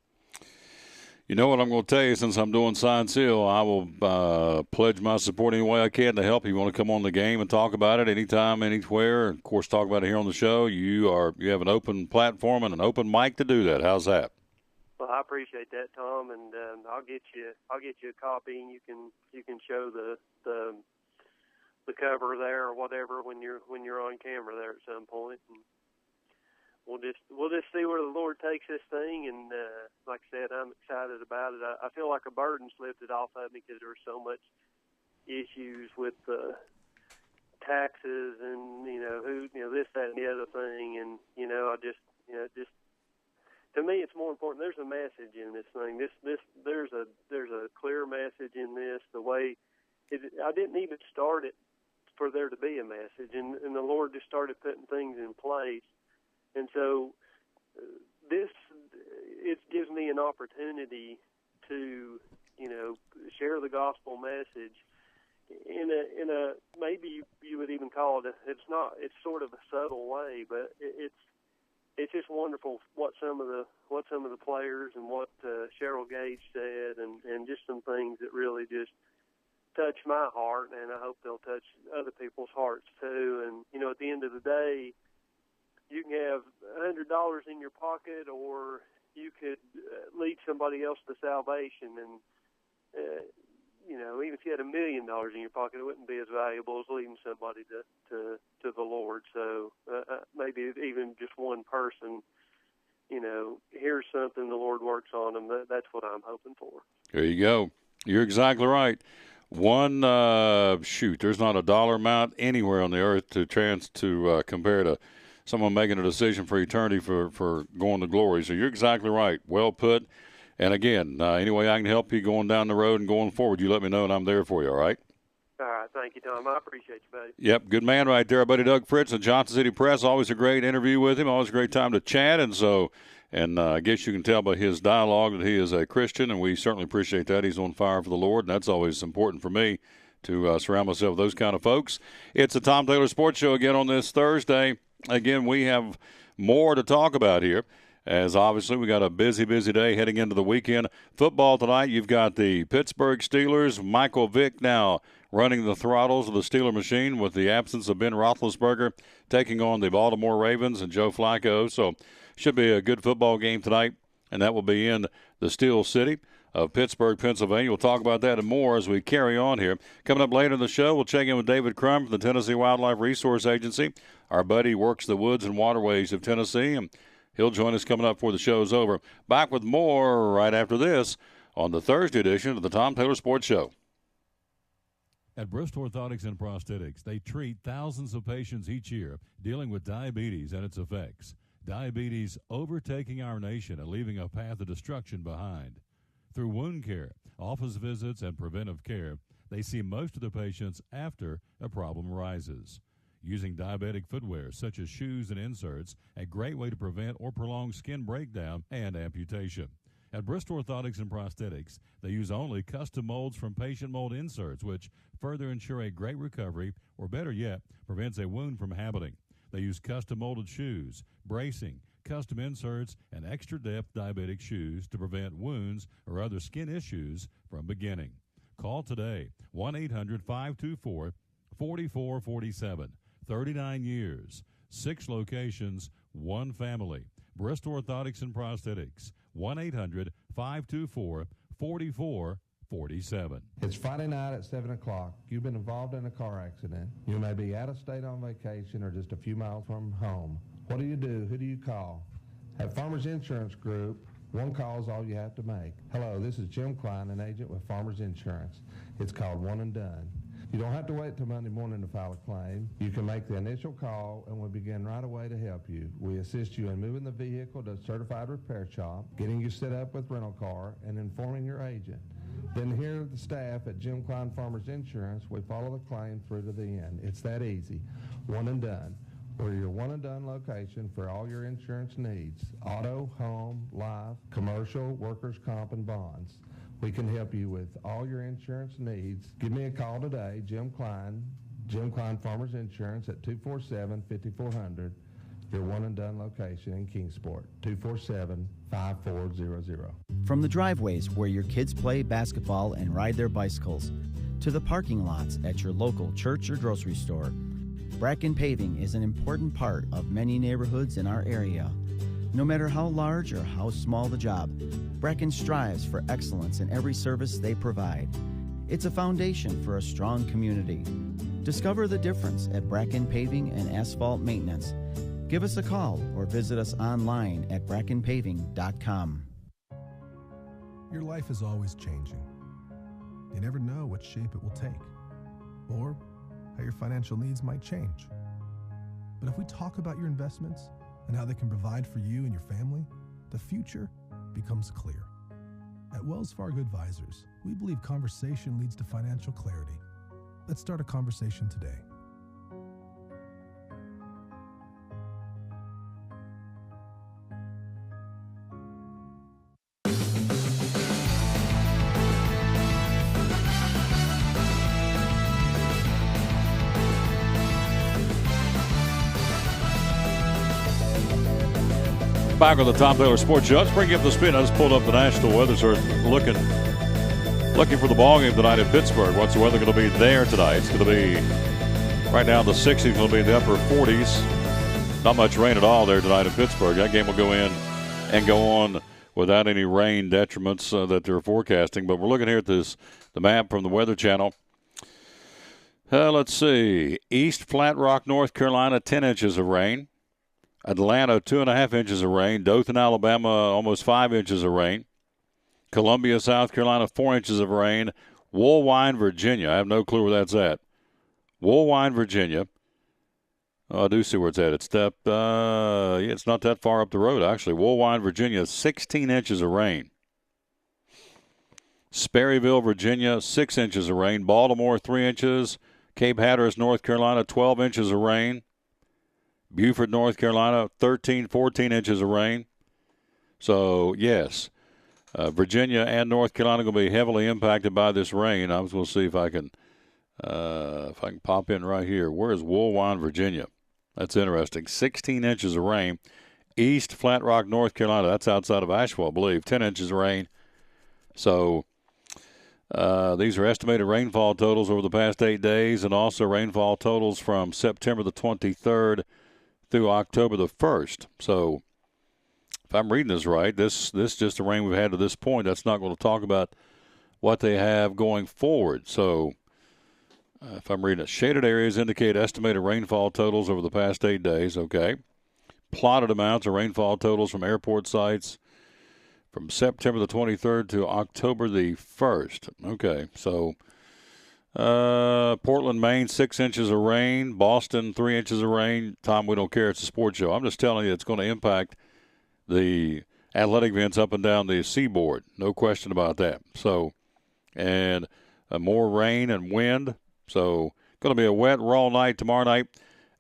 You know what I'm going to tell you, since I'm doing Sign Seal, I will pledge my support any way I can to help. If you want to come on the game and talk about it anytime, anywhere, and of course talk about it here on the show, you have an open platform and an open mic to do that. How's that? Well, I appreciate that, Tom, and I'll get you a copy, and you can show the cover there or whatever when you're on camera there at some point. And we'll just see where the Lord takes this thing, and like I said, I'm excited about it. I feel like a burden's lifted off of me because there's so much issues with taxes and this, that, and the other thing, and just to me it's more important. There's a message in this thing. There's a clear message in this. The way I didn't even start it for there to be a message, and the Lord just started putting things in place. And so it gives me an opportunity to, share the gospel message in a maybe you would even call it it's sort of a subtle way, but it's just wonderful what some of the players and what Cheryl Gage said, and just some things that really just touch my heart, and I hope they'll touch other people's hearts too. And at the end of the day, you can have $100 in your pocket, or you could lead somebody else to salvation. And even if you had $1 million in your pocket, it wouldn't be as valuable as leading somebody to the Lord. So maybe even just one person, here's something, the Lord works on them. That's what I'm hoping for. There you go. You're exactly right. There's not a dollar amount anywhere on the earth to compare to someone making a decision for eternity for going to glory. So you're exactly right. Well put. And again, any way I can help you going down the road and going forward, you let me know, and I'm there for you, all right? All right. Thank you, Tom. I appreciate you, buddy. Yep, good man right there, buddy Doug Fritz of Johnson City Press. Always a great interview with him. Always a great time to chat. And I guess you can tell by his dialogue that he is a Christian, and we certainly appreciate that. He's on fire for the Lord, and that's always important for me to surround myself with those kind of folks. It's the Tom Taylor Sports Show again on this Thursday. Again, we have more to talk about here, as obviously we got a busy day heading into the weekend. Football tonight, you've got the Pittsburgh Steelers. Michael Vick now running the throttles of the Steeler machine with the absence of Ben Roethlisberger, taking on the Baltimore Ravens and Joe Flacco. So should be a good football game tonight, and that will be in the Steel City of Pittsburgh, Pennsylvania. We'll talk about that and more as we carry on here. Coming up later in the show, we'll check in with David Crum from the Tennessee Wildlife Resource Agency. Our buddy works the woods and waterways of Tennessee, and he'll join us coming up before the show's over. Back with more right after this on the Thursday edition of the Tom Taylor Sports Show. At Bristol Orthotics and Prosthetics, they treat thousands of patients each year dealing with diabetes and its effects. Diabetes overtaking our nation and leaving a path of destruction behind. Through wound care, office visits, and preventive care, they see most of the patients after a problem arises. Using diabetic footwear such as shoes and inserts, a great way to prevent or prolong skin breakdown and amputation. At Bristol Orthotics and Prosthetics, they use only custom molds from patient mold inserts, which further ensure a great recovery, or better yet, prevents a wound from happening. They use custom molded shoes, bracing, custom inserts, and extra depth diabetic shoes to prevent wounds or other skin issues from beginning. Call today, 1-800-524-4447. 39 years, 6 locations, 1 family. Bristol Orthotics and Prosthetics, 1-800-524-4447. It's Friday night at 7 o'clock. You've been involved in a car accident. You may be out of state on vacation or just a few miles from home. What do you do? Who do you call? At Farmers Insurance Group, one call is all you have to make. Hello, this is Jim Klein, an agent with Farmers Insurance. It's called One and Done. You don't have to wait till Monday morning to file a claim. You can make the initial call, and we'll begin right away to help you. We assist you in moving the vehicle to a certified repair shop, getting you set up with rental car, and informing your agent. Then here at the staff at Jim Klein Farmers Insurance, we follow the claim through to the end. It's that easy. One and Done. We're your one and done location for all your insurance needs. Auto, home, life, commercial, workers' comp, and bonds. We can help you with all your insurance needs. Give me a call today, Jim Klein Farmers Insurance at 247-5400. your one-and-done location in Kingsport, 247-5400. From the driveways where your kids play basketball and ride their bicycles, to the parking lots at your local church or grocery store, Bracken Paving is an important part of many neighborhoods in our area. No matter how large or how small the job, Bracken strives for excellence in every service they provide. It's a foundation for a strong community. Discover the difference at Bracken Paving and Asphalt Maintenance. Give us a call or visit us online at brackenpaving.com. Your life is always changing. You never know what shape it will take, or how your financial needs might change. But if we talk about your investments and how they can provide for you and your family, the future becomes clear. At Wells Fargo Advisors, we believe conversation leads to financial clarity. Let's start a conversation today. Back on the Tom Taylor Sports Show. Let's bring you up the spin. I just pulled up the National Weather Service looking for the ball game tonight in Pittsburgh. What's the weather going to be there tonight? It's going to be right now in the 60s. Going to be in the upper 40s. Not much rain at all there tonight in Pittsburgh. That game will go in and go on without any rain detriments that they're forecasting. But we're looking here at the map from the Weather Channel. Let's see. East Flat Rock, North Carolina, 10 inches of rain. Atlanta, 2.5 inches of rain. Dothan, Alabama, almost 5 inches of rain. Columbia, South Carolina, 4 inches of rain. Woolwine, Virginia. I have no clue where that's at. Woolwine, Virginia. Oh, I do see where it's at. It's it's not that far up the road, actually. Woolwine, Virginia, 16 inches of rain. Sperryville, Virginia, 6 inches of rain. Baltimore, 3 inches. Cape Hatteras, North Carolina, 12 inches of rain. Beaufort, North Carolina, 14 inches of rain. So, yes, Virginia and North Carolina are going to be heavily impacted by this rain. I was going to see if I can pop in right here. Where is Woolwine, Virginia? That's interesting. 16 inches of rain. East Flat Rock, North Carolina. That's outside of Asheville, I believe. 10 inches of rain. So these are estimated rainfall totals over the past 8 days, and also rainfall totals from September the 23rd through October the 1st. So if I'm reading this right, this is just the rain we've had to this point. That's not going to talk about what they have going forward. So if I'm reading it, shaded areas indicate estimated rainfall totals over the past 8 days. Okay. Plotted amounts of rainfall totals from airport sites from September the 23rd to October the 1st. Okay. So Portland, Maine, 6 inches of rain. Boston, 3 inches of rain. Tom, we don't care. It's a sports show. I'm just telling you it's going to impact the athletic events up and down the seaboard. No question about that. So, and more rain and wind. So, going to be a wet, raw night tomorrow night.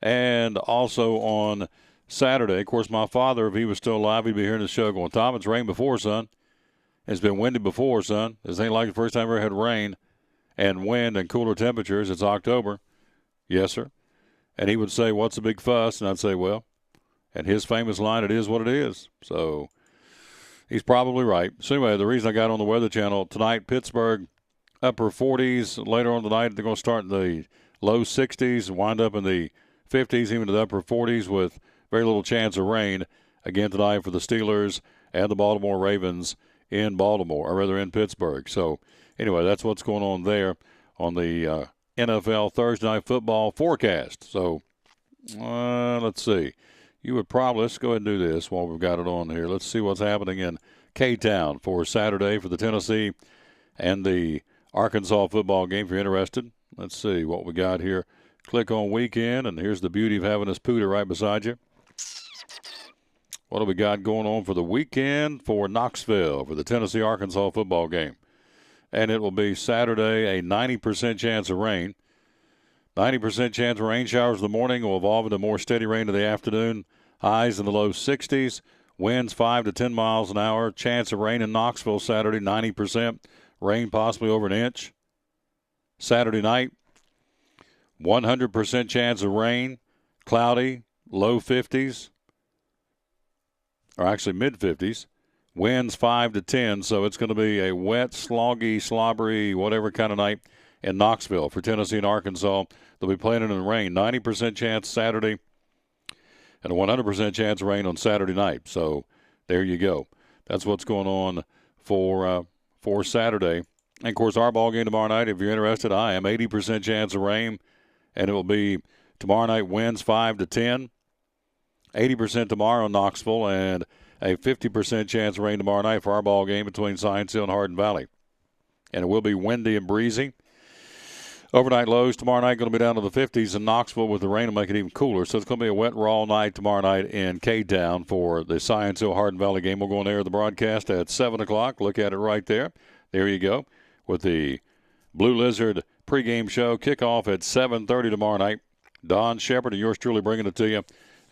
And also on Saturday, of course, my father, if he was still alive, he'd be hearing the show going, Tom, it's rained before, son. It's been windy before, son. This ain't like the first time I ever had rain and wind and cooler temperatures. It's October. Yes, sir. And he would say, what's the big fuss? And I'd say, well, and his famous line, it is what it is. So he's probably right. So anyway, the reason I got on the Weather Channel tonight, Pittsburgh, upper 40s. Later on tonight, they're going to start in the low 60s and wind up in the 50s, even to the upper 40s with very little chance of rain again tonight for the Steelers and the Baltimore Ravens in Baltimore, or rather in Pittsburgh. So anyway, that's what's going on there on the NFL Thursday Night Football forecast. So let's see. Let's go ahead and do this while we've got it on here. Let's see what's happening in K-Town for Saturday for the Tennessee and the Arkansas football game if you're interested. Let's see what we got here. Click on weekend, and here's the beauty of having this Pooter right beside you. What do we got going on for the weekend for Knoxville for the Tennessee-Arkansas football game? And it will be Saturday, a 90% chance of rain. 90% chance of rain showers in the morning will evolve into more steady rain in the afternoon. Highs in the low 60s. Winds 5 to 10 miles an hour. Chance of rain in Knoxville Saturday, 90%. Rain possibly over an inch. Saturday night, 100% chance of rain. Cloudy, low 50s. or actually mid-50s. Winds 5 to 10, so it's going to be a wet, sloggy, slobbery, whatever kind of night in Knoxville for Tennessee and Arkansas. They'll be playing in the rain. 90% chance Saturday and a 100% chance of rain on Saturday night. So there you go. That's what's going on for Saturday. And, of course, our ball game tomorrow night, if you're interested, I am 80% chance of rain, and it will be tomorrow night winds 5 to 10. 80% tomorrow in Knoxville, and a 50% chance of rain tomorrow night for our ball game between Science Hill and Hardin Valley. And it will be windy and breezy. Overnight lows tomorrow night going to be down to the 50s in Knoxville with the rain to make it even cooler. So it's going to be a wet, raw night tomorrow night in K-Town for the Science Hill Hardin Valley game. We'll go on air the broadcast at 7 o'clock. Look at it right there. There you go. With the Blue Lizard pregame show. Kickoff at 7:30 tomorrow night. Don Shepard and yours truly bringing it to you.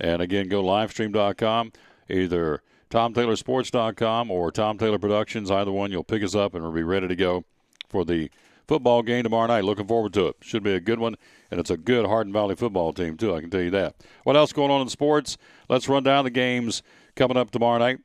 And, again, go livestream.com, either TomTaylorSports.com or Tom Taylor Productions. Either one, you'll pick us up and we'll be ready to go for the football game tomorrow night. Looking forward to it. Should be a good one, and it's a good Hardin Valley football team, too, I can tell you that. What else going on in sports? Let's run down the games coming up tomorrow night.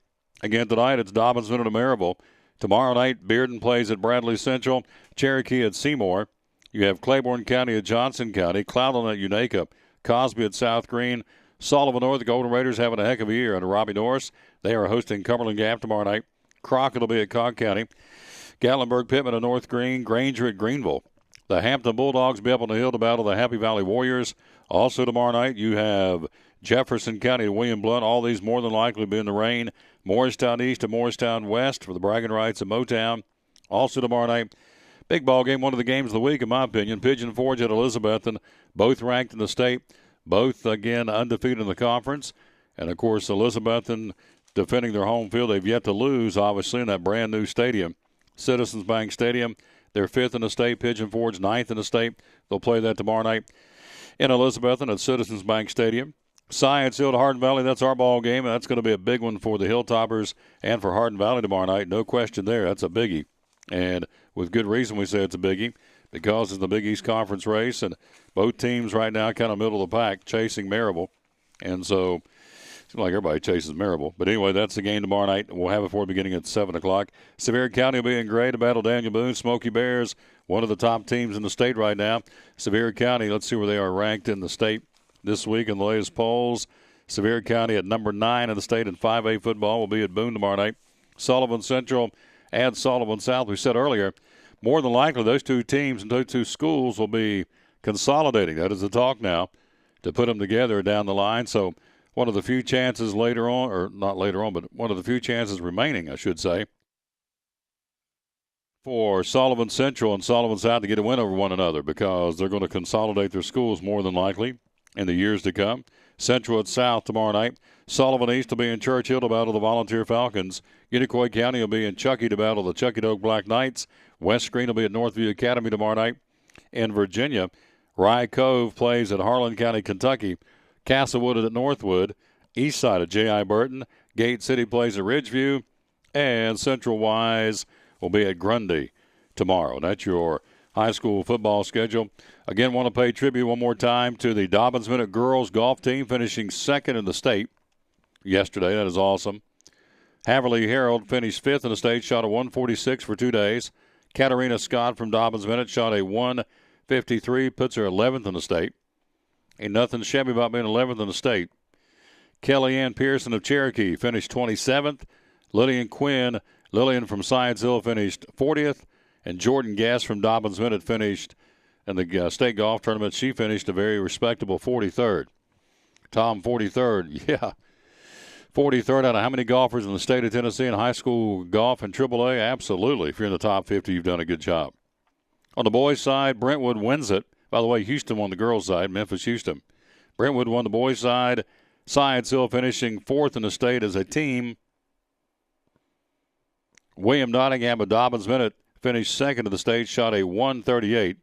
Again, tonight it's Dobbinsville and Maryville. Tomorrow night, Bearden plays at Bradley Central, Cherokee at Seymour. You have Claiborne County at Johnson County, Cloudland at Unaka, Cosby at South Green, Sullivan North. The Golden Raiders having a heck of a year under Robbie Norris. They are hosting Cumberland Gap tomorrow night. Crockett will be at Cog County. Gatlinburg Pittman at North Green. Granger at Greenville. The Hampton Bulldogs be up on the hill to battle the Happy Valley Warriors. Also tomorrow night you have Jefferson County and William Blount. All these more than likely be in the rain. Morristown East and Morristown West for the bragging rights of Motown. Also tomorrow night, big ball game, one of the games of the week in my opinion. Pigeon Forge at Elizabethton, both ranked in the state. Both, again, undefeated in the conference. And, of course, Elizabethton defending their home field. They've yet to lose, obviously, in that brand-new stadium, Citizens Bank Stadium. They're 5th in the state. Pigeon Forge 9th in the state. They'll play that tomorrow night in Elizabethton at Citizens Bank Stadium. Science Hill to Hardin Valley, that's our ball game. And that's going to be a big one for the Hilltoppers and for Hardin Valley tomorrow night. No question there. That's a biggie. And with good reason we say it's a biggie, because it's the Big East Conference race, and both teams right now kind of middle of the pack chasing Maryville. And so it seems like everybody chases Maryville. But anyway, that's the game tomorrow night. We'll have it for beginning at 7 o'clock. Sevier County will be in gray to battle Daniel Boone. Smoky Bears, one of the top teams in the state right now. Sevier County, let's see where they are ranked in the state this week in the latest polls. Sevier County at number 9 in the state in 5A football will be at Boone tomorrow night. Sullivan Central and Sullivan South, we said earlier, more than likely those two teams and those two schools will be consolidating. That is the talk now, to put them together down the line. So one of the few chances later on, or not later on, but one of the few chances remaining, I should say, for Sullivan Central and Sullivan South to get a win over one another, because they're going to consolidate their schools more than likely in the years to come. Central at South tomorrow night. Sullivan East will be in Churchill to battle the Volunteer Falcons. Unicoi County will be in Chuckey to battle the Chuckey Doak Black Knights. West Green will be at Northview Academy tomorrow night. In Virginia, Rye Cove plays at Harlan County, Kentucky. Castlewood at Northwood. East side of J.I. Burton. Gate City plays at Ridgeview. And Central Wise will be at Grundy tomorrow. That's your high school football schedule. Again, want to pay tribute one more time to the Dobbins Minute girls golf team, finishing second in the state yesterday. That is awesome. Haverly Herald finished 5th in the state, shot a 146 for 2 days. Katarina Scott from Dobbins Minute shot a 153, puts her 11th in the state. Ain't nothing shabby about being 11th in the state. Kellyanne Pearson of Cherokee finished 27th. Lillian from Science Hill finished 40th. And Jordan Gass from Dobbins Minute finished in the state golf tournament. She finished a very respectable 43rd. Tom, 43rd, yeah. 43rd out of how many golfers in the state of Tennessee in high school golf and AAA? Absolutely. If you're in the top 50, you've done a good job. On the boys' side, Brentwood wins it. By the way, Houston won the girls' side, Memphis-Houston. Brentwood won the boys' side. Science Hill finishing 4th in the state as a team. William Nottingham of Dobbins Minute finished 2nd in the state, shot a 138.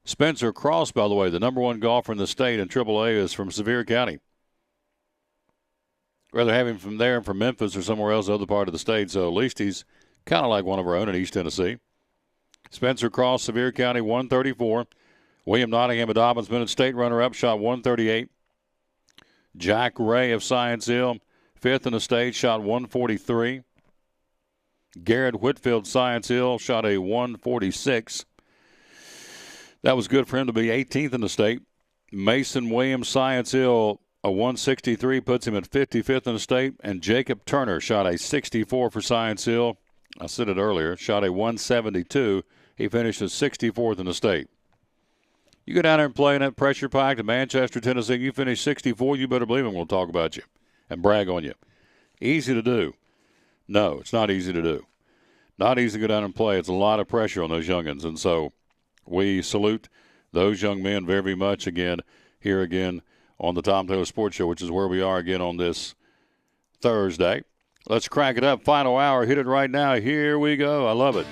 Spencer Cross, by the way, the number 1 golfer in the state in AAA, is from Sevier County. Rather have him from there and from Memphis or somewhere else, other part of the state. So at least he's kind of like one of our own in East Tennessee. Spencer Cross, Sevier County, 134. William Nottingham of Dobbins Minute, state runner-up, shot 138. Jack Ray of Science Hill fifth in the state, shot 143. Garrett Whitfield, Science Hill, shot a 146. That was good for him to be 18th in the state. Mason Williams, Science Hill, a 163 puts him at 55th in the state. And Jacob Turner shot a 64 for Science Hill. I said it earlier, shot a 172. He finished at 64th in the state. You go down there and play in that pressure-packed in Manchester, Tennessee, you finish 64, you better believe it, we'll talk about you and brag on you. Easy to do. No, it's not easy to do. Not easy to go down and play. It's a lot of pressure on those youngins. And so we salute those young men very, very much again on the Tom Taylor Sports Show, which is where we are again on this Thursday. Let's crank it up. Final hour. Hit it right now. Here we go. I love it.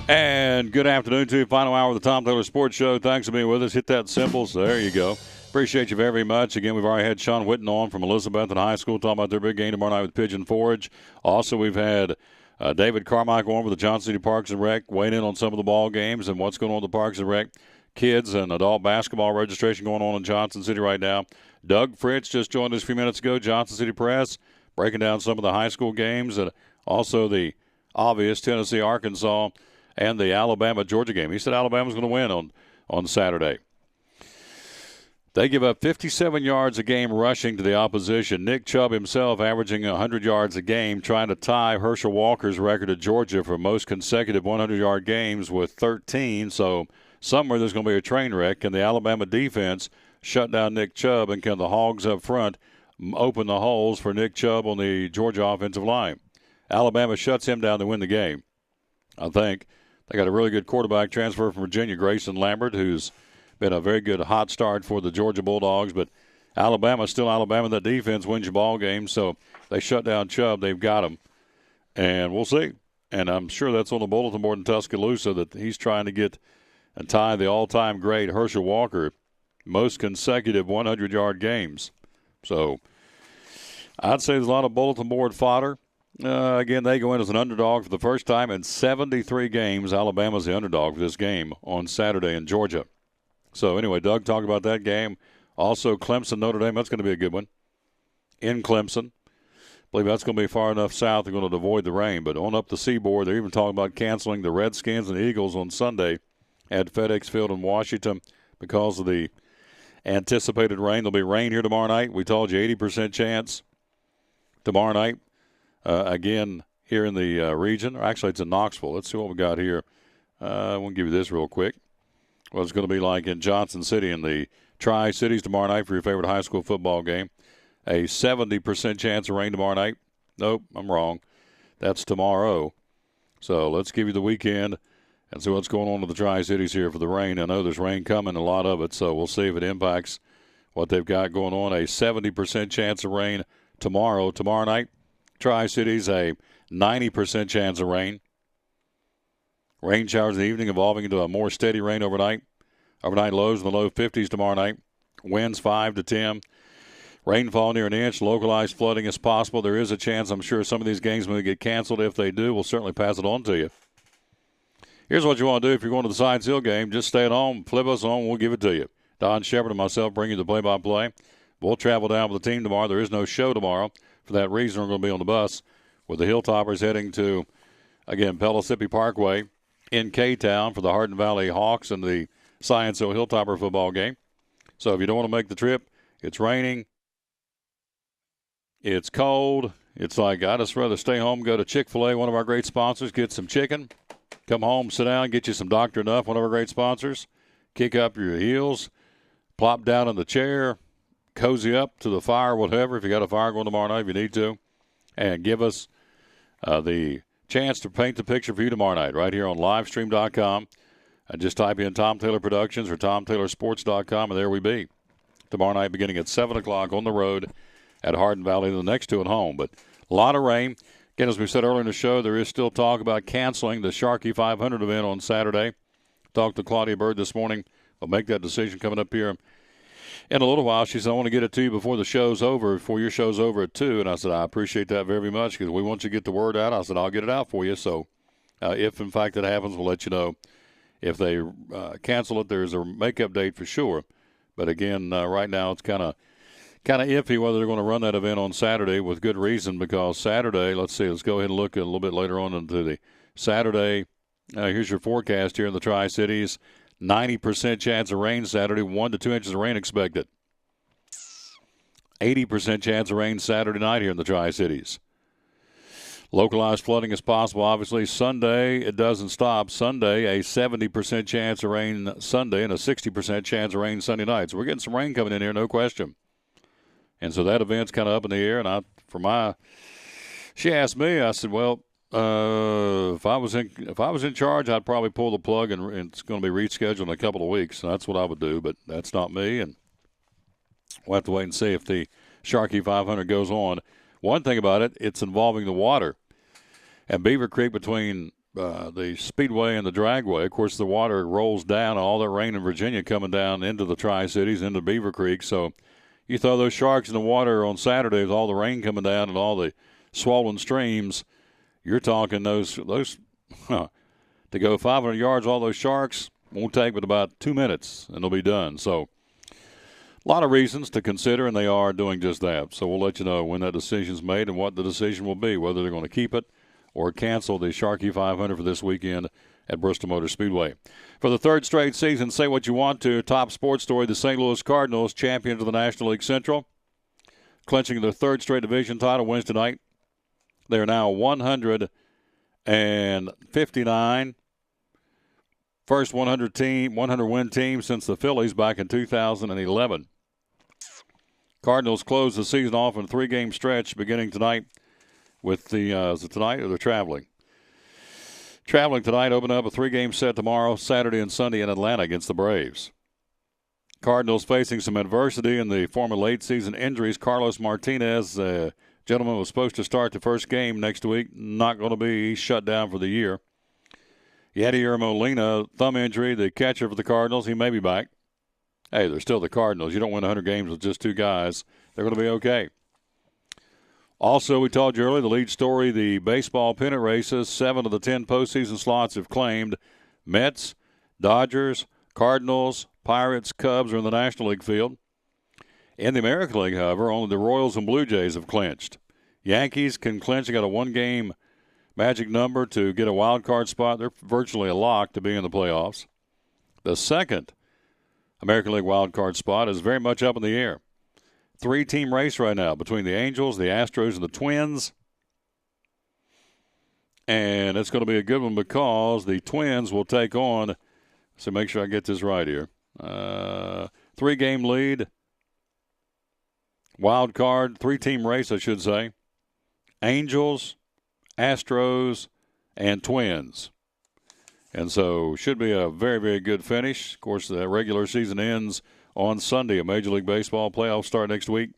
And good afternoon to you. Final hour of the Tom Taylor Sports Show. Thanks for being with us. Hit that symbol. So there you go. Appreciate you very, very much. Again, we've already had Sean Whitten on from Elizabethton High School talking about their big game tomorrow night with Pigeon Forge. Also, we've had David Carmichael on with the Johnson City Parks and Rec, weighing in on some of the ball games and what's going on with the Parks and Rec kids and adult basketball registration going on in Johnson City right now. Doug Fritz just joined us a few minutes ago, Johnson City Press, breaking down some of the high school games and also the obvious Tennessee-Arkansas and the Alabama-Georgia game. He said Alabama's going to win on Saturday. They give up 57 yards a game rushing to the opposition. Nick Chubb himself averaging 100 yards a game, trying to tie Herschel Walker's record at Georgia for most consecutive 100-yard games with 13. So somewhere there's going to be a train wreck. And the Alabama defense shut down Nick Chubb, and can the Hogs up front open the holes for Nick Chubb on the Georgia offensive line? Alabama shuts him down to win the game, I think. They got a really good quarterback transfer from Virginia, Grayson Lambert, who's been a very good hot start for the Georgia Bulldogs. But Alabama's still Alabama. That defense wins your ball game, so they shut down Chubb. They've got him, and we'll see. And I'm sure that's on the bulletin board in Tuscaloosa that he's trying to get and tie the all-time great Herschel Walker, most consecutive 100-yard games. So I'd say there's a lot of bulletin board fodder. Again, they go in as an underdog for the first time in 73 games. Alabama's the underdog for this game on Saturday in Georgia. So, anyway, Doug talked about that game. Also, Clemson, Notre Dame, that's going to be a good one in Clemson. I believe that's going to be far enough south they're going to avoid the rain. But on up the seaboard, they're even talking about canceling the Redskins and the Eagles on Sunday at FedEx Field in Washington because of the anticipated rain. There'll be rain here tomorrow night. We told you 80% chance tomorrow night. Again, here in the region. Or actually, it's in Knoxville. Let's see what we got here. We'll give you this real quick. What it's going to be like in Johnson City in the Tri-Cities tomorrow night for your favorite high school football game. A 70% chance of rain tomorrow night. Nope, I'm wrong. That's tomorrow. So let's give you the weekend and see what's going on in the Tri-Cities here for the rain. I know there's rain coming, a lot of it, so we'll see if it impacts what they've got going on. A 70% chance of rain tomorrow. Tomorrow night, Tri-Cities, a 90% chance of rain. Rain showers in the evening evolving into a more steady rain overnight. Overnight lows in the low 50s tomorrow night. Winds 5 to 10. Rainfall near an inch. Localized flooding is possible. There is a chance, I'm sure, some of these games may get canceled. If they do, we'll certainly pass it on to you. Here's what you want to do if you're going to the Science Hill game. Just stay at home, flip us on, we'll give it to you. Don Shepard and myself bring you the play-by-play. We'll travel down with the team tomorrow. There is no show tomorrow. For that reason, we're going to be on the bus with the Hilltoppers heading to, again, Pellissippi Parkway in K-Town for the Hardin Valley Hawks and the Science Hill Hilltopper football game. So if you don't want to make the trip, it's raining, it's cold, it's like I'd just rather stay home, go to Chick-fil-A, one of our great sponsors, get some chicken, come home, sit down, get you some Dr. Nuff, one of our great sponsors, kick up your heels, plop down in the chair, cozy up to the fire, whatever, if you got a fire going tomorrow night, if you need to, and give us the chance to paint the picture for you tomorrow night right here on livestream.com. And just type in Tom Taylor Productions or TomTaylorSports.com, and there we be. Tomorrow night beginning at 7 o'clock on the road at Hardin Valley, the next two at home. But a lot of rain. Again, as we said earlier in the show, there is still talk about canceling the Sharkey 500 event on Saturday. Talked to Claudia Bird this morning. We'll make that decision coming up here in a little while. She said, I want to get it to you before the show's over, before your show's over at 2. And I said, I appreciate that very much because we want you to get the word out. I said, I'll get it out for you. So if, in fact, it happens, we'll let you know. If they cancel it, there's a makeup date for sure. But, again, right now it's kind of iffy whether they're going to run that event on Saturday with good reason because Saturday, let's go ahead and look a little bit later on into the Saturday. Here's your forecast here in the Tri-Cities. 90% chance of rain Saturday, 1 to 2 inches of rain expected. 80% chance of rain Saturday night here in the Tri-Cities. Localized flooding is possible, obviously. Sunday, it doesn't stop. Sunday, a 70% chance of rain Sunday and a 60% chance of rain Sunday night. So we're getting some rain coming in here, no question. And so that event's kind of up in the air. And she asked me, I said, well, if I was in charge, I'd probably pull the plug, and it's going to be rescheduled in a couple of weeks. So that's what I would do, but that's not me, and we'll have to wait and see if the Sharkey 500 goes on. One thing about it, it's involving the water. At Beaver Creek between the Speedway and the Dragway, of course, the water rolls down, all that rain in Virginia coming down into the Tri-Cities, into Beaver Creek. So you throw those sharks in the water on Saturday with all the rain coming down and all the swollen streams, you're talking those to go 500 yards, all those sharks won't take but about 2 minutes, and they'll be done. So a lot of reasons to consider, and they are doing just that. So we'll let you know when that decision's made and what the decision will be, whether they're going to keep it or cancel the Sharkey 500 for this weekend at Bristol Motor Speedway. For the third straight season, say what you want to, top sports story, the St. Louis Cardinals, champions of the National League Central, clinching their third straight division title Wednesday night. They are now 159, first 100-win team since the Phillies back in 2011. Cardinals close the season off in a 3-game stretch beginning tonight with is it tonight or they're traveling? Traveling tonight, open up a 3-game set tomorrow, Saturday and Sunday in Atlanta against the Braves. Cardinals facing some adversity in the form of late-season injuries. Carlos Martinez, gentleman was supposed to start the first game next week. Not going to be. He's shut down for the year. Yadier Molina, thumb injury, the catcher for the Cardinals. He may be back. Hey, they're still the Cardinals. You don't win 100 games with just 2 guys. They're going to be okay. Also, we told you earlier, the lead story, the baseball pennant races. 7 of the 10 postseason slots have claimed. Mets, Dodgers, Cardinals, Pirates, Cubs are in the National League field. In the American League, however, only the Royals and Blue Jays have clinched. Yankees can clinch. They got a 1-game magic number to get a wild card spot. They're virtually a lock to be in the playoffs. The second American League wild card spot is very much up in the air. 3-team race right now between the Angels, the Astros, and the Twins. And it's going to be a good one because the Twins will take on, so make sure I get this right here, 3-game lead. Wild card, 3-team race, I should say. Angels, Astros, and Twins. And so should be a very, very good finish. Of course, the regular season ends on Sunday. A Major League Baseball playoffs start next week.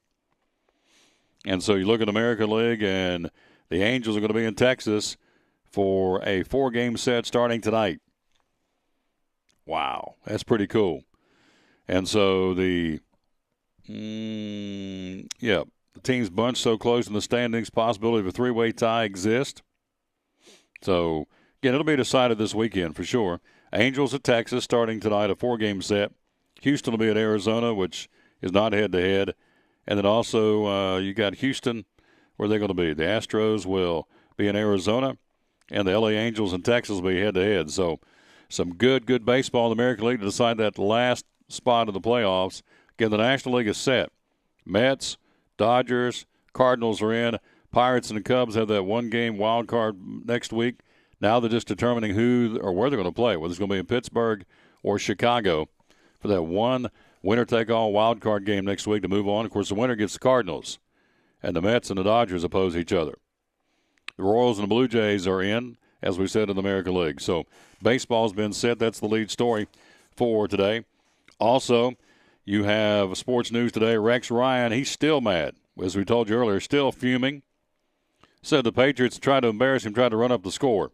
And so you look at American League, and the Angels are going to be in Texas for a 4-game set starting tonight. Wow, that's pretty cool. And so the teams bunched so close in the standings, possibility of a 3-way tie exists. So, again, it'll be decided this weekend for sure. Angels at Texas starting tonight, a 4-game set. Houston will be at Arizona, which is not head-to-head. And then also you got Houston, where they're going to be. The Astros will be in Arizona, and the L.A. Angels in Texas will be head-to-head. So some good baseball in the American League to decide that last spot of the playoffs. Again, the National League is set. Mets, Dodgers, Cardinals are in. Pirates and the Cubs have that 1-game wild card next week. Now they're just determining who or where they're going to play, whether it's going to be in Pittsburgh or Chicago for that one winner-take-all wild card game next week to move on. Of course, the winner gets the Cardinals, and the Mets and the Dodgers oppose each other. The Royals and the Blue Jays are in, as we said, in the American League. So baseball's been set. That's the lead story for today. Also, you have sports news today. Rex Ryan, he's still mad. As we told you earlier, still fuming said the Patriots tried to embarrass him, tried to run up the score.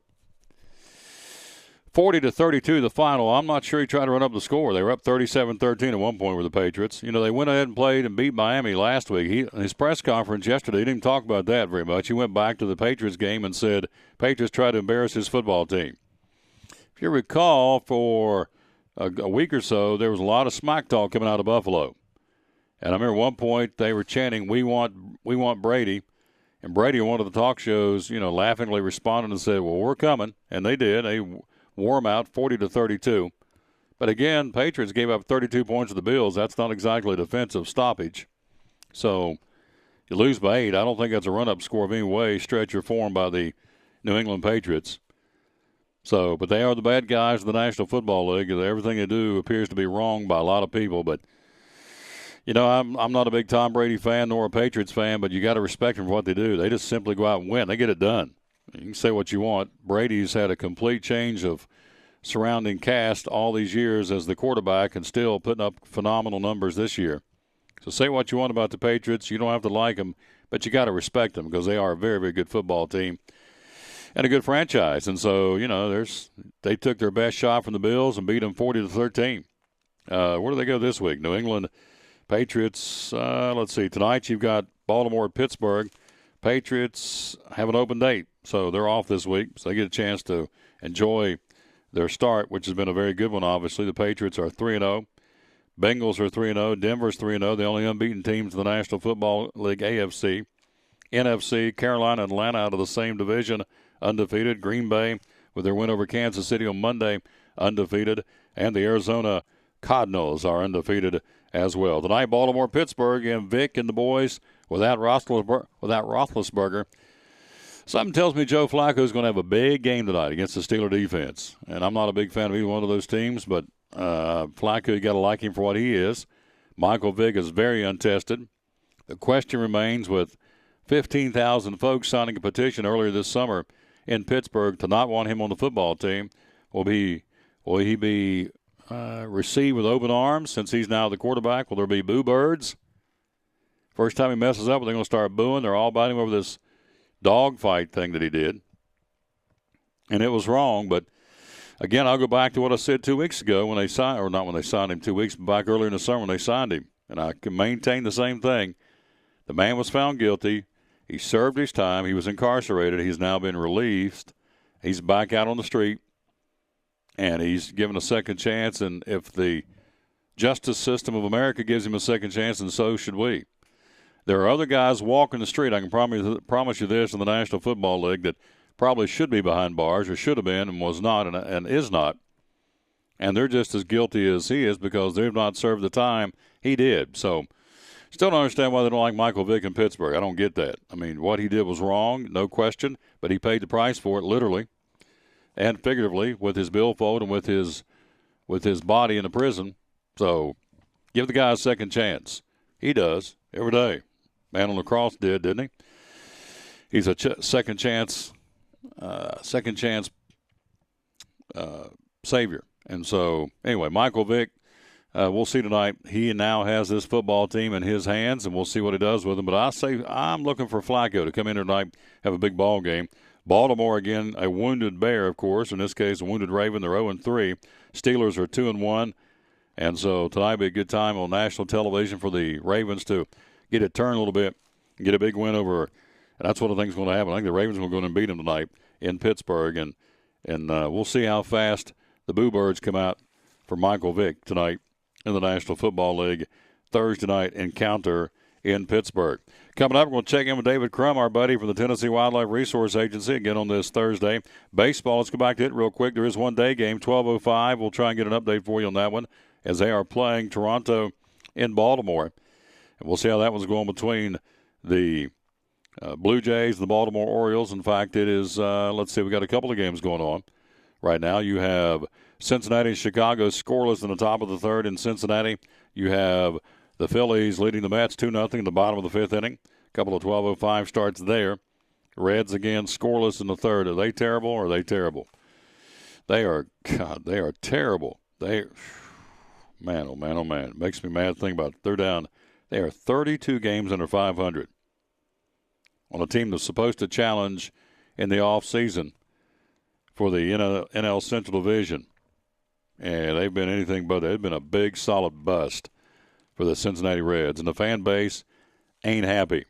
40-32 the final. I'm not sure he tried to run up the score. They were up 37-13 at one point with the Patriots. You know, they went ahead and played and beat Miami last week. His press conference yesterday, he didn't even talk about that very much. He went back to the Patriots game and said Patriots tried to embarrass his football team. If you recall, for a week or so, there was a lot of smack talk coming out of Buffalo. And I remember at one point they were chanting, we want Brady. And Brady on one of the talk shows, you know, laughingly responded and said, well, we're coming. And they did. They wore them out 40-32. But again, Patriots gave up 32 points to the Bills. That's not exactly a defensive stoppage. So you lose by 8. I don't think that's a run-up score of any way, stretch or form by the New England Patriots. So, but they are the bad guys of the National Football League. Everything they do appears to be wrong by a lot of people. But, you know, I'm not a big Tom Brady fan nor a Patriots fan, but you got to respect them for what they do. They just simply go out and win. They get it done. You can say what you want. Brady's had a complete change of surrounding cast all these years as the quarterback and still putting up phenomenal numbers this year. So say what you want about the Patriots. You don't have to like them, but you got to respect them because they are a very, very good football team and a good franchise. And so, you know, they took their best shot from the Bills and beat them 40-13. Where do they go this week? New England Patriots. Let's see. Tonight you've got Baltimore at Pittsburgh. Patriots have an open date, so they're off this week. So they get a chance to enjoy their start, which has been a very good one, obviously. The Patriots are 3-0. Bengals are 3-0. Denver's 3-0. The only unbeaten teams in the National Football League AFC. NFC, Carolina and Atlanta out of the same division, undefeated. Green Bay, with their win over Kansas City on Monday, undefeated. And the Arizona Cardinals are undefeated as well. Tonight, Baltimore, Pittsburgh, and Vic and the boys without Roethlisberger. Something tells me Joe Flacco is going to have a big game tonight against the Steeler defense. And I'm not a big fan of either one of those teams, but Flacco, you got to like him for what he is. Michael Vick is very untested. The question remains, with 15,000 folks signing a petition earlier this summer in Pittsburgh to not want him on the football team, will he be received with open arms since he's now the quarterback? Will there be boo birds? First time he messes up, they're going to start booing. They're all about him over this dog fight thing that he did. And it was wrong, but again, I'll go back to what I said 2 weeks ago when they signed, or not when they signed him 2 weeks, but back earlier in the summer when they signed him. And I can maintain the same thing. The man was found guilty. He served his time. He was incarcerated. He's now been released. He's back out on the street, and he's given a second chance. And if the justice system of America gives him a second chance, and so should we. There are other guys walking the street, I can promise you this, in the National Football League that probably should be behind bars or should have been and was not and is not. And they're just as guilty as he is because they've not served the time he did. So still don't understand why they don't like Michael Vick in Pittsburgh. I don't get that. I mean, what he did was wrong, no question, but he paid the price for it literally and figuratively with his billfold and with his body in the prison. So give the guy a second chance. He does every day. Man on the cross didn't he? He's a second chance savior. And so, anyway, Michael Vick, we'll see tonight. He now has this football team in his hands, and we'll see what he does with them. But I say I'm looking for Flacco to come in tonight, have a big ball game. Baltimore, again, a wounded bear, of course. In this case, a wounded Raven. They're 0-3. Steelers are 2-1. And so tonight will be a good time on national television for the Ravens to get it turned a little bit and get a big win over. And that's what I think is going to happen. I think the Ravens will go in and beat them tonight in Pittsburgh. And we'll see how fast the Boo Birds come out for Michael Vick tonight in the National Football League Thursday night encounter in Pittsburgh. Coming up, we're going to check in with David Crum, our buddy from the Tennessee Wildlife Resource Agency, again on this Thursday. Baseball, let's go back to it real quick. There is one-day game, 12:05. We'll try and get an update for you on that one as they are playing Toronto in Baltimore. And we'll see how that one's going between the Blue Jays and the Baltimore Orioles. In fact, it is, let's see, we got a couple of games going on right now. You have Cincinnati and Chicago scoreless in the top of the third in Cincinnati. You have the Phillies leading the Mets 2-0 in the bottom of the fifth inning. A couple of 12:05 starts there. Reds again scoreless in the third. Are they terrible or are they terrible? They are terrible. Man, oh man, oh man. It makes me mad to think about it. They're down. They are 32 games under 500. on a team that's supposed to challenge in the offseason for the NL Central Division. And they've been anything but. They've been a big, solid bust for the Cincinnati Reds. And the fan base ain't happy.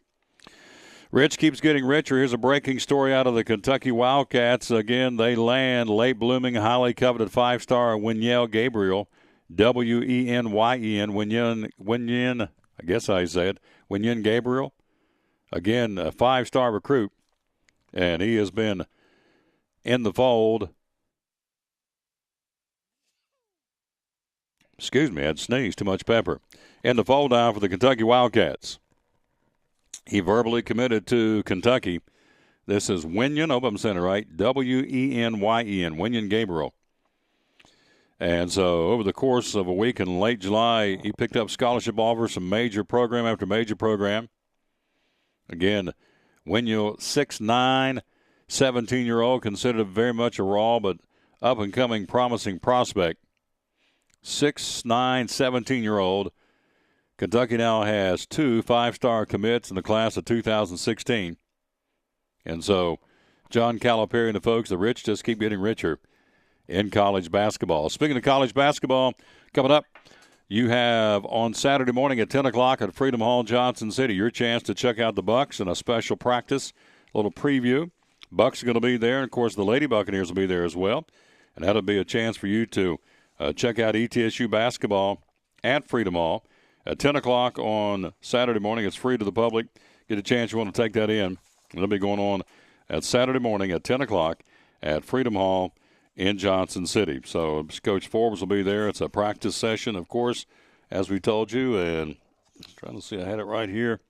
Rich keeps getting richer. Here's a breaking story out of the Kentucky Wildcats. Again, they land late-blooming, highly coveted 5-star Wenyen Gabriel, W-E-N-Y-E-N, Wenyen, I guess I said, Wenyen Gabriel. Again, a 5-star recruit, and he has been in the fold. Excuse me, I had sneezed, too much pepper. In the fold now for the Kentucky Wildcats. He verbally committed to Kentucky. This is Wenyen, hope I'm saying it right, W-E-N-Y-E-N, Wenyen Gabriel. And so over the course of a week in late July, he picked up scholarship offers from major program after major program. Again, Wenyen, 6'9", 17-year-old, considered very much a raw but up-and-coming promising prospect. 6'9", 17-year-old. Kentucky now has 2 5-star commits in the class of 2016. And so John Calipari and the folks, the rich, just keep getting richer in college basketball. Speaking of college basketball, coming up, you have on Saturday morning at 10 o'clock at Freedom Hall, Johnson City, your chance to check out the Bucks in a special practice, a little preview. Bucks are going to be there, and, of course, the Lady Buccaneers will be there as well. And that'll be a chance for you to check out ETSU basketball at Freedom Hall. At 10 o'clock on Saturday morning, it's free to the public. Get a chance, you want to take that in. It'll be going on at Saturday morning at 10 o'clock at Freedom Hall in Johnson City. So Coach Forbes will be there. It's a practice session, of course, as we told you. And I'm trying to see, I had it right here.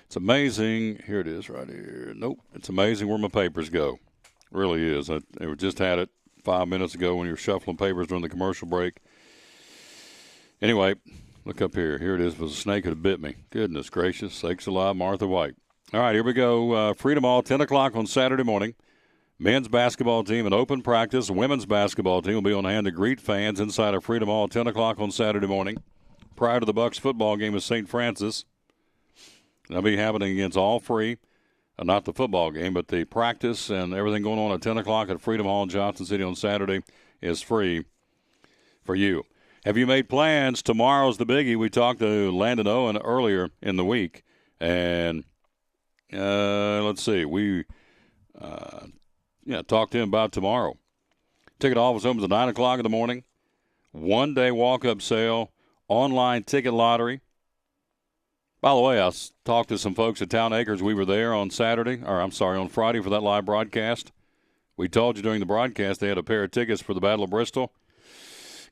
It's amazing. Here it is right here. Nope. It's amazing where my papers go. It really is. I just had it 5 minutes ago when you were shuffling papers during the commercial break. Anyway, look up here. Here it is. It was a snake that bit me. Goodness gracious. Sakes alive, Martha White. All right, here we go. Freedom Hall, 10 o'clock on Saturday morning. Men's basketball team in open practice. Women's basketball team will be on hand to greet fans inside of Freedom Hall, 10 o'clock on Saturday morning. Prior to the Bucks football game with St. Francis. That'll be happening against all free. Not the football game, but the practice and everything going on at 10 o'clock at Freedom Hall in Johnson City on Saturday is free for you. Have you made plans? Tomorrow's the biggie. We talked to Landon Owen earlier in the week, and let's see. We talked to him about tomorrow. Ticket office opens at 9 o'clock in the morning. One-day walk-up sale, online ticket lottery. By the way, I talked to some folks at Town Acres. We were there on on Friday for that live broadcast. We told you during the broadcast they had a pair of tickets for the Battle of Bristol.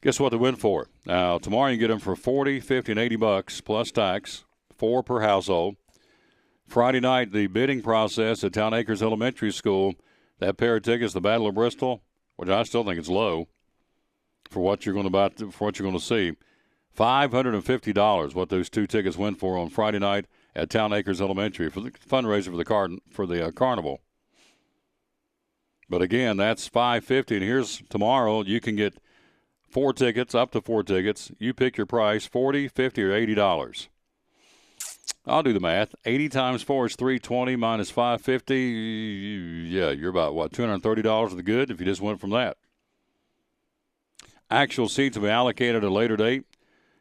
Guess what they went for? Now, tomorrow you can get them for $40, $50, and $80 plus tax, 4 per household. Friday night, the bidding process at Town Acres Elementary School, that pair of tickets, the Battle of Bristol, which I still think is low for what you're going to see. $550, what those 2 tickets went for on Friday night at Town Acres Elementary for the fundraiser for the carnival. But again, that's $550, and here's tomorrow. You can get 4 tickets, up to 4 tickets. You pick your price, $40, $50, or $80. I'll do the math. 80 times 4 is $320 minus $550. Yeah, you're about, $230 of the good if you just went from that. Actual seats will be allocated at a later date.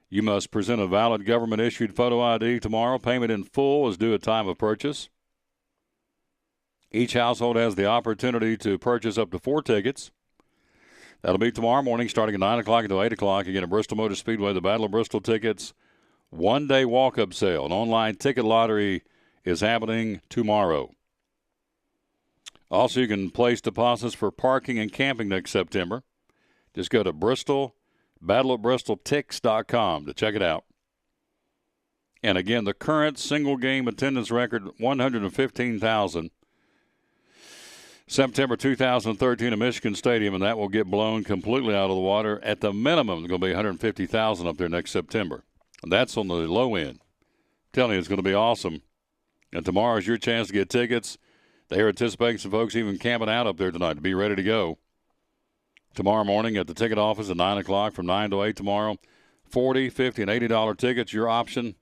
You must present a valid government-issued photo ID tomorrow. Payment in full is due at time of purchase. Each household has the opportunity to purchase up to 4 tickets. That'll be tomorrow morning starting at 9 o'clock until 8 o'clock. Again, at Bristol Motor Speedway, the Battle of Bristol tickets. One-day walk-up sale. An online ticket lottery is happening tomorrow. Also, you can place deposits for parking and camping next September. Just go to battleofbristoltix.com to check it out. And again, the current single-game attendance record, 115,000. September 2013 at Michigan Stadium, and that will get blown completely out of the water. At the minimum, there's going to be 150,000 up there next September. And that's on the low end. I'm telling you, it's going to be awesome. And tomorrow is your chance to get tickets. They are anticipating some folks even camping out up there tonight to be ready to go. Tomorrow morning at the ticket office at 9 o'clock from 9 to 8 tomorrow. $40, $50, and $80 tickets, your option.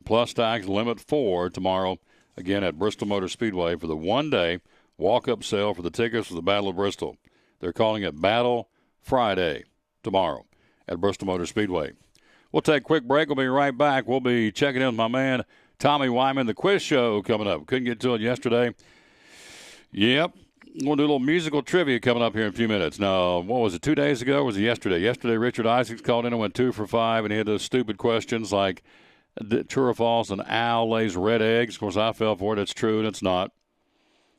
Plus tax, limit 4 tomorrow again at Bristol Motor Speedway for the one-day walk-up sale for the tickets for the Battle of Bristol. They're calling it Battle Friday tomorrow at Bristol Motor Speedway. We'll take a quick break. We'll be right back. We'll be checking in with my man, Tommy Wyman, the quiz show coming up. Couldn't get to it yesterday. Yep. We'll do a little musical trivia coming up here in a few minutes. Now, what was it, 2 days ago or was it yesterday? Yesterday, Richard Isaacs called in and went 2 for 5, and he had those stupid questions like, true or false, an owl lays red eggs. Of course, I fell for it. It's true, and it's not.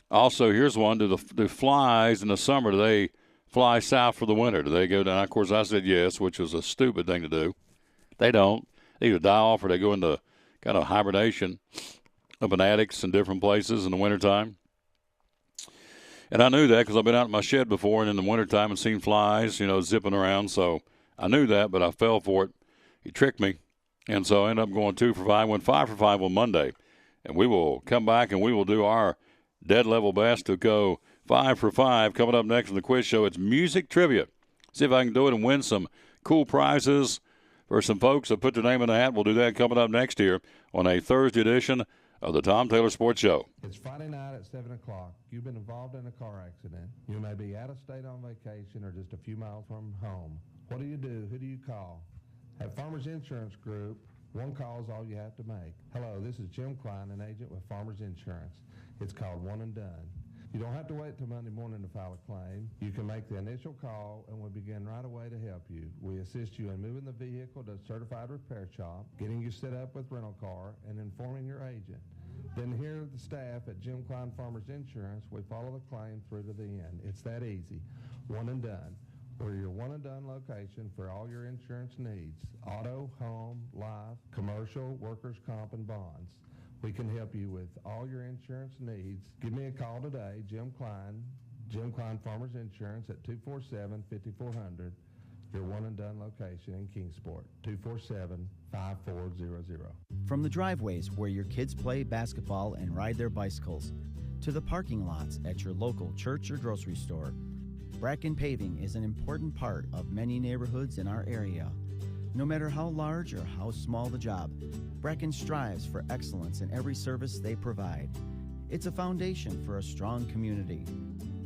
Also, here's one. Do flies in the summer, do they fly south for the winter? Do they go down? Of course, I said yes, which was a stupid thing to do. They don't. They either die off or they go into kind of hibernation up in attics and different places in the wintertime. And I knew that because I've been out in my shed before and in the wintertime and seen flies, zipping around. So I knew that, but I fell for it. He tricked me. And so I ended up going 2 for 5, went 5 for 5 on Monday. And we will come back and we will do our dead level best to go 5 for 5. Coming up next in the quiz show, it's music trivia. See if I can do it and win some cool prizes for some folks that put their name in the hat. We'll do that coming up next here on a Thursday edition of the Tom Taylor Sports Show. It's Friday night at 7 o'clock. You've been involved in a car accident. You may be out of state on vacation or just a few miles from home. What do you do? Who do you call? At Farmers Insurance Group, one call is all you have to make. Hello, this is Jim Klein, an agent with Farmers Insurance. It's called One and Done. You don't have to wait till Monday morning to file a claim. You can make the initial call and we'll begin right away to help you. We assist you in moving the vehicle to a certified repair shop, getting you set up with rental car, and informing your agent. Then here at the staff at Jim Klein Farmers Insurance, we follow the claim through to the end. It's that easy. One and Done. We're your one and done location for all your insurance needs. Auto, home, life, commercial, workers' comp, and bonds. We can help you with all your insurance needs. Give me a call today, Jim Klein Farmers Insurance at 247-5400, your one and done location in Kingsport, 247-5400. From the driveways where your kids play basketball and ride their bicycles, to the parking lots at your local church or grocery store, Bracken Paving is an important part of many neighborhoods in our area. No matter how large or how small the job, Bracken strives for excellence in every service they provide. It's a foundation for a strong community.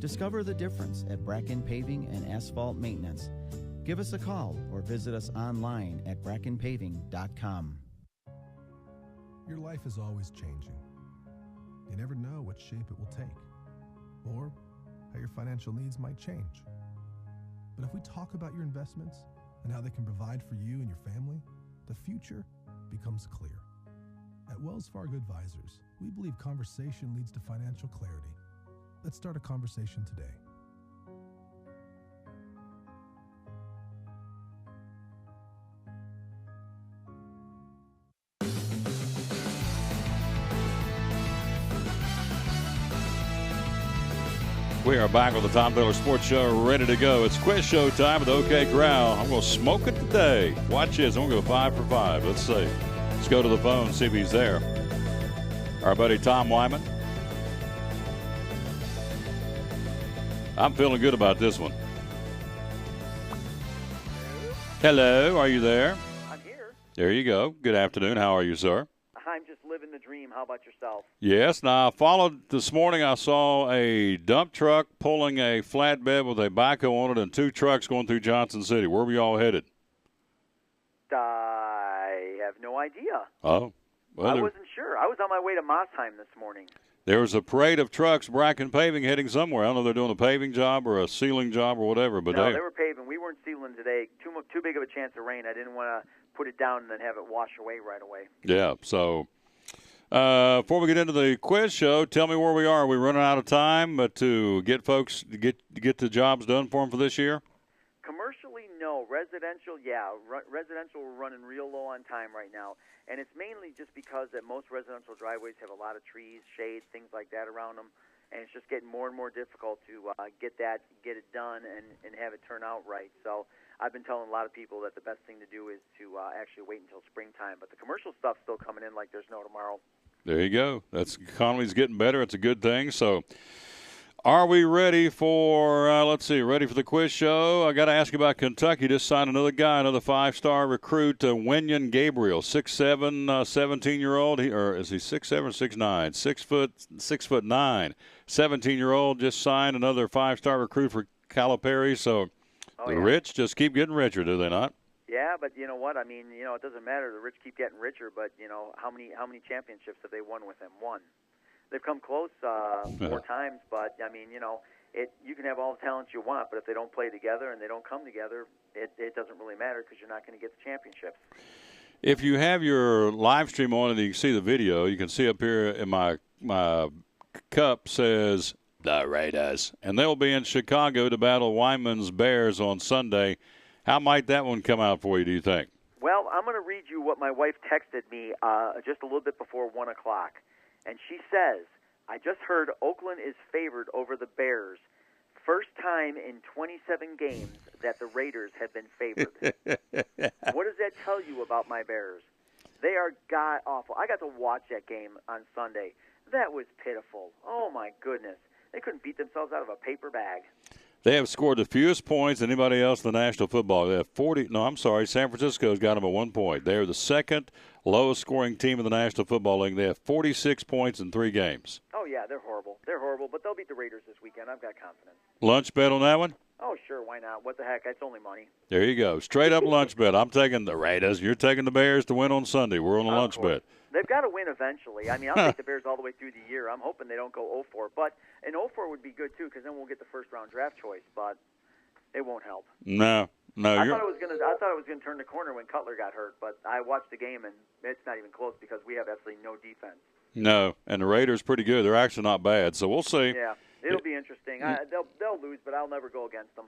Discover the difference at Bracken Paving and Asphalt Maintenance. Give us a call or visit us online at brackenpaving.com. Your life is always changing. You never know what shape it will take, or how your financial needs might change. But if we talk about your investments and how they can provide for you and your family, the future becomes clear. At Wells Fargo Advisors, we believe conversation leads to financial clarity. Let's start a conversation today. We are back with the Tom Taylor Sports Show, ready to go. It's quiz show time with OK Corral. I'm going to smoke it today. Watch this. I'm going to go 5 for 5. Let's see. Let's go to the phone, see if he's there. Our buddy Tom Wyman. I'm feeling good about this one. Hello, are you there? I'm here. There you go. Good afternoon. How are you, sir? I'm just living the dream. How about yourself? Yes. Now, I followed this morning. I saw a dump truck pulling a flatbed with a backhoe on it and 2 trucks going through Johnson City. Where were you all headed? I have no idea. Oh. Well, I wasn't sure. I was on my way to Mosheim this morning. There was a parade of trucks, Bracken Paving, heading somewhere. I don't know if they're doing a paving job or a sealing job or whatever. But no, they were paving. We weren't sealing today. Too big of a chance of rain. I didn't want to put it down and then have it wash away right away. Yeah, so before we get into the quiz show, tell me where we are. Are we running out of time to get folks to get the jobs done for them for this year? Commercially, no. Residential, yeah. Residential, we're running real low on time right now. And it's mainly just because that most residential driveways have a lot of trees, shade, things like that around them. And it's just getting more and more difficult to get it done and have it turn out right. So I've been telling a lot of people that the best thing to do is to actually wait until springtime. But the commercial stuff's still coming in like there's no tomorrow. There you go. The economy's getting better. It's a good thing. So Are we ready for, ready for the quiz show? I got to ask you about Kentucky. Just signed another guy, another 5-star recruit, Wenyon Gabriel, 6'7", 17-year-old. Or is he 6'7" or 6'9"? 6'9", 17-year-old. Just signed another 5-star recruit for Calipari. So the rich just keep getting richer, do they not? Yeah, but you know what? I mean, it doesn't matter. The rich keep getting richer, but how many championships have they won with him? One. They've come close 4 times, but I mean, you can have all the talents you want, but if they don't play together and they don't come together, it doesn't really matter because you're not going to get the championships. If you have your live stream on and you can see the video, you can see up here in my cup says the Raiders, and they'll be in Chicago to battle Wyman's Bears on Sunday. How might that one come out for you, do you think? Well, I'm going to read you what my wife texted me just a little bit before 1 o'clock. And she says, I just heard Oakland is favored over the Bears. First time in 27 games that the Raiders have been favored. What does that tell you about my Bears? They are god-awful. I got to watch that game on Sunday. That was pitiful. Oh, my goodness. They couldn't beat themselves out of a paper bag. They have scored the fewest points than anybody else in the National Football. They have 40. No, I'm sorry. San Francisco's got them at 1 point. They are the second lowest scoring team in the National Football League. They have 46 points in 3 games. Oh, yeah, they're horrible. They're horrible, but they'll beat the Raiders this weekend. I've got confidence. Lunch bet on that one? Oh, sure. Why not? What the heck? That's only money. There you go. Straight up lunch bet. I'm taking the Raiders. You're taking the Bears to win on Sunday. We're on a lunch bet. They've got to win eventually. I mean, I'll take the Bears all the way through the year. I'm hoping they don't go 0-4. But an 0-4 would be good, too, because then we'll get the first-round draft choice. But it won't help. No. I thought it was gonna turn the corner when Cutler got hurt, but I watched the game and it's not even close because we have absolutely no defense. No, and the Raiders pretty good. They're actually not bad, so we'll see. Yeah, it'll be interesting. They'll lose, but I'll never go against them.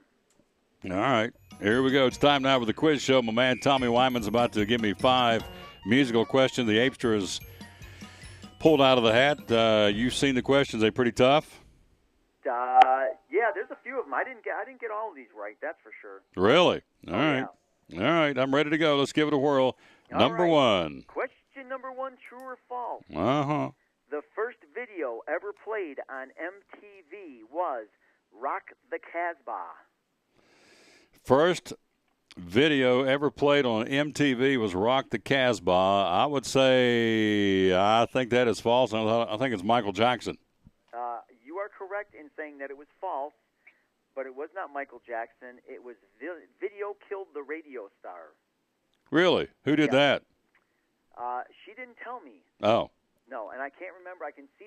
All right, here we go. It's time now for the quiz show. My man Tommy Wyman's about to give me 5 musical questions. The Apester is pulled out of the hat. You've seen the questions. They're pretty tough. Yeah, there's a few of them. I didn't get all of these right. That's for sure. Really? All right. Yeah. All right. I'm ready to go. Let's give it a whirl. Number 1. Question number 1: true or false? The first video ever played on MTV was "Rock the Casbah." First video ever played on MTV was "Rock the Casbah." I would say I think that is false. I think it's Michael Jackson. You are correct in saying that it was false, but it was not Michael Jackson. It was Video Killed the Radio Star. Really? Who did that? She didn't tell me. Oh. No, and I can't remember. I can see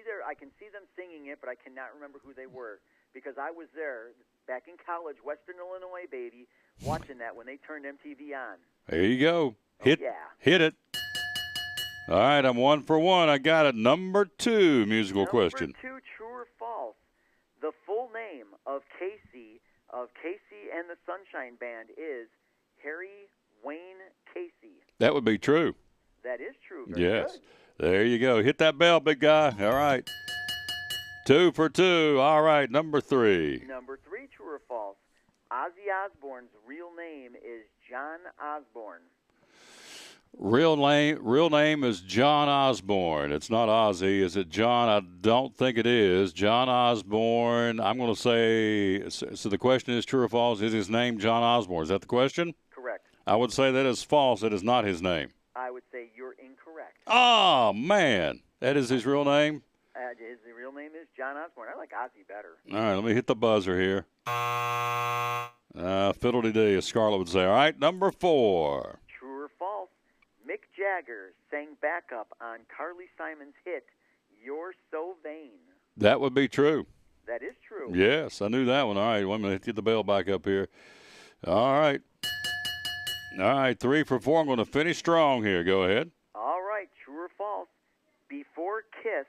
them singing it, but I cannot remember who they were because I was there back in college, Western Illinois, baby, watching that when they turned MTV on. There you go. Hit it. All right, I'm 1 for 1. I got it. Number 2 musical question. Number 2, true or false? The full name of Casey and the Sunshine Band is Harry Wayne Casey. That would be true. That is true. Yes. Good. There you go. Hit that bell, big guy. All right. 2 for 2. All right, number 3. Number 3, true or false? Ozzy Osbourne's real name is John Osborne. Real name is John Osborne. It's not Ozzy. Is it John? I don't think it is. John Osborne. I'm going to say, so the question is true or false. Is his name John Osborne? Is that the question? Correct. I would say that is false. It is not his name. I would say you're incorrect. Oh, man. That is his real name? His real name is John Osborne. I like Ozzy better. All right, let me hit the buzzer here. Fiddle-dee-dee, as Scarlett would say. All right, number 4. True or false? Mick Jagger sang backup on Carly Simon's hit, You're So Vain. That would be true. That is true. Yes, I knew that one. All right, let me get the bell back up here. All right. 3 for 4. I'm going to finish strong here. Go ahead. All right, true or false? Before Kiss,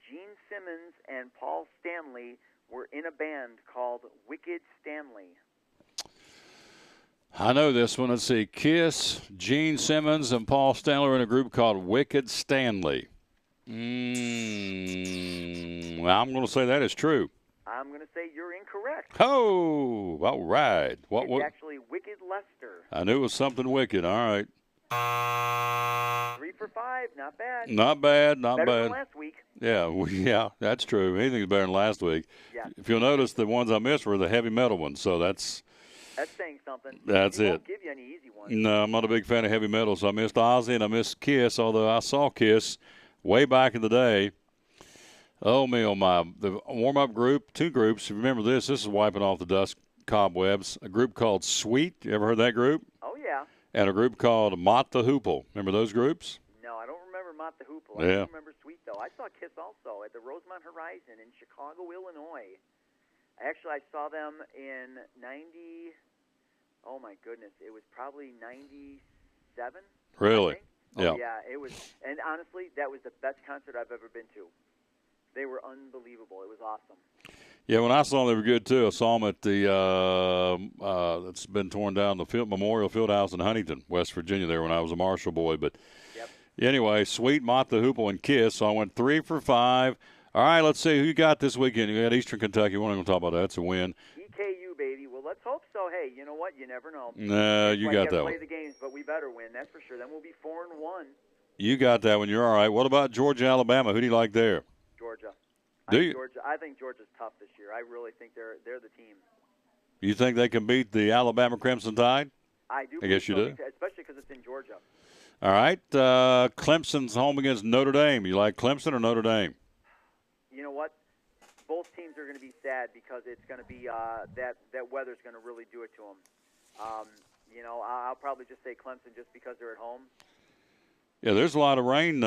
Gene Simmons and Paul Stanley were in a band called Wicked Stanley. I know this one. Let's see. Kiss, Gene Simmons, and Paul Stanley were in a group called Wicked Stanley. Well, I'm going to say that is true. I'm going to say you're incorrect. Oh, all right. It's actually Wicked Lester. I knew it was something wicked. All right. 3 for for 5, not bad. Not bad, not Better bad. than last week. Yeah, yeah, that's true. Anything's better than last week. Yeah. If you'll notice, the ones I missed were the heavy metal ones, so that's saying something. That's He it. won't give you any easy ones. No, I'm not a big fan of heavy metal, so I missed Ozzy and I missed Kiss, although I saw Kiss way back in the day. Oh, me, oh, my. The warm-up group, 2 groups. If you remember this is wiping off the dust cobwebs. A group called Sweet. You ever heard that group? Oh, yeah. And a group called Mott the Hoople. Remember those groups? No, I don't remember Mott the Hoople. Yeah. I do remember Sweet, though. I saw Kiss also at the Rosemont Horizon in Chicago, Illinois. Actually, I saw them in 90. Oh, my goodness. It was probably 97. Really? Oh, Yeah. yeah, it was. And honestly, that was the best concert I've ever been to. They were unbelievable. It was awesome. Yeah, when I saw them, they were good, too. I saw them at the that's been torn down, the Memorial Fieldhouse in Huntington, West Virginia, there when I was a Marshall boy. But anyway, Sweet, Mott the Hoople, and Kiss. So I went 3 for 5. All right, let's see who you got this weekend. You got Eastern Kentucky. We're not going to talk about that. It's a win. EKU, baby. Well, let's hope so. Hey, you know what? You never know. No, you got that play one. the games, but we better win. That's for sure. Then we'll be 4-1. You got that one. You're all right. What about Georgia, Alabama? Who do you like there? Georgia. Do you? I think Georgia's tough this year. I really think they're the team. You think they can beat the Alabama Crimson Tide? I do. I guess you so, do. especially because it's in Georgia. All right. Clemson's home against Notre Dame. You like Clemson or Notre Dame? You know what? Both teams are going to be sad because it's going to be that weather's going to really do it to them. You know, I'll probably just say Clemson just because they're at home. Yeah, there's a lot of rain.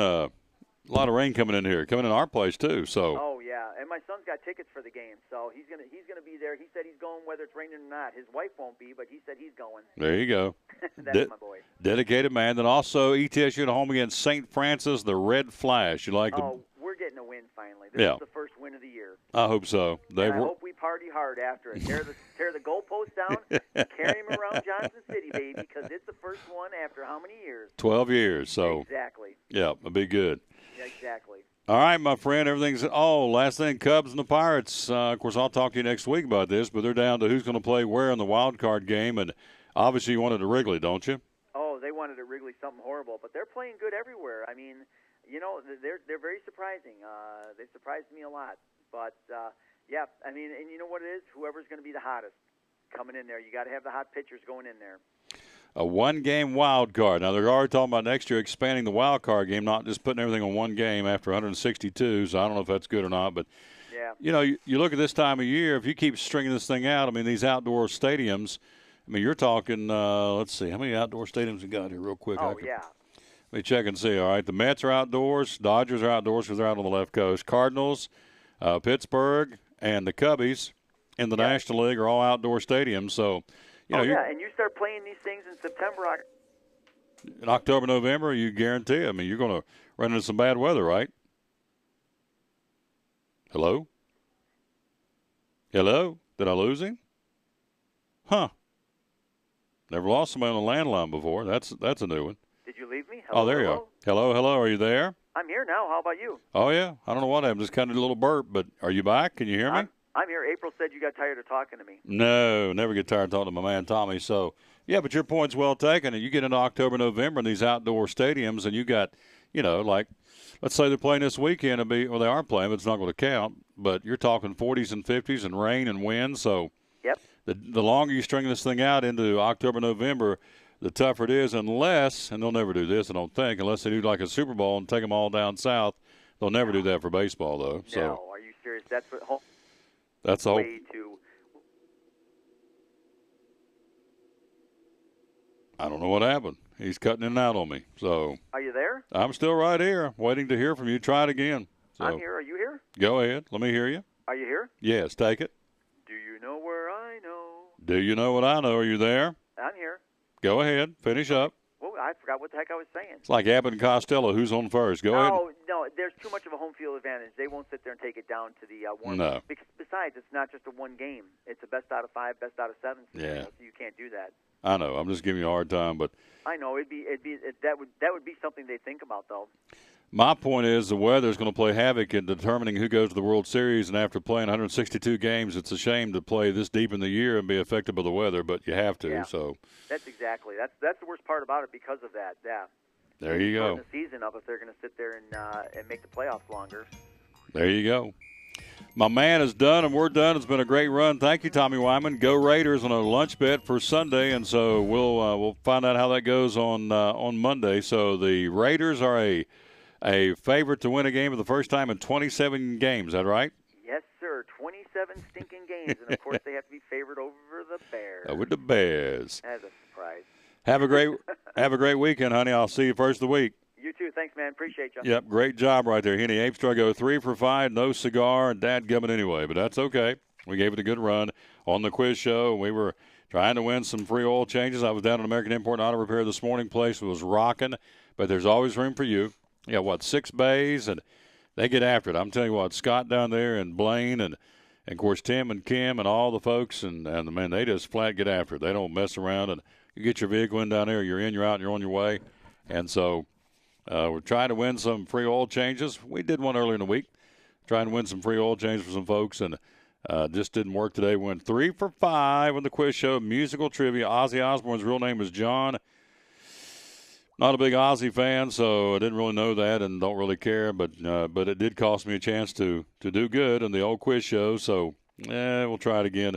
A lot of rain coming in here, coming in our place too. So. Oh yeah, and my son's got tickets for the game, so he's gonna be there. He said he's going whether it's raining or not. His wife won't be, but he said he's going. There you go. That's my boy. Dedicated man. Then also ETSU at home against St. Francis, the Red Flash. You like Oh, we're getting a win finally. This Yeah. is the first win of the year. I hope so. And I hope we party hard after it. Tear the goalpost down, and carry him around Johnson City, baby, because it's the first one after how many years? 12 years. So. Exactly. Yeah, it'll be good. Yeah, exactly. All right, my friend. Everything's last thing, Cubs and the Pirates. Of course, I'll talk to you next week about this, but they're down to who's going to play where in the wild card game, and obviously you wanted a Wrigley, don't you? Oh, they wanted at Wrigley something horrible, but they're playing good everywhere. I mean, you know, they're very surprising. They surprised me a lot, but yeah, I mean, and you know what it is? Whoever's going to be the hottest coming in there, you got to have the hot pitchers going in there. A one-game wild card. Now, they're already talking about next year expanding the wild card game, not just putting everything on one game after 162, so I don't know if that's good or not. But, yeah. you know, you look at this time of year, if you keep stringing this thing out, I mean, these outdoor stadiums, I mean, you're talking, let's see, how many outdoor stadiums we got here real quick? Oh, yeah. Let me check and see. All right, the Mets are outdoors. Dodgers are outdoors because they're out on the left coast. Cardinals, Pittsburgh, and the Cubbies in the National League are all outdoor stadiums. So, you know, yeah, and you start playing these things in September. In October, November, you guarantee. I mean, you're going to run into some bad weather, right? Hello? Hello? Did I lose him? Huh. Never lost somebody on the landline before. That's a new one. Did you leave me? Hello, Oh, there you are. Hello, hello. Are you there? I'm here now. How about you? Oh, yeah. I don't know what happened. Just kind of a little burp, but are you back? Can you hear me? I'm here. April said you got tired of talking to me. No, never get tired of talking to my man Tommy. So, yeah, but your point's well taken. And you get into October, November in these outdoor stadiums, and you got, you know, like, let's say they're playing this weekend. They are playing, but it's not going to count. But you're talking 40s and 50s and rain and wind. So, the longer you string this thing out into October, November, the tougher it is. Unless, and they'll never do this, I don't think, unless they do like a Super Bowl and take them all down south. They'll never do that for baseball, though. So. No, are you serious? That's what. That's the whole. Way to. I don't know what happened. He's cutting in and out on me. So. Are you there? I'm still right here, waiting to hear from you. Try it again. So, I'm here. Are you here? Go ahead. Let me hear you. Are you here? Yes, take it. Do you know where I know? Do you know what I know? Are you there? I'm here. Go ahead. Finish up. Well, I forgot what the heck I was saying. It's like Abbott and Costello. Who's on first? Go ahead. No, there's too much of a home field advantage. They won't sit there and take it down to the warm. No. Besides, it's not just a one game. It's a best out of 5, best out of 7. Yeah. So you can't do that. I know. I'm just giving you a hard time, but I know that would be something they think about though. my point is the weather is going to play havoc in determining who goes to the World Series. And after playing 162 games, it's a shame to play this deep in the year and be affected by the weather, but you have to. Yeah. So that's the worst part about it because of that. Yeah. There you go. The season up if they're going to sit there and make the playoffs longer. There you go. My man is done, and we're done. It's been a great run. Thank you, Tommy Wyman. Go Raiders on a lunch bet for Sunday, and so we'll find out how that goes on Monday. So the Raiders are a favorite to win a game for the first time in 27 games. Is that right? Yes, sir. 27 stinking games, and of course they have to be favored over the Bears. With the Bears. As a surprise. Have a great weekend, honey. I'll see you first of the week. You too. Thanks, man. Appreciate you. Yep, great job right there. Henny Apestra go 3 for 5, no cigar, and dadgummit anyway, but that's okay. We gave it a good run on the quiz show. We were trying to win some free oil changes. I was down at American Import Auto Repair this morning. Place was rocking, but there's always room for you. You got, 6 bays, and they get after it. I'm telling you what, Scott down there and Blaine and of course, Tim and Kim and all the folks, and man, they just flat get after it. They don't mess around, and you get your vehicle in down there, you're in, you're out, and you're on your way. And so we're trying to win some free oil changes. We did one earlier in the week, trying to win some free oil changes for some folks, and just didn't work today. We went 3 for 5 on the quiz show. Musical trivia. Ozzy Osbourne's real name is John. Not a big Ozzy fan, so I didn't really know that and don't really care. But it did cost me a chance to do good in the old quiz show. So we'll try it again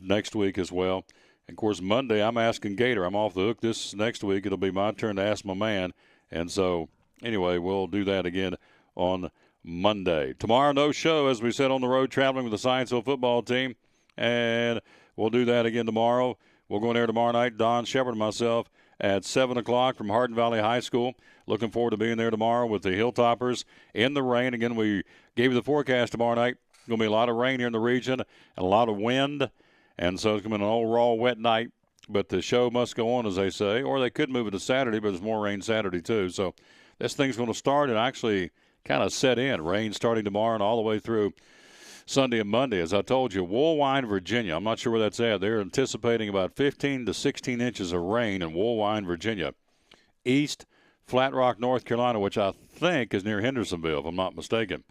next week as well. And, of course, Monday I'm asking Gator. I'm off the hook this next week. It'll be my turn to ask my man. And so, anyway, we'll do that again on Monday. Tomorrow, no show, as we said, on the road traveling with the Scienceville football team. And we'll do that again tomorrow. We'll go in there tomorrow night, Don Shepard and myself, at 7 o'clock from Hardin Valley High School. Looking forward to being there tomorrow with the Hilltoppers in the rain. Again, we gave you the forecast tomorrow night. Going to be a lot of rain here in the region and a lot of wind. And so it's going to be an old, raw, wet night. But the show must go on, as they say. Or they could move it to Saturday, but there's more rain Saturday, too. So this thing's going to start and actually kind of set in. Rain starting tomorrow and all the way through Sunday and Monday. As I told you, Woolwine, Virginia. I'm not sure where that's at. They're anticipating about 15 to 16 inches of rain in Woolwine, Virginia. East Flat Rock, North Carolina, which I think is near Hendersonville, if I'm not mistaken.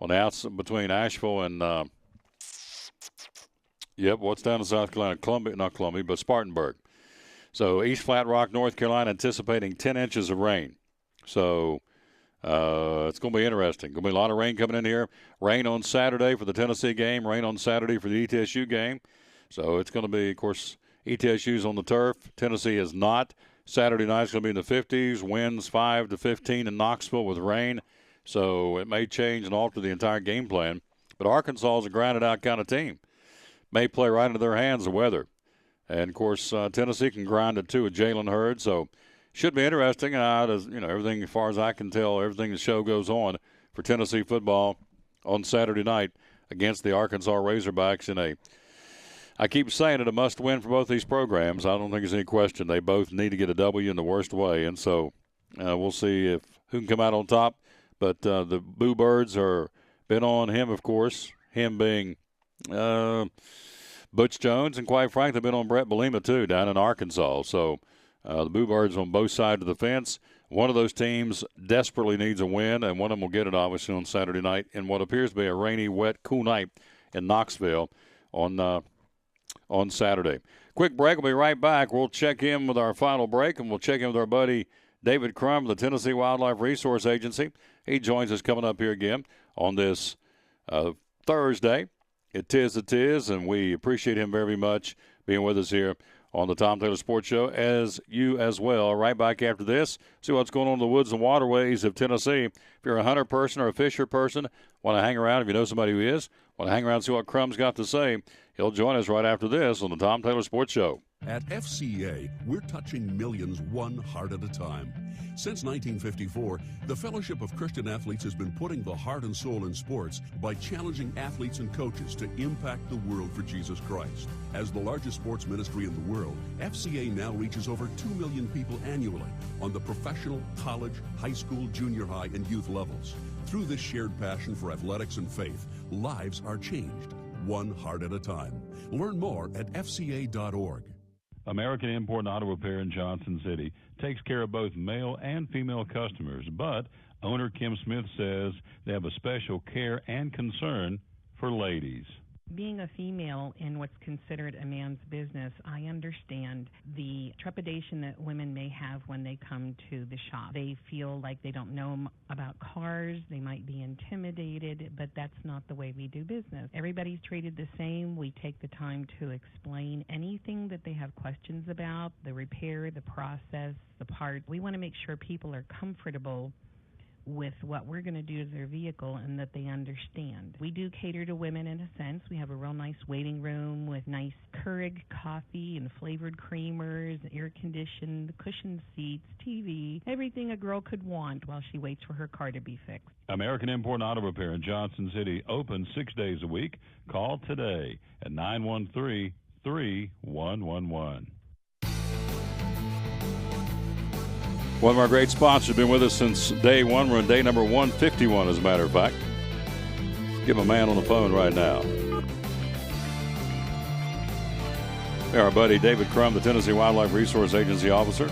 On the outside between Asheville and, what's down in South Carolina? Not Columbia, but Spartanburg. So East Flat Rock, North Carolina, anticipating 10 inches of rain. So it's going to be interesting. Going to be a lot of rain coming in here. Rain on Saturday for the Tennessee game. Rain on Saturday for the ETSU game. So it's going to be, of course, ETSU's on the turf. Tennessee is not. Saturday night's going to be in the 50s. Winds 5 to 15 in Knoxville with rain. So it may change and alter the entire game plan. But Arkansas is a grinded-out kind of team. May play right into their hands, the weather. And, of course, Tennessee can grind it, too, with Jalen Hurd. So should be interesting. Everything, as far as I can tell, everything the show goes on for Tennessee football on Saturday night against the Arkansas Razorbacks in I keep saying it, a must-win for both these programs. I don't think there's any question. They both need to get a W in the worst way. And so we'll see who can come out on top. But the Boo Birds are been on him, of course, him being Butch Jones, and quite frankly, been on Brett Belima, too, down in Arkansas. So the Boo Birds on both sides of the fence. One of those teams desperately needs a win, and one of them will get it, obviously, on Saturday night in what appears to be a rainy, wet, cool night in Knoxville on Saturday. Quick break. We'll be right back. We'll check in with our final break, and we'll check in with our buddy David Crum of the Tennessee Wildlife Resource Agency. He joins us coming up here again on this Thursday. It is, and we appreciate him very much being with us here on the Tom Taylor Sports Show, as you as well. Right back after this, see what's going on in the woods and waterways of Tennessee. If you're a hunter person or a fisher person, want to hang around, if you know somebody who is, want to hang around and see what Crum's got to say, he'll join us right after this on the Tom Taylor Sports Show. At FCA, we're touching millions one heart at a time. Since 1954, the Fellowship of Christian Athletes has been putting the heart and soul in sports by challenging athletes and coaches to impact the world for Jesus Christ. As the largest sports ministry in the world, FCA now reaches over 2 million people annually on the professional, college, high school, junior high, and youth levels. Through this shared passion for athletics and faith, lives are changed, one heart at a time. Learn more at fca.org. American Import Auto Repair in Johnson City takes care of both male and female customers, but owner Kim Smith says they have a special care and concern for ladies. Being a female in what's considered a man's business, I understand the trepidation that women may have when they come to the shop. They feel like they don't know about cars, they might be intimidated, but that's not the way we do business. Everybody's treated the same. We take the time to explain anything that they have questions about, the repair, the process, the part. We want to make sure people are comfortable with what we're going to do to their vehicle and that they understand. We do cater to women in a sense. We have a real nice waiting room with nice Keurig coffee and flavored creamers, air-conditioned, cushioned seats, TV, everything a girl could want while she waits for her car to be fixed. American Import Auto Repair in Johnson City, open 6 days a week. Call today at 913-3111. One of our great sponsors has been with us since day one. We're on day number 151, as a matter of fact. Give a man on the phone right now. Our buddy David Crum, the Tennessee Wildlife Resource Agency officer.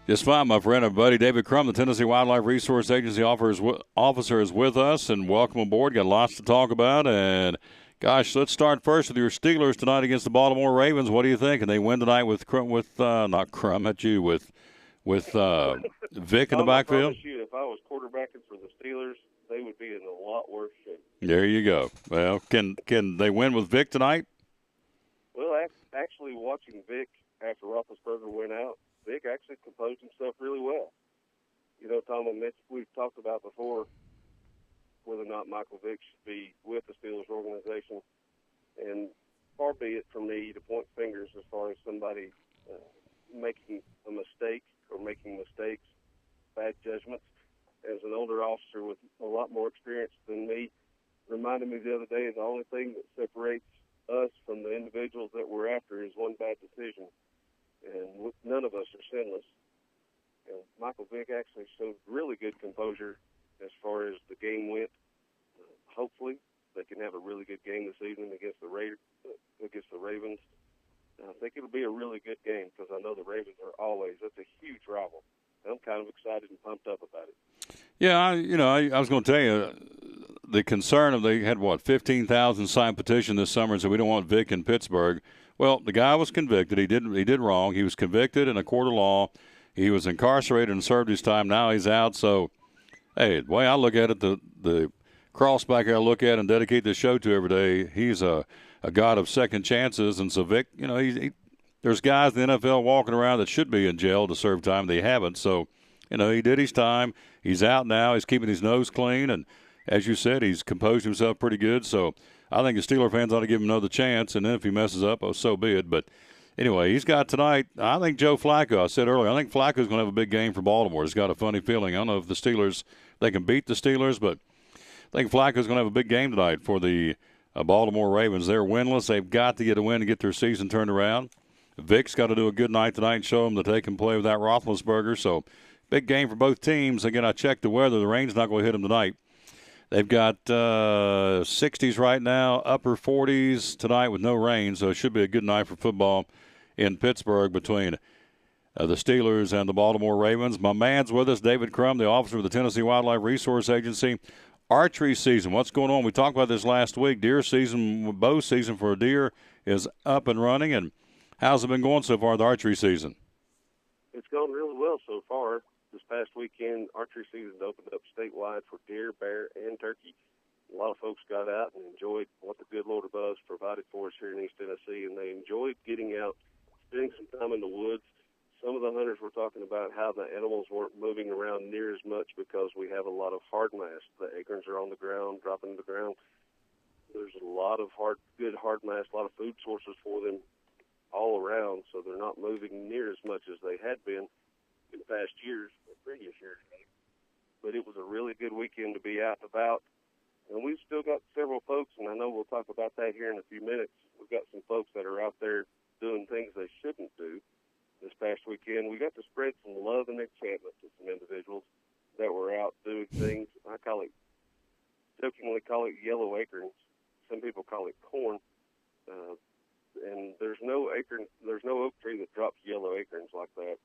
Just fine, my friend. Our buddy David Crum, the Tennessee Wildlife Resource Agency officer, is with us, and welcome aboard. Got lots to talk about, and gosh, let's start first with your Steelers tonight against the Baltimore Ravens. What do you think? And they win tonight with Vic in the backfield. If I was quarterbacking for the Steelers, they would be in a lot worse shape. There you go. Well, can they win with Vic tonight? Well, actually, watching Vic after Roethlisberger went out, Vic actually composed himself really well. You know, Tom and Mitch, we've talked about before whether or not Michael Vick should be with the Steelers organization. And far be it from me to point fingers as far as somebody making a mistake or making mistakes, bad judgments. As an older officer with a lot more experience than me, reminded me the other day the only thing that separates us from the individuals that we're after is one bad decision. And none of us are sinless. And Michael Vick actually showed really good composure as far as the game went. Hopefully, they can have a really good game this evening against the Ravens. I think it'll be a really good game because I know the Ravens are that's a huge rival. I'm kind of excited and pumped up about it. Yeah, I was going to tell you the concern of they had 15,000 signed petition this summer and said we don't want Vick in Pittsburgh. Well, the guy was convicted. He did wrong. He was convicted in a court of law. He was incarcerated and served his time. Now he's out. So, hey, the way I look at it, the crossback I look at and dedicate this show to every day, he's a god of second chances. And so Vic, there's guys in the NFL walking around that should be in jail to serve time. They haven't. So, he did his time. He's out now. He's keeping his nose clean. And as you said, he's composed himself pretty good. So I think the Steeler fans ought to give him another chance. And then if he messes up, so be it. But anyway, he's got tonight. I think Joe Flacco, I said earlier, I think Flacco's going to have a big game for Baltimore. He's got a funny feeling. I don't know if the Steelers, they can beat the Steelers, but I think Flacco's going to have a big game tonight for the Baltimore Ravens. They're winless. They've got to get a win to get their season turned around. Vic's got to do a good night tonight and show them that they can play without Roethlisberger. So big game for both teams. Again, I checked the weather. The rain's not going to hit them tonight. They've got 60s right now, upper 40s tonight with no rain, so it should be a good night for football in Pittsburgh between the Steelers and the Baltimore Ravens. My man's with us, David Crum, the officer of the Tennessee Wildlife Resource Agency. Archery season, what's going on? We talked about this last week. Deer season, bow season for a deer is up and running, and how's it been going so far, the archery season? It's going really well so far. This past weekend, archery season opened up statewide for deer, bear, and turkey. A lot of folks got out and enjoyed what the good Lord above provided for us here in East Tennessee, and they enjoyed getting out, spending some time in the woods. Some of the hunters were talking about how the animals weren't moving around near as much because we have a lot of hard mass. The acorns are on the ground, dropping to the ground. There's a lot of good hard mass, a lot of food sources for them all around, so they're not moving near as much as they had been in past years, or previous years. But it was a really good weekend to be out and about. And we've still got several folks, and I know we'll talk about that here in a few minutes. We've got some folks that are out there doing things they shouldn't do this past weekend. We got to spread some love and enchantment to some individuals that were out doing things. I jokingly call it yellow acorns. Some people call it corn. and there's no oak tree that drops yellow acorns like that,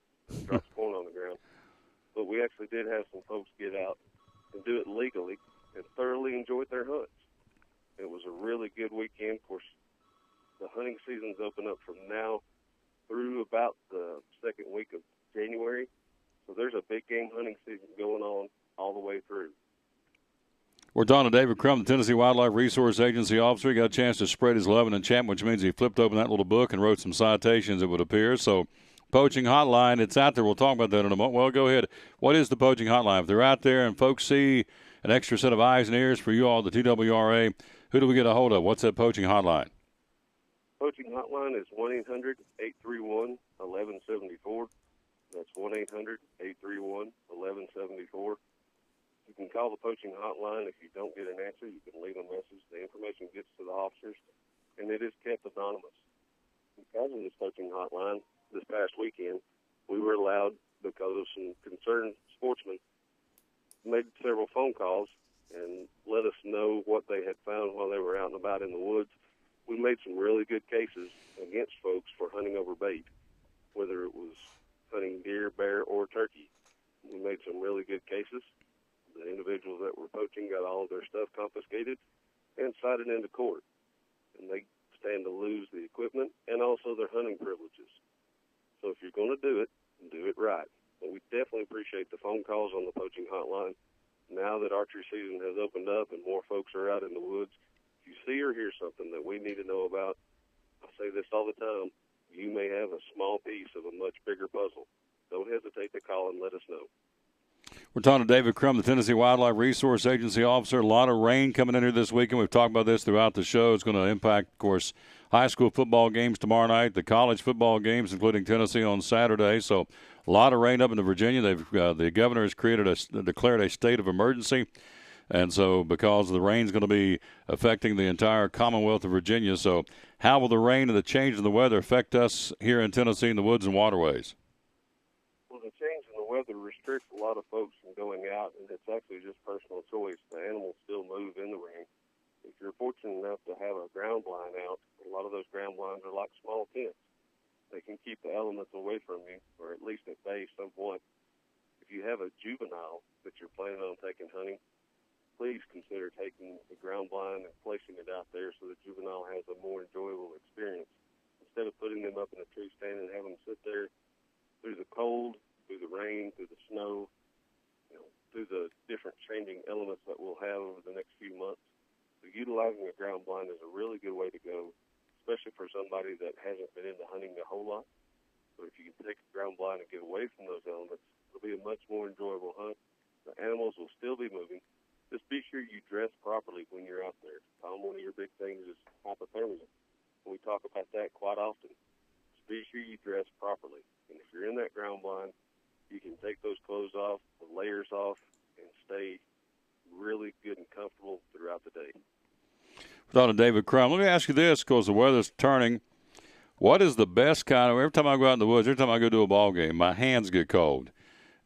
drops corn on the ground. But we actually did have some folks get out and do it legally and thoroughly enjoyed their hunts. It was a really good weekend. Of course, the hunting season's open up from now through about the second week of January. So there's a big game hunting season going on all the way through. We're talking to David Crum, the Tennessee Wildlife Resource Agency officer. He got a chance to spread his love and enchantment, which means he flipped open that little book and wrote some citations, it would appear. So, Poaching Hotline, it's out there. We'll talk about that in a moment. Well, go ahead. What is the Poaching Hotline? If they're out there and folks see an extra set of eyes and ears for you all, the TWRA, who do we get a hold of? What's that Poaching Hotline? Poaching Hotline is 1-800-831-1174. That's 1-800-831-1174. You can call the Poaching Hotline. If you don't get an answer, you can leave a message. The information gets to the officers, and it is kept anonymous. Because of this Poaching Hotline, this past weekend, we were allowed, because of some concerned sportsmen, made several phone calls and let us know what they had found while they were out and about in the woods. We made some really good cases against folks for hunting over bait, whether it was hunting deer, bear, or turkey. We made some really good cases. The individuals that were poaching got all of their stuff confiscated and cited into court. And they stand to lose the equipment and also their hunting privileges. So if you're going to do it right. But we definitely appreciate the phone calls on the Poaching Hotline. Now that archery season has opened up and more folks are out in the woods, if you see or hear something that we need to know about, I say this all the time, you may have a small piece of a much bigger puzzle. Don't hesitate to call and let us know. We're talking to David Crum, the Tennessee Wildlife Resource Agency officer. A lot of rain coming in here this weekend. We've talked about this throughout the show. It's going to impact, of course, high school football games tomorrow night, the college football games, including Tennessee on Saturday. So a lot of rain up in Virginia. The governor has declared a state of emergency. And so because the rain's going to be affecting the entire Commonwealth of Virginia. So how will the rain and the change in the weather affect us here in Tennessee in the woods and waterways? Well, the change in the weather restricts a lot of folks from going out, and it's actually just personal choice. The animals still move in the rain. If you're fortunate enough to have a ground blind out, a lot of those ground blinds are like small tents. They can keep the elements away from you, or at least at bay somewhat. If you have a juvenile that you're planning on taking hunting, please consider taking the ground blind and placing it out there so the juvenile has a more enjoyable experience. Instead of putting them up in a tree stand and having them sit there through the cold, through the rain, through the snow, through the different changing elements that we'll have over the next few months. So utilizing a ground blind is a really good way to go, especially for somebody that hasn't been into hunting a whole lot. But if you can take a ground blind and get away from those elements, it'll be a much more enjoyable hunt. The animals will still be moving. Just be sure you dress properly when you're out there. Tom, one of your big things is hypothermia. We talk about that quite often. Just be sure you dress properly. And if you're in that ground blind, you can take those clothes off, the layers off, and stay really good and comfortable throughout the day. We're talking to David Crum. Let me ask you this, because the weather's turning. What is the best kind of – every time I go out in the woods, every time I go to a ball game, my hands get cold.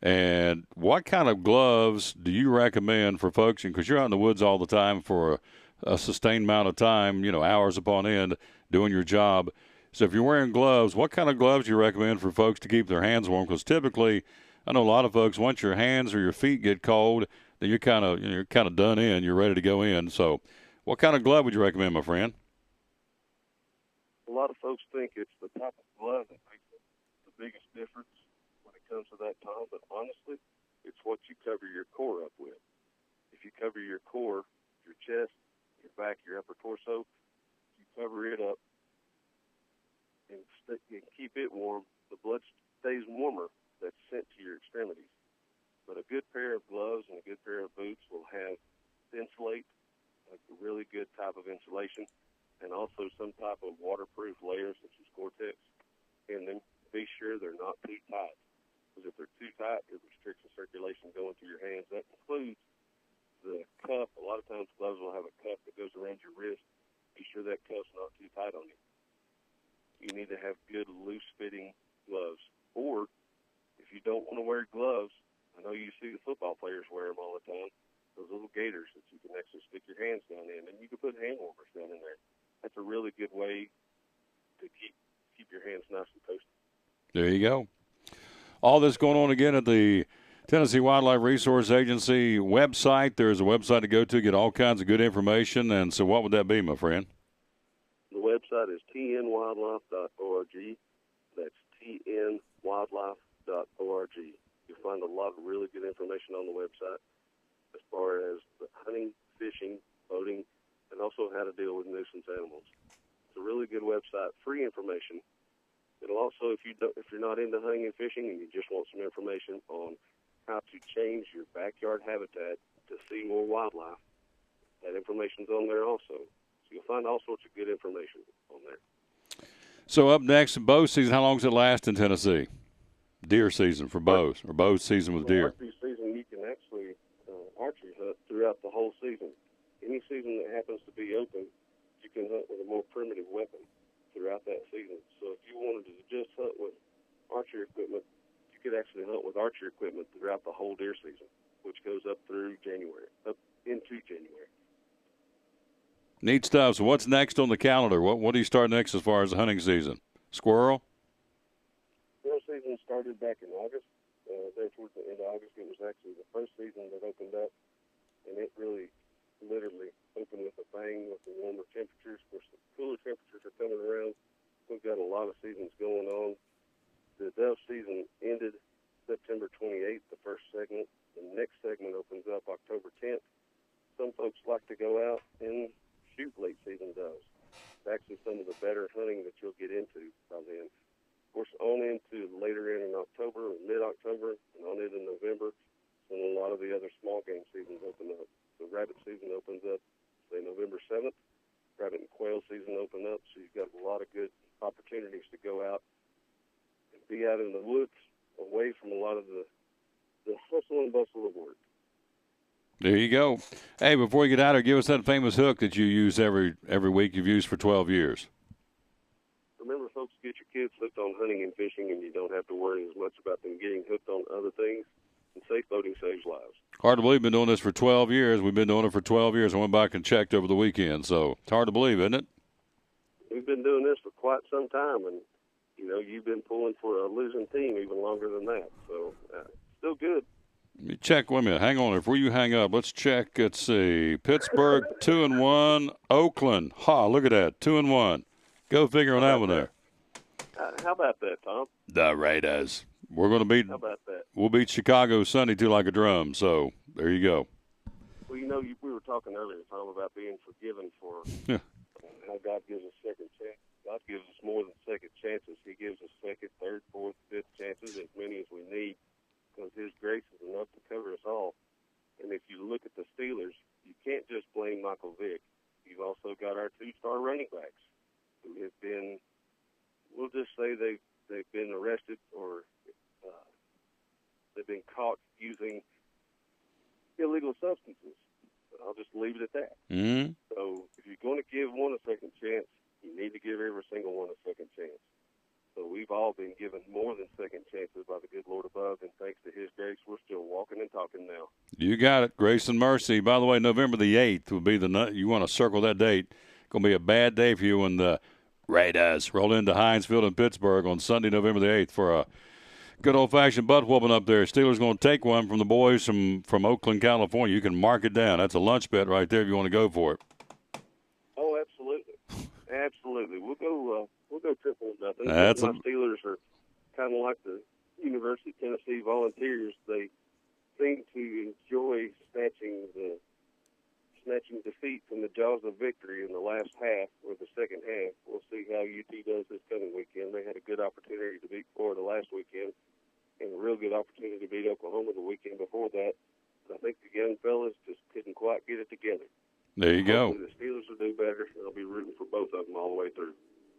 And what kind of gloves do you recommend for folks? Because you're out in the woods all the time for a sustained amount of time, hours upon end, doing your job. So if you're wearing gloves, what kind of gloves do you recommend for folks to keep their hands warm? Because typically, I know a lot of folks, once your hands or your feet get cold, then you're kind of done in. You're ready to go in. So what kind of glove would you recommend, my friend? A lot of folks think it's the type of glove that makes the biggest difference when it comes to that time, but honestly, it's what you cover your core up with. If you cover your core, your chest, your back, your upper torso, you cover it up and keep it warm, the blood stays warmer that's sent to your extremities. But a good pair of gloves and a good pair of boots will have insulate, like a really good type of insulation, and also some type of waterproof layer such as Gore-Tex. And then be sure they're not too tight. Because if they're too tight, it restricts the circulation going through your hands. That includes the cuff. A lot of times gloves will have a cuff that goes around your wrist. Be sure that cuff's not too tight on you. You need to have good loose-fitting gloves. Or if you don't want to wear gloves, I know you see the football players wear them all the time, those little gaiters that you can actually stick your hands down in, and you can put hand warmers down in there. That's a really good way to keep your hands nice and toasty. There you go. All this going on again at the Tennessee Wildlife Resource Agency website. There's a website to go to, get all kinds of good information. And so what would that be, my friend? The website is tnwildlife.org. That's tnwildlife.org. You'll find a lot of really good information on the website as far as the hunting, fishing, boating, and also how to deal with nuisance animals. It's a really good website, free information. It'll also, if you're not into hunting and fishing and you just want some information on how to change your backyard habitat to see more wildlife, that information's on there also. So you'll find all sorts of good information on there. So up next, bow season. How long does it last in Tennessee? Deer season for bows, or bow season with deer. Archery season, you can actually archery hunt throughout the whole season. Any season that happens to be open, you can hunt with a more primitive weapon throughout that season. So if you wanted to just hunt with archery equipment, you could actually hunt with archery equipment throughout the whole deer season, which goes up through January, up into January. Neat stuff. So what's next on the calendar? What do you start next as far as the hunting season? Squirrel? Squirrel season started back in August. There towards the end of August, it was actually the first season that opened up, and it really literally opened with a bang with the warmer temperatures. Of course, the cooler temperatures are coming around. We've got a lot of seasons going on. The dove season ended September 28th, the first segment. The next segment opens up October 10th. Some folks like to go out and shoot late season doves. It's actually some of the better hunting that you'll get into by then. Of course, on into later in October, mid-October, and on into November, and a lot of the other small game seasons open up. The rabbit season opens up, say, November 7th. Rabbit and quail season open up, so you've got a lot of good opportunities to go out and be out in the woods, away from a lot of the hustle and bustle of work. There you go. Hey, before you get out of here, give us that famous hook that you use every week. You've used for 12 years. Remember, folks, get your kids hooked on hunting and fishing, and you don't have to worry as much about them getting hooked on other things. And safe boating saves lives. Hard to believe we've been doing this for 12 years. We've been doing it for 12 years. I went back and checked over the weekend, so it's hard to believe, isn't it? We've been doing this for quite some time, and, you've been pulling for a losing team even longer than that. So, still good. Let me check. Wait a minute. Hang on. Before you hang up, let's check. Let's see. Pittsburgh, 2-1. Oakland. Look at that. 2-1. Go figure on that one there. How about that, Tom? The Raiders. We're going to beat. How about that? We'll beat Chicago Sunday too like a drum. So there you go. Well, we were talking earlier, Tom, about being forgiven for how God gives us second chance. God gives us more than second chances. He gives us second, third, fourth, fifth chances, as many as we need, because His grace is enough to cover us all. And if you look at the Steelers, you can't just blame Michael Vick. You've also got our two-star running backs who have been, we'll just say they've been arrested or they've been caught using illegal substances. I'll just leave it at that. Mm-hmm. So if you're going to give one a second chance, you need to give every single one a second chance. So we've all been given more than second chances by the good Lord above, and thanks to His grace, we're still walking and talking now. You got it. Grace and mercy. By the way, November the 8th will be you want to circle that date. It's going to be a bad day for you when the Raiders roll into Heinz Field in Pittsburgh on Sunday, November the 8th for a good old-fashioned butt whooping up there. Steelers going to take one from the boys from Oakland, California. You can mark it down. That's a lunch bet right there if you want to go for it. Oh, absolutely. Absolutely. We'll go 3-0. My Steelers are kind of like the University of Tennessee Volunteers. They seem to enjoy snatching defeat from the jaws of victory in the last half or the second half. We'll see how UT does this coming weekend. They had a good opportunity to beat Florida last weekend and a real good opportunity to beat Oklahoma the weekend before that. But I think the young fellas just couldn't quite get it together. There you go. Hopefully the Steelers will do better, and I'll be rooting for both of them all the way through.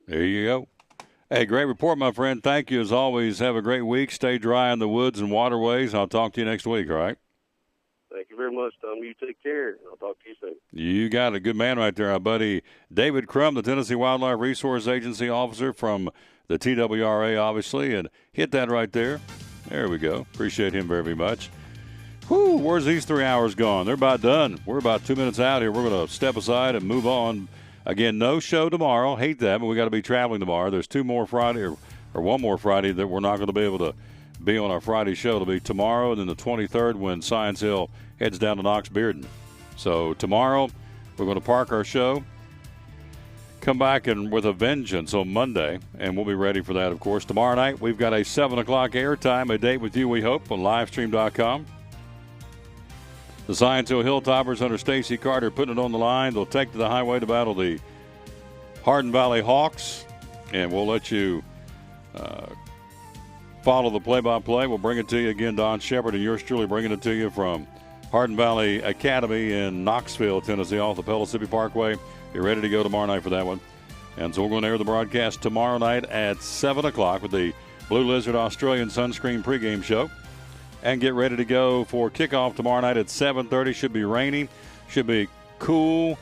There you go. Hey, great report, my friend. Thank you as always. Have a great week. Stay dry in the woods and waterways. I'll talk to you next week, all right? Thank you very much, Tom. You take care, and I'll talk to you soon. You got a good man right there, our buddy David Crum, the Tennessee Wildlife Resource Agency officer from the TWRA, obviously, and hit that right there. There we go. Appreciate him very much. Whew, where's these 3 hours gone? They're about done. We're about 2 minutes out here. We're going to step aside and move on. again, no show tomorrow. Hate that, but we got to be traveling tomorrow. There's two more Friday or one more Friday that we're not going to be able to be on our Friday show. It'll be tomorrow and then the 23rd when Science Hill heads down to Knox Bearden. So tomorrow we're going to park our show, come back and with a vengeance on Monday, and we'll be ready for that, of course. Tomorrow night we've got a 7 o'clock airtime, a date with you, we hope, on livestream.com. The Science Hill Hilltoppers under Stacy Carter putting it on the line. They'll take to the highway to battle the Hardin Valley Hawks, and we'll let you follow the play-by-play. We'll bring it to you again, Don Shepard, and yours truly bringing it to you from Hardin Valley Academy in Knoxville, Tennessee, off the Pellissippi Parkway. You're ready to go tomorrow night for that one. And so we're going to air the broadcast tomorrow night at 7 o'clock with the Blue Lizard Australian Sunscreen pregame show. And get ready to go for kickoff tomorrow night at 7:30. Should be rainy, should be cool,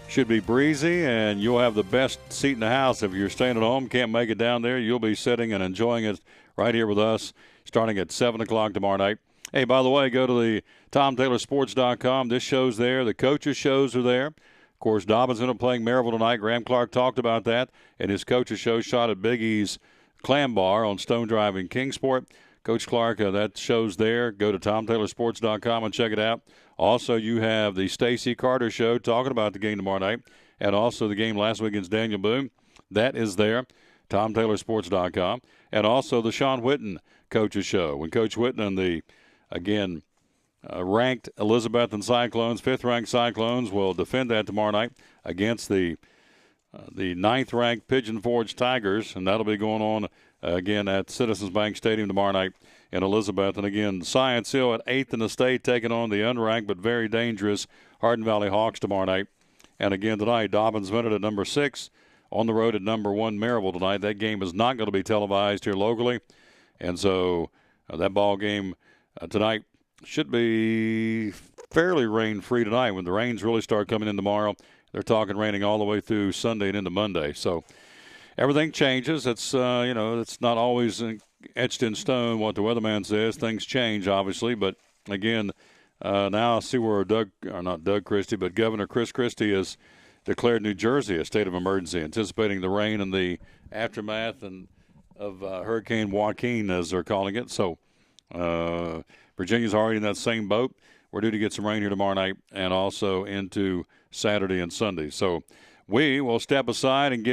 should be breezy, and you'll have the best seat in the house. If you're staying at home, can't make it down there, you'll be sitting and enjoying it right here with us starting at 7 o'clock tomorrow night. Hey, by the way, go to the TomTaylorSports.com. This show's there. The coaches' shows are there. Of course, Dobbins ended up playing Maryville tonight. Graham Clark talked about that in his coaches' show shot at Big E's Clam Bar on Stone Drive in Kingsport. Coach Clark, that show's there. Go to TomTaylorSports.com and check it out. Also, you have the Stacy Carter show talking about the game tomorrow night, and also the game last week against Daniel Boone. That is there, TomTaylorSports.com. And also the Sean Whitten coaches show. When Coach Whitten and the, again, ranked Elizabethton Cyclones, 5th-ranked Cyclones, will defend that tomorrow night against the 9th-ranked Pigeon Forge Tigers, and that'll be going on again at Citizens Bank Stadium tomorrow night in Elizabeth. And again, Science Hill at 8th in the state, taking on the unranked but very dangerous Hardin Valley Hawks tomorrow night. And again tonight, Dobbins Bennett at number 6, on the road at number 1 Maryville tonight. That game is not going to be televised here locally, and so that ball game tonight should be fairly rain-free tonight. When the rains really start coming in tomorrow, they're talking raining all the way through Sunday and into Monday. So everything changes. It's it's not always etched in stone what the weatherman says. Things change, obviously, but again, now I see where Governor Chris Christie has declared New Jersey a state of emergency, anticipating the rain and the aftermath of Hurricane Joaquin, as they're calling it. So Virginia's already in that same boat. We're due to get some rain here tomorrow night and also into Saturday and Sunday. So we will step aside and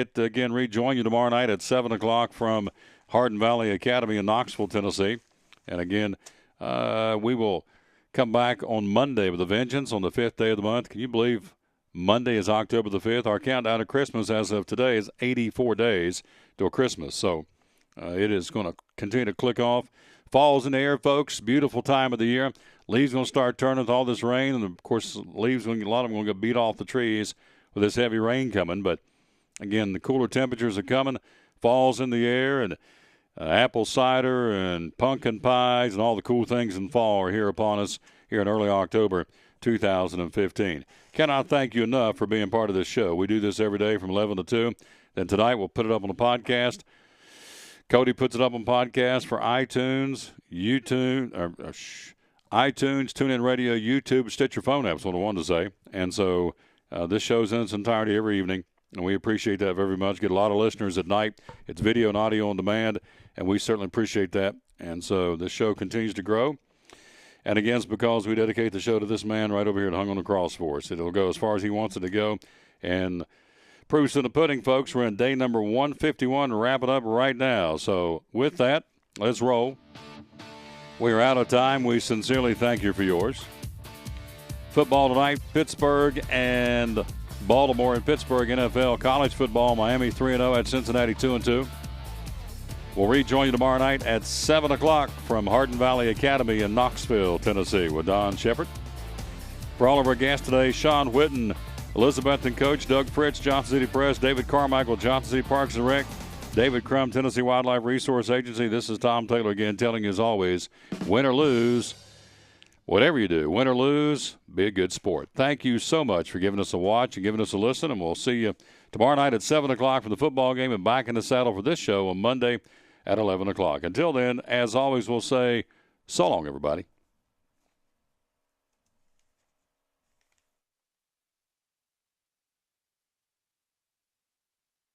rejoin you tomorrow night at 7 o'clock from Hardin Valley Academy in Knoxville, Tennessee. And again, we will come back on Monday with a vengeance on the 5th day of the month. Can you believe Monday is October the 5th? Our countdown to Christmas as of today is 84 days till Christmas. So it is going to continue to click off. Fall's in the air, folks. Beautiful time of the year. Leaves going to start turning with all this rain. And, of course, leaves, a lot of them going to get beat off the trees with this heavy rain coming. But, again, the cooler temperatures are coming. Fall's in the air, and apple cider and pumpkin pies and all the cool things in fall are here upon us here in early October 2015. Cannot thank you enough for being part of this show. We do this every day from 11 to 2. Then tonight we'll put it up on the podcast. Cody puts it up on podcast for iTunes, iTunes, TuneIn Radio, YouTube, Stitcher phone apps, what I wanted to say. And so this show's in its entirety every evening, and we appreciate that very much. Get a lot of listeners at night. It's video and audio on demand, and we certainly appreciate that. And so this show continues to grow. And again, it's because we dedicate the show to this man right over here that hung on the cross for us. It'll go as far as he wants it to go. And proof's in the pudding, folks. We're in day number 151, wrapping up right now. So with that, let's roll. We are out of time. We sincerely thank you for yours. Football tonight, Pittsburgh and Baltimore and Pittsburgh NFL. College football, Miami 3-0 at Cincinnati 2-2. We'll rejoin you tomorrow night at 7 o'clock from Hardin Valley Academy in Knoxville, Tennessee with Don Shepard. For all of our guests today, Sean Whitten, Elizabethton coach Doug Fritz, Johnson City Press, David Carmichael, Johnson City Parks and Rec, David Crum, Tennessee Wildlife Resource Agency. This is Tom Taylor again telling you as always, win or lose, whatever you do, win or lose, be a good sport. Thank you so much for giving us a watch and giving us a listen, and we'll see you tomorrow night at 7 o'clock for the football game and back in the saddle for this show on Monday at 11 o'clock. Until then, as always, we'll say so long, everybody.